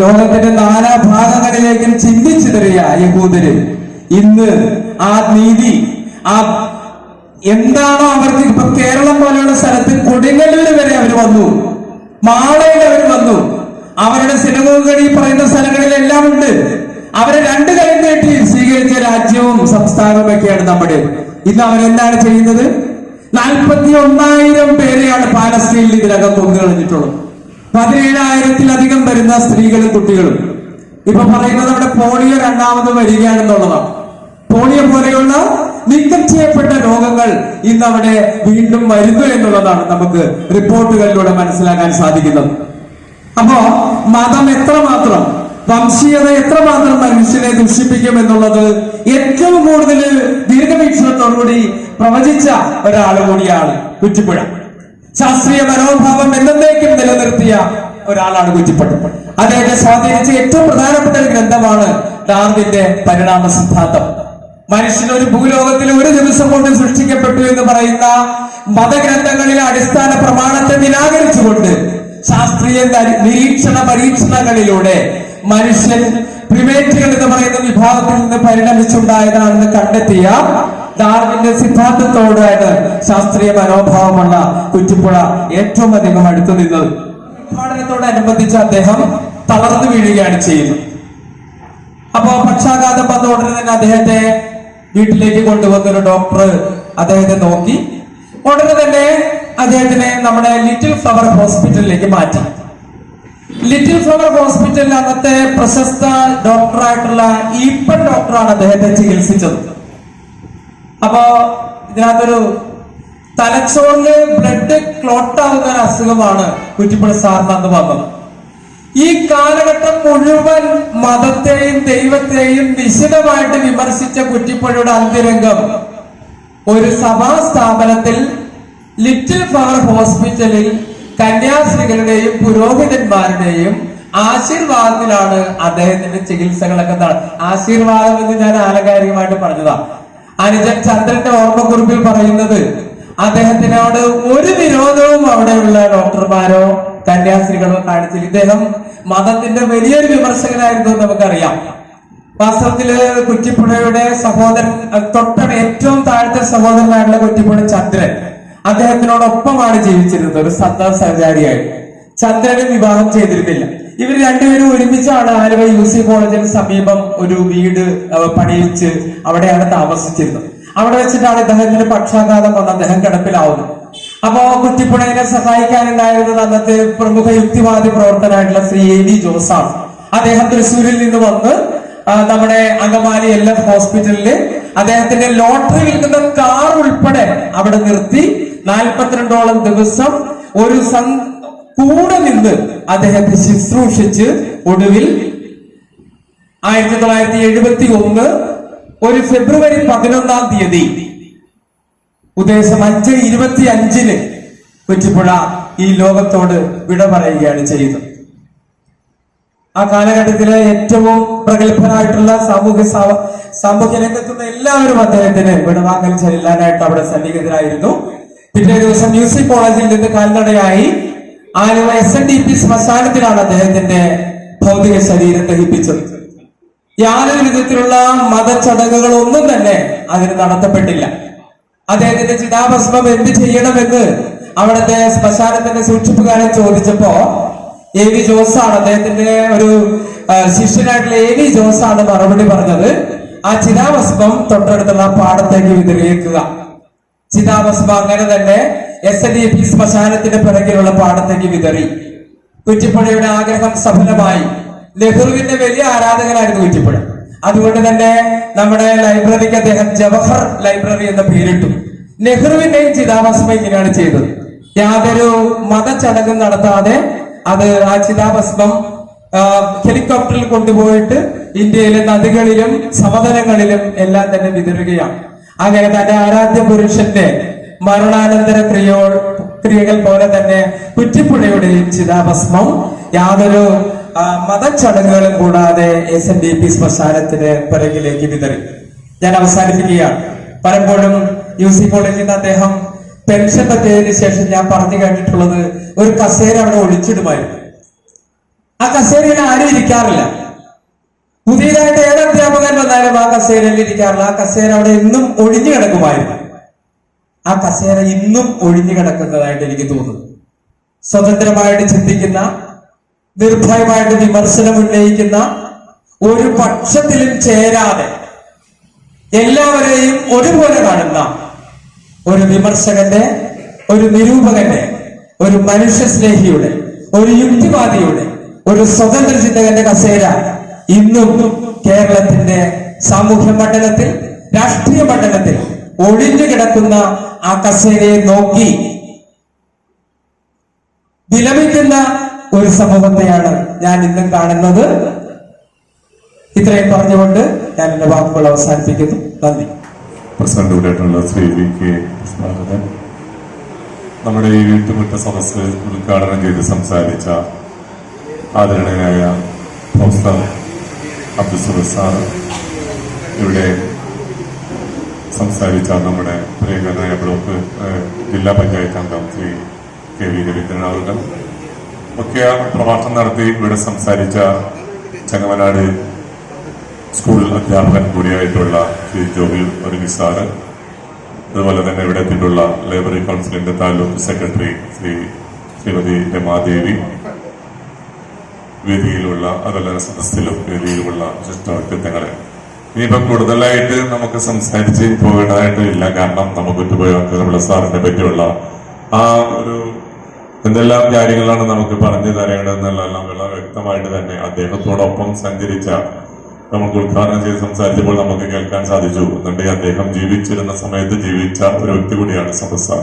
ലോകത്തിന്റെ നാനാഭാഗങ്ങളിലേക്കും ചിന്തിച്ചിതറിയ യഹൂദര് ഇന്ന് ആ നീതി, ആ എന്താണോ അവർക്ക് ഇപ്പൊ കേരളം പോലെയുള്ള സ്ഥലത്ത് കൊടുങ്ങല്ലൂര് വരെ അവർ വന്നു, മാളയിൽ അവർ വന്നു. അവരുടെ സിനഗോഗുകൾ ഈ പറയുന്ന സ്ഥലങ്ങളിലെല്ലാം ഉണ്ട്. അവരെ 2 കൈ നീട്ടി സ്വീകരിച്ച രാജ്യവും സംസ്ഥാനവും ഒക്കെയാണ് നമ്മുടെ. ഇന്ന് അവരെന്താണ് ചെയ്യുന്നത്? 41,000 പേരെയാണ് പാലസ്തീനിൽ ഇതിനകം കൊന്നുകളഞ്ഞിട്ടുള്ളത്. 17,000-ത്തിലധികം വരുന്ന സ്ത്രീകളും കുട്ടികളും. ഇപ്പൊ പറയുന്നത് അവിടെ പോളിയോ 2ാമത് വരികയാണെന്നുള്ളതാണ്. പോളിയോ പോലെയുള്ള നീക്കം ചെയ്യപ്പെട്ട രോഗങ്ങൾ ഇന്ന് അവിടെ വീണ്ടും വരുന്നു എന്നുള്ളതാണ് നമുക്ക് റിപ്പോർട്ടുകളിലൂടെ മനസ്സിലാക്കാൻ സാധിക്കുന്നത്. അപ്പോ മതം എത്രമാത്രം, വംശീയത എത്രമാത്രം മനുഷ്യനെ ദുഷിപ്പിക്കും എന്നുള്ളത് ഏറ്റവും കൂടുതൽ ദീർഘവീക്ഷണത്തോടുകൂടി പ്രവചിച്ച ഒരാൾ കൂടിയാണ് കുറ്റിപ്പുഴ. ശാസ്ത്രീയ മനോഭാവം എന്നേക്കും നിലനിർത്തിയ ഒരാളാണ് കുറ്റിപ്പുഴ. അദ്ദേഹത്തെ സ്വാധീനിച്ച ഏറ്റവും പ്രധാനപ്പെട്ട ഒരു ഗ്രന്ഥമാണ് ഡാർവിന്റെ പരിണാമ സിദ്ധാന്തം. മനുഷ്യൻ ഒരു ഭൂലോകത്തിൽ ഒരു ദിവസം കൊണ്ട് സൃഷ്ടിക്കപ്പെട്ടു എന്ന് പറയുന്ന മതഗ്രന്ഥങ്ങളിലെ അടിസ്ഥാന പ്രമാണത്തെ നിരാകരിച്ചുകൊണ്ട് ശാസ്ത്രീയ നിരീക്ഷണ പരീക്ഷണങ്ങളിലൂടെ മനുഷ്യൻ പ്രിമേറ്റുകൾ എന്ന് പറയുന്ന വിഭാഗത്തിൽ നിന്ന് പരിണമിച്ചുണ്ടായതാണെന്ന് കണ്ടെത്തിയ ഡാർവിന്റെ സിദ്ധാന്തത്തോടാണ് ശാസ്ത്രീയ മനോഭാവമുള്ള കുറ്റിപ്പുഴ ഏറ്റവും അധികം അടുത്തു നിന്നത്. പഠനത്തോടനുബന്ധിച്ച് അദ്ദേഹം തളർന്നു വീഴുകയാണ് ചെയ്യുന്നത്. അപ്പോ പക്ഷാഘാതം വന്ന ഉടനെ തന്നെ അദ്ദേഹത്തെ വീട്ടിലേക്ക് കൊണ്ടുവന്നൊരു ഡോക്ടർ അദ്ദേഹത്തെ നോക്കി. ഉടനെ തന്നെ അദ്ദേഹത്തിനെ നമ്മുടെ ലിറ്റിൽ ഫ്ലവർ ഹോസ്പിറ്റലിലേക്ക് മാറ്റി. ലിറ്റിൽ ഫ്ലവർ ഹോസ്പിറ്റലിൽ അന്നത്തെ പ്രശസ്ത ഡോക്ടറായിട്ടുള്ള ഈപ്പൻ ഡോക്ടറാണ് അദ്ദേഹത്തെ ചികിത്സിച്ചത്. അപ്പോ ഇതിനകത്തൊരു തലച്ചോറില് ബ്ലഡ് ക്ലോട്ട് ആവുന്ന ഒരു അസുഖമാണ് കുറ്റിപ്പുഴ സാറിന് അന്ന് വന്നത്. ഈ കാലഘട്ടം മുഴുവൻ മതത്തെയും ദൈവത്തെയും നിശിതമായിട്ട് വിമർശിച്ച കുറ്റിപ്പുഴയുടെ അന്ത്യരംഗം ഒരു സഭാ സ്ഥാപനത്തിൽ ലിറ്റിൽ ഫ്ലവർ ഹോസ്പിറ്റലിൽ കന്യാസ്ത്രീകളുടെയും പുരോഹിതന്മാരുടെയും ആശീർവാദത്തിലാണ് അദ്ദേഹത്തിന്റെ ചികിത്സകളൊക്കെ ആശീർവാദം എന്ന് ഞാൻ ആലങ്കാരികമായിട്ട് പറഞ്ഞതാ. അനുജൻ ചന്ദ്രന്റെ ഓർമ്മക്കുറിപ്പിൽ പറയുന്നത് അദ്ദേഹത്തിനോട് ഒരു വിരോധവും അവിടെയുള്ള ഡോക്ടർമാരോ കന്യാസ്ത്രീകളോ കാണിച്ചില്ല. ഇദ്ദേഹം മതത്തിന്റെ വലിയൊരു വിമർശകനായിരുന്നു നമുക്കറിയാം. വാസ്തവത്തില് കുറ്റിപ്പുഴയുടെ സഹോദരൻ, ഏറ്റവും താഴത്തെ സഹോദരനായിട്ടുള്ള കുറ്റിപ്പുഴ ചന്ദ്രൻ അദ്ദേഹത്തിനോടൊപ്പമാണ് ജീവിച്ചിരുന്നത്. ഒരു സഹചാരിയായിട്ട് ചന്ദ്രനെ വിവാഹം ചെയ്തിരുന്നില്ല. ഇവർ രണ്ടുപേരും ഒരുമിച്ചാണ് ആലുവ UC കോളേജിന് സമീപം ഒരു വീട് പണിയിച്ച് അവിടെയാണ് താമസിച്ചിരുന്നത്. അവിടെ വെച്ചിട്ടാണ് ഇദ്ദേഹത്തിന് പക്ഷാഘാതം വന്ന് അദ്ദേഹം കിടപ്പിലാവുന്നത്. അപ്പോ കുറ്റിപ്പുഴയെ സഹായിക്കാനുണ്ടായിരുന്നത് അന്നത്തെ പ്രമുഖ യുക്തിവാദി പ്രവർത്തനായിട്ടുള്ള ശ്രീ AV ജോസാണ്. അദ്ദേഹം തൃശ്ശൂരിൽ നിന്ന് വന്ന് നമ്മുടെ അങ്കമാലി LF ഹോസ്പിറ്റലില് അദ്ദേഹത്തിന്റെ ലോട്ടറി വിൽക്കുന്ന കാർ ഉൾപ്പെടെ അവിടെ നിർത്തി 42ഓളം ദിവസം ഒരു കൂടെ നിന്ന് അദ്ദേഹത്തെ ശുശ്രൂഷിച്ച് ഒടുവിൽ 1971 ഒരു ഫെബ്രുവരി 11-ാം തീയതി ഉദ്ദേശം 5:25 കുറ്റിപ്പുഴ ഈ ലോകത്തോട് വിട പറയുകയാണ് ചെയ്യുന്നത്. ആ കാലഘട്ടത്തിലെ ഏറ്റവും പ്രഗത്ഭരായിട്ടുള്ള സാമൂഹ്യ രംഗത്തുള്ള എല്ലാവരും അദ്ദേഹത്തിന് വിടവാങ്ങൽ ചെല്ലാനായിട്ട് അവിടെ സന്നിഹിതരായിരുന്നു. പിറ്റേ ദിവസം UC കോളേജിൽ നിന്ന് കാൽനടയായി ആലുവ SNDP ശ്മശാനത്തിലാണ് അദ്ദേഹത്തിന്റെ ഭൗതിക ശരീരം ദഹിപ്പിച്ചത്. യാതൊരു വിധത്തിലുള്ള മതചടങ്ങുകളൊന്നും തന്നെ അതിന് നടത്തപ്പെട്ടില്ല. അദ്ദേഹത്തിന്റെ ചിതാഭസ്മം എന്ത് ചെയ്യണമെന്ന് അവിടുത്തെ ശ്മശാനത്തിന്റെ സൂക്ഷിപ്പുകാരൻ ചോദിച്ചപ്പോ എ.വി. ജോസാണ്, അദ്ദേഹത്തിന്റെ ഒരു ശിഷ്യനായിട്ടുള്ള എ.വി. ജോസാണ് മറുപടി പറഞ്ഞത്, ആ ചിതാഭസ്മം തൊട്ടടുത്തുള്ള പാടത്തേക്ക് വിതറിയേക്കുക. ചിതാഭസ്മം അങ്ങനെ തന്നെ SNDP ശ്മശാനത്തിന്റെ പിറകിലുള്ള പാടത്തേക്ക് വിതറി. കുറ്റിപ്പുഴയുടെ ആഗ്രഹം സഫലമായി. നെഹ്റുവിന്റെ വലിയ ആരാധകനായിരുന്നു കുറ്റിപ്പുഴ. അതുകൊണ്ട് തന്നെ നമ്മുടെ ലൈബ്രറിക്ക് അദ്ദേഹം ജവഹർ ലൈബ്രറി എന്ന പേരിട്ടു. നെഹ്റുവിന്റെയും ചിതാഭസ്മം ഇങ്ങനെയാണ് ചെയ്തത്. യാതൊരു മതചടങ്ങും നടത്താതെ അത് ആ ചിതാഭസ്മം ഹെലികോപ്റ്ററിൽ കൊണ്ടുപോയിട്ട് ഇന്ത്യയിലെ നദികളിലും സമതലങ്ങളിലും എല്ലാം തന്നെ വിതറുകയാണ്. അങ്ങനെ തന്റെ ആരാധ്യ പുരുഷന്റെ മരണാനന്തര ക്രിയകൾ പോലെ തന്നെ കുറ്റിപ്പുഴയുടെയും ചിതാഭസ്മം യാതൊരു മതചടങ്ങുകളും കൂടാതെ SNDP ശ്മശാനത്തിന് പിറകിലേക്ക് വിതറി. ഞാൻ അവസാനിപ്പിക്കുകയാണ്. പലപ്പോഴും UC കോളേജിൽ നിന്ന് അദ്ദേഹം പെൻഷൻ പറ്റിയതിനു ശേഷം ഞാൻ പറഞ്ഞു കേട്ടിട്ടുള്ളത് ഒരു കസേര അവിടെ ഒളിച്ചിടുമായിരുന്നു. ആ കസേരയിൽ ആരും ഇരിക്കാറില്ല. പുതിയതായിട്ട് ഏത് അധ്യാപകൻ വന്നാലും ആ കസേരയിൽ ഇരിക്കാറില്ല. ആ കസേര അവിടെ ഇന്നും ഒഴിഞ്ഞു കിടക്കുമായിരുന്നു. ആ കസേര ഇന്നും ഒഴിഞ്ഞു കിടക്കുന്നതായിട്ട് എനിക്ക് തോന്നുന്നു. സ്വതന്ത്രമായിട്ട് ചിന്തിക്കുന്ന, നിർഭയമായിട്ട് വിമർശനം ഉന്നയിക്കുന്ന, ഒരു പക്ഷത്തിലും ചേരാതെ എല്ലാവരെയും ഒരുപോലെ കാണുന്ന ഒരു വിമർശകന്റെ, ഒരു നിരൂപകന്റെ, ഒരു മനുഷ്യസ്നേഹിയുടെ, ഒരു യുക്തിവാദിയുടെ, ഒരു സ്വതന്ത്ര ചിന്തകന്റെ കസേര ഇന്നും കേരളത്തിന്റെ സാമൂഹ്യ മണ്ഡലത്തിൽ, രാഷ്ട്രീയ മണ്ഡലത്തിൽ ഒഴിഞ്ഞു കിടക്കുന്ന ആ കസേരയെ നോക്കി വിലപിക്കുന്ന ഒരു സമൂഹത്തെയാണ് ഞാൻ ഇന്നും കാണുന്നത്. ഇത്രയും പറഞ്ഞുകൊണ്ട് ഞാൻ എന്റെ വാക്കുകൾ അവസാനിപ്പിക്കുന്നു. നന്ദി. പ്രസിഡന്റുമായിട്ടുള്ള ശ്രീ VK കൃഷ്ണൻ, നമ്മുടെ ഈ വീട്ടുമുറ്റ സദസ്സ് ഉദ്ഘാടനം ചെയ്ത് സംസാരിച്ച ആദരണീയനായ പ്രൊഫസർ അബ്ദുൽ സാറ്, ഇവിടെ സംസാരിച്ച നമ്മുടെ പ്രിയങ്കരനായ ബ്ലോക്ക് ജില്ലാ പഞ്ചായത്ത് അംഗം ശ്രീ KV രവീന്ദ്രൻ അവർ, മുഖ്യ പ്രഭാഷണം നടത്തി ഇവിടെ സംസാരിച്ച ചങ്ങമനാട് സ്കൂൾ അധ്യാപകൻ കൂടിയായിട്ടുള്ള ശ്രീ ജോബി ഒരുങ്ങി സാറ്, അതുപോലെ തന്നെ ഇവിടെ എത്തിയിട്ടുള്ള ലൈബ്രറി കൗൺസിലിന്റെ താലൂക്ക് സെക്രട്ടറി ശ്രീമതി രമാദേവി, വേദിയിലുള്ള അതുപോലെ സദസ്സിലും വേദിയിലുമുള്ള വിശിഷ്ട വ്യക്തിത്വങ്ങളെ, ഇനിയിപ്പം കൂടുതലായിട്ട് നമുക്ക് സംസാരിച്ച് പോകേണ്ടതായിട്ടില്ല. കാരണം നമുക്ക് ഉപയോഗ സാറിനെ പറ്റിയുള്ള ആ ഒരു എന്തെല്ലാം കാര്യങ്ങളാണ് നമുക്ക് പറഞ്ഞു തരേണ്ടതെന്നെല്ലാം വളരെ വ്യക്തമായിട്ട് തന്നെ അദ്ദേഹത്തോടൊപ്പം സഞ്ചരിച്ച, നമുക്ക് ഉദ്ഘാടനം ചെയ്ത് സംസാരിച്ചപ്പോൾ നമുക്ക് കേൾക്കാൻ സാധിച്ചു. എന്നുണ്ടെങ്കിൽ അദ്ദേഹം ജീവിച്ചിരുന്ന സമയത്ത് ജീവിച്ച ഒരു വ്യക്തി കൂടിയാണ് സാർ.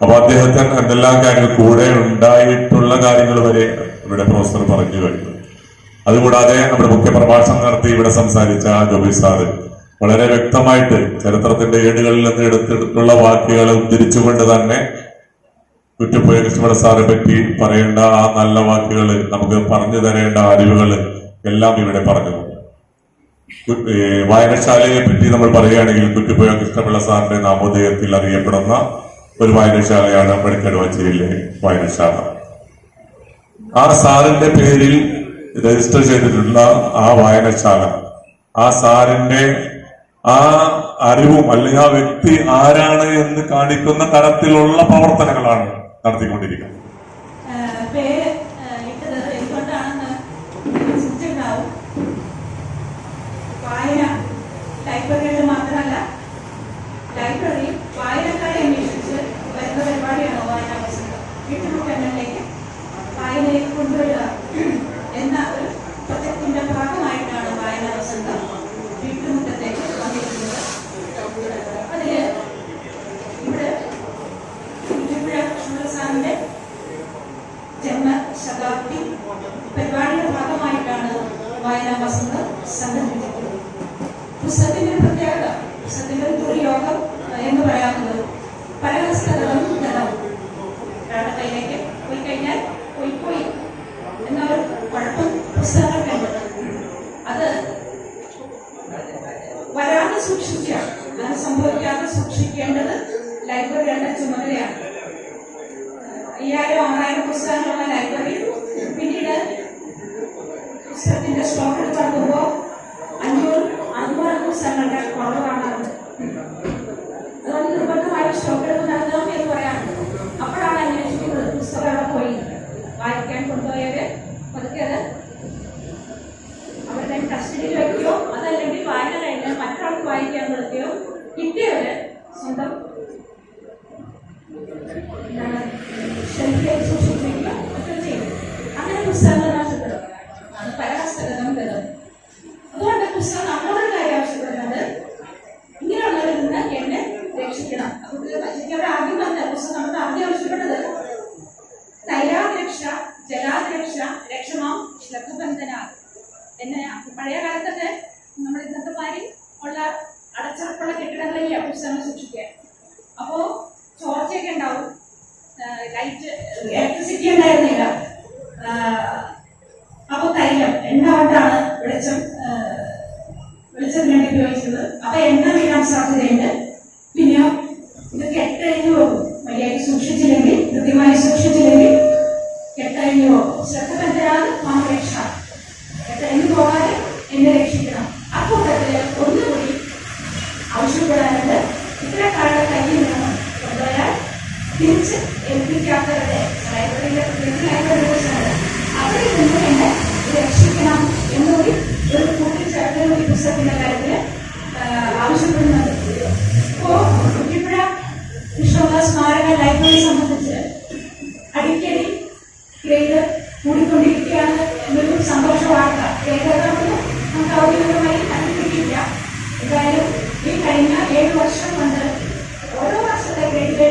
അപ്പൊ അദ്ദേഹത്തിന് എന്തെല്ലാം കാര്യങ്ങൾ കൂടെ ഉണ്ടായിട്ടുള്ള കാര്യങ്ങൾ വരെ ഇവിടെ പ്രൊഫസർ പറഞ്ഞു കഴിഞ്ഞു. അതുകൂടാതെ നമ്മുടെ മുഖ്യ പ്രഭാഷണം നടത്തി ഇവിടെ സംസാരിച്ച ജോബി സാറ് വളരെ വ്യക്തമായിട്ട് ചരിത്രത്തിന്റെ ഏടുകളിൽ നിന്ന് എടുത്തിട്ടുള്ള വാക്കുകളെ ഉദ്ധരിച്ചുകൊണ്ട് തന്നെ കുറ്റിപ്പുഴ കൃഷ്ണപിള്ള സാറെ പറ്റി പറയേണ്ട ആ നല്ല വാക്കുകൾ, നമുക്ക് പറഞ്ഞു തരേണ്ട അറിവുകൾ എല്ലാം ഇവിടെ പറഞ്ഞു. വായനശാലയെ പറ്റി നമ്മൾ പറയുകയാണെങ്കിൽ കുറ്റിപ്പുഴ കൃഷ്ണപിള്ള സാറിന്റെ നാമോദയത്തിൽ അറിയപ്പെടുന്ന ഒരു വായനശാലയാണ് വടക്കടുവാച്ചേരിയിലെ വായനശാല. ആ സാറിന്റെ പേരിൽ രജിസ്റ്റർ ചെയ്തിട്ടുള്ള ആ വായനശാല, ആ സാറിന്റെ ആ അറിവും അല്ലെങ്കിൽ ആ വ്യക്തി ആരാണ് എന്ന് കാണിക്കുന്ന തരത്തിലുള്ള പ്രവർത്തനങ്ങളാണ് നടത്തിക്കൊണ്ടിരിക്കുന്നത്. പേര് ഇട്ടത് എന്തുകൊണ്ടാണെന്ന് ചിന്തിച്ചിട്ടുണ്ടാവും. വായന ലൈബ്രറികൾ മാത്രമല്ല, ലൈബ്രറി വായനക്കാരെ അന്വേഷിച്ച് വരുന്ന പരിപാടിയാണ് വായനാ വസന്തം. വീട്ടുമുറ്റങ്ങളിലേക്ക് വായനയിലേക്ക് കൊണ്ടുവരിക എന്ന ഒരു പ്രൊജക്ടിന്റെ ഭാഗമായിട്ടാണ് വായനാ വസന്തം വീട്ടുമുറ്റത്തേക്ക് വന്നിരിക്കുന്നത്. അതില് ഇവിടെ സാറിന്റെ ജന്മശതാബ്ദി പരിപാടിയുടെ ഭാഗമായിട്ടാണ് വായനാ വസന്തം സംഘടിപ്പിച്ചിട്ടുള്ളത്. പുസ്തകത്തിന്റെ പ്രത്യേകത, പുസ്തകത്തിന്റെ ഒരു ദുർയോഗം എന്ന് പറയാവുന്നത് പരഹസ്തകളും ധനവും. ഒരാളുടെ കയ്യിലേക്ക് പോയി കഴിഞ്ഞാൽ പോയി എന്നൊരു കുഴപ്പം പുസ്തകങ്ങൾക്കുണ്ട്. അത് വരാതെ സൂക്ഷിക്കുക, അത് സംഭവിക്കാതെ സൂക്ഷിക്കേണ്ടത് ലൈബ്രറിയുടെ ചുമതലയാണ്. 5000-6000 പുസ്തകങ്ങളുള്ള ലൈബ്രറി പിന്നീട് പുസ്തകത്തിന്റെ സ്റ്റോക്ക് എടുത്ത് നടക്കുമ്പോൾ 500 പുസ്തകങ്ങളുടെ കുറവ് കാണാറുണ്ട്. അതുകൊണ്ട് നിർബന്ധമായ സ്റ്റോക്ക് എടുത്ത് നടത്തണം എന്ന് പറയാറുണ്ട്. അപ്പോഴാണ് അന്വേഷിക്കുന്നത് പുസ്തകം അവിടെ പോയി. വായിക്കാൻ കൊണ്ടുപോയവര് പതുക്കെ അത് അവരുടെ കസ്റ്റഡിയിൽ വയ്ക്കുകയോ അതല്ലെങ്കിൽ വായന കഴിഞ്ഞ് മറ്റൊരാൾക്ക് വായിക്കാൻ കൊടുക്കുകയോ കിട്ടിയവര് സ്വന്തം ഷെൽഫിലേക്ക് സൂക്ഷിക്കുകയോ ഒക്കെ ചെയ്യും. അങ്ങനെ പുസ്തകങ്ങൾ നഷ്ടപ്പെടും. അത് പല ഹസ്തഗതം ഗതം. അതുകൊണ്ട് പുസ്തകം നമ്മളൊരു കാര്യം ആവശ്യപ്പെടുന്നത് ഇങ്ങനെയുള്ളവരിൽ നിന്ന് എന്നെ രക്ഷിക്കണം. അവിടെ ആദ്യം പറഞ്ഞ പുസ്തകം നമ്മൾ ആദ്യം ആവശ്യപ്പെട്ടത് തൈരാതിരക്ഷ ജലാതിരക്ഷ രക്ഷമാം ശ്രദ്ധബന്ധന എന്നെ. പഴയ കാലത്തൊക്കെ നമ്മൾ ഇന്നത്തെ മാതിരി ഉള്ള അടച്ചുറപ്പുള്ള കെട്ടിടങ്ങളിലെ പുസ്തകങ്ങൾ സൂക്ഷിക്കുക. അപ്പോ ചോർച്ചയൊക്കെ ഉണ്ടാവും, ലൈറ്റ് ഇലക്ട്രിസിറ്റി ഉണ്ടായിരുന്നില്ല. അപ്പൊ തൈലം എണ്ണ കൊണ്ടാണ് വെളിച്ചത്തിന് വേണ്ടി ഉപയോഗിച്ചത്. അപ്പൊ എണ്ണ വീഴാൻ സാധ്യതയുണ്ട്. പിന്നെയോ ഇത് കെട്ടഴിഞ്ഞു പോകും. മര്യാദ സൂക്ഷിച്ചില്ലെങ്കിൽ, കൃത്യമായി സൂക്ഷിച്ചില്ലെങ്കിൽ കെട്ടഴിഞ്ഞു പോകും. ശ്രദ്ധബന്ധനാണ് മാമരക്ഷ. കെട്ടഴിഞ്ഞു പോകാതെ എന്നെ രക്ഷിക്കണം. അക്കൂട്ടത്തില് ഒന്നുകൂടി ആവശ്യപ്പെടാനുണ്ട്. ഇത്തരക്കാരുടെ കയ്യിൽ നിന്ന് കൊണ്ടുപോയാൽ തിരിച്ച് ഏൽപ്പിക്കാത്തവരുടെ അവരിൽ നിന്ന് എന്നെ രക്ഷിക്കണം എന്നുകൂടി ഒരു കൂട്ടിച്ചേർത്ത ഈ പുസ്തകത്തിന്റെ കാര്യത്തിൽ ആവശ്യപ്പെടുന്നുണ്ട്. ഇപ്പോ കുറ്റിപ്പുഴ കൃഷ്ണപിള്ള സ്മാരക ലൈബ്രറി സംബന്ധിച്ച് അടിക്കടി ഗ്രേഡ് കൂടിക്കൊണ്ടിരിക്കുകയാണ് എന്നൊരു സന്തോഷ വാർത്ത. ഗ്രേഡുകളൊന്നും നമുക്ക് ഔദ്യോഗികമായി കണ്ടുപിടിക്കില്ല. എന്തായാലും ഈ കഴിഞ്ഞ 7 വർഷം കൊണ്ട് ഓരോ വർഷത്തെ ഗ്രേഡ്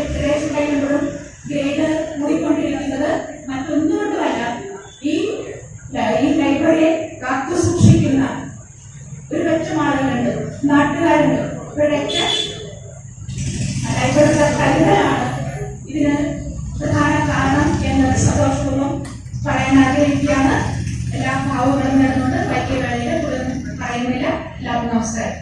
കഴിയുമ്പോഴും ഗ്രേഡ് കൂടിക്കൊണ്ടിരിക്കുന്നത് മറ്റൊന്നുകൊണ്ടുമല്ല, ഈ ലൈബ്രറിയെ കാത്തു സൂക്ഷിക്കുന്ന ഒരു ലക്ഷം ആളുകളുണ്ട്, നാട്ടുകാരുണ്ട്. ഇവരുടെയൊക്കെ ലൈബ്രറി കരുതലാണ് ഇതിന് പ്രധാന കാരണം എന്ന് സന്തോഷപൂർവ്വം പറയാൻ ആഗ്രഹിക്കുകയാണ്. എല്ലാ ഭാവങ്ങളും നേർന്നുകൊണ്ട് വലിയ വേളയിൽ പറയുന്നില്ല. എല്ലാവർക്കും നമസ്കാരം.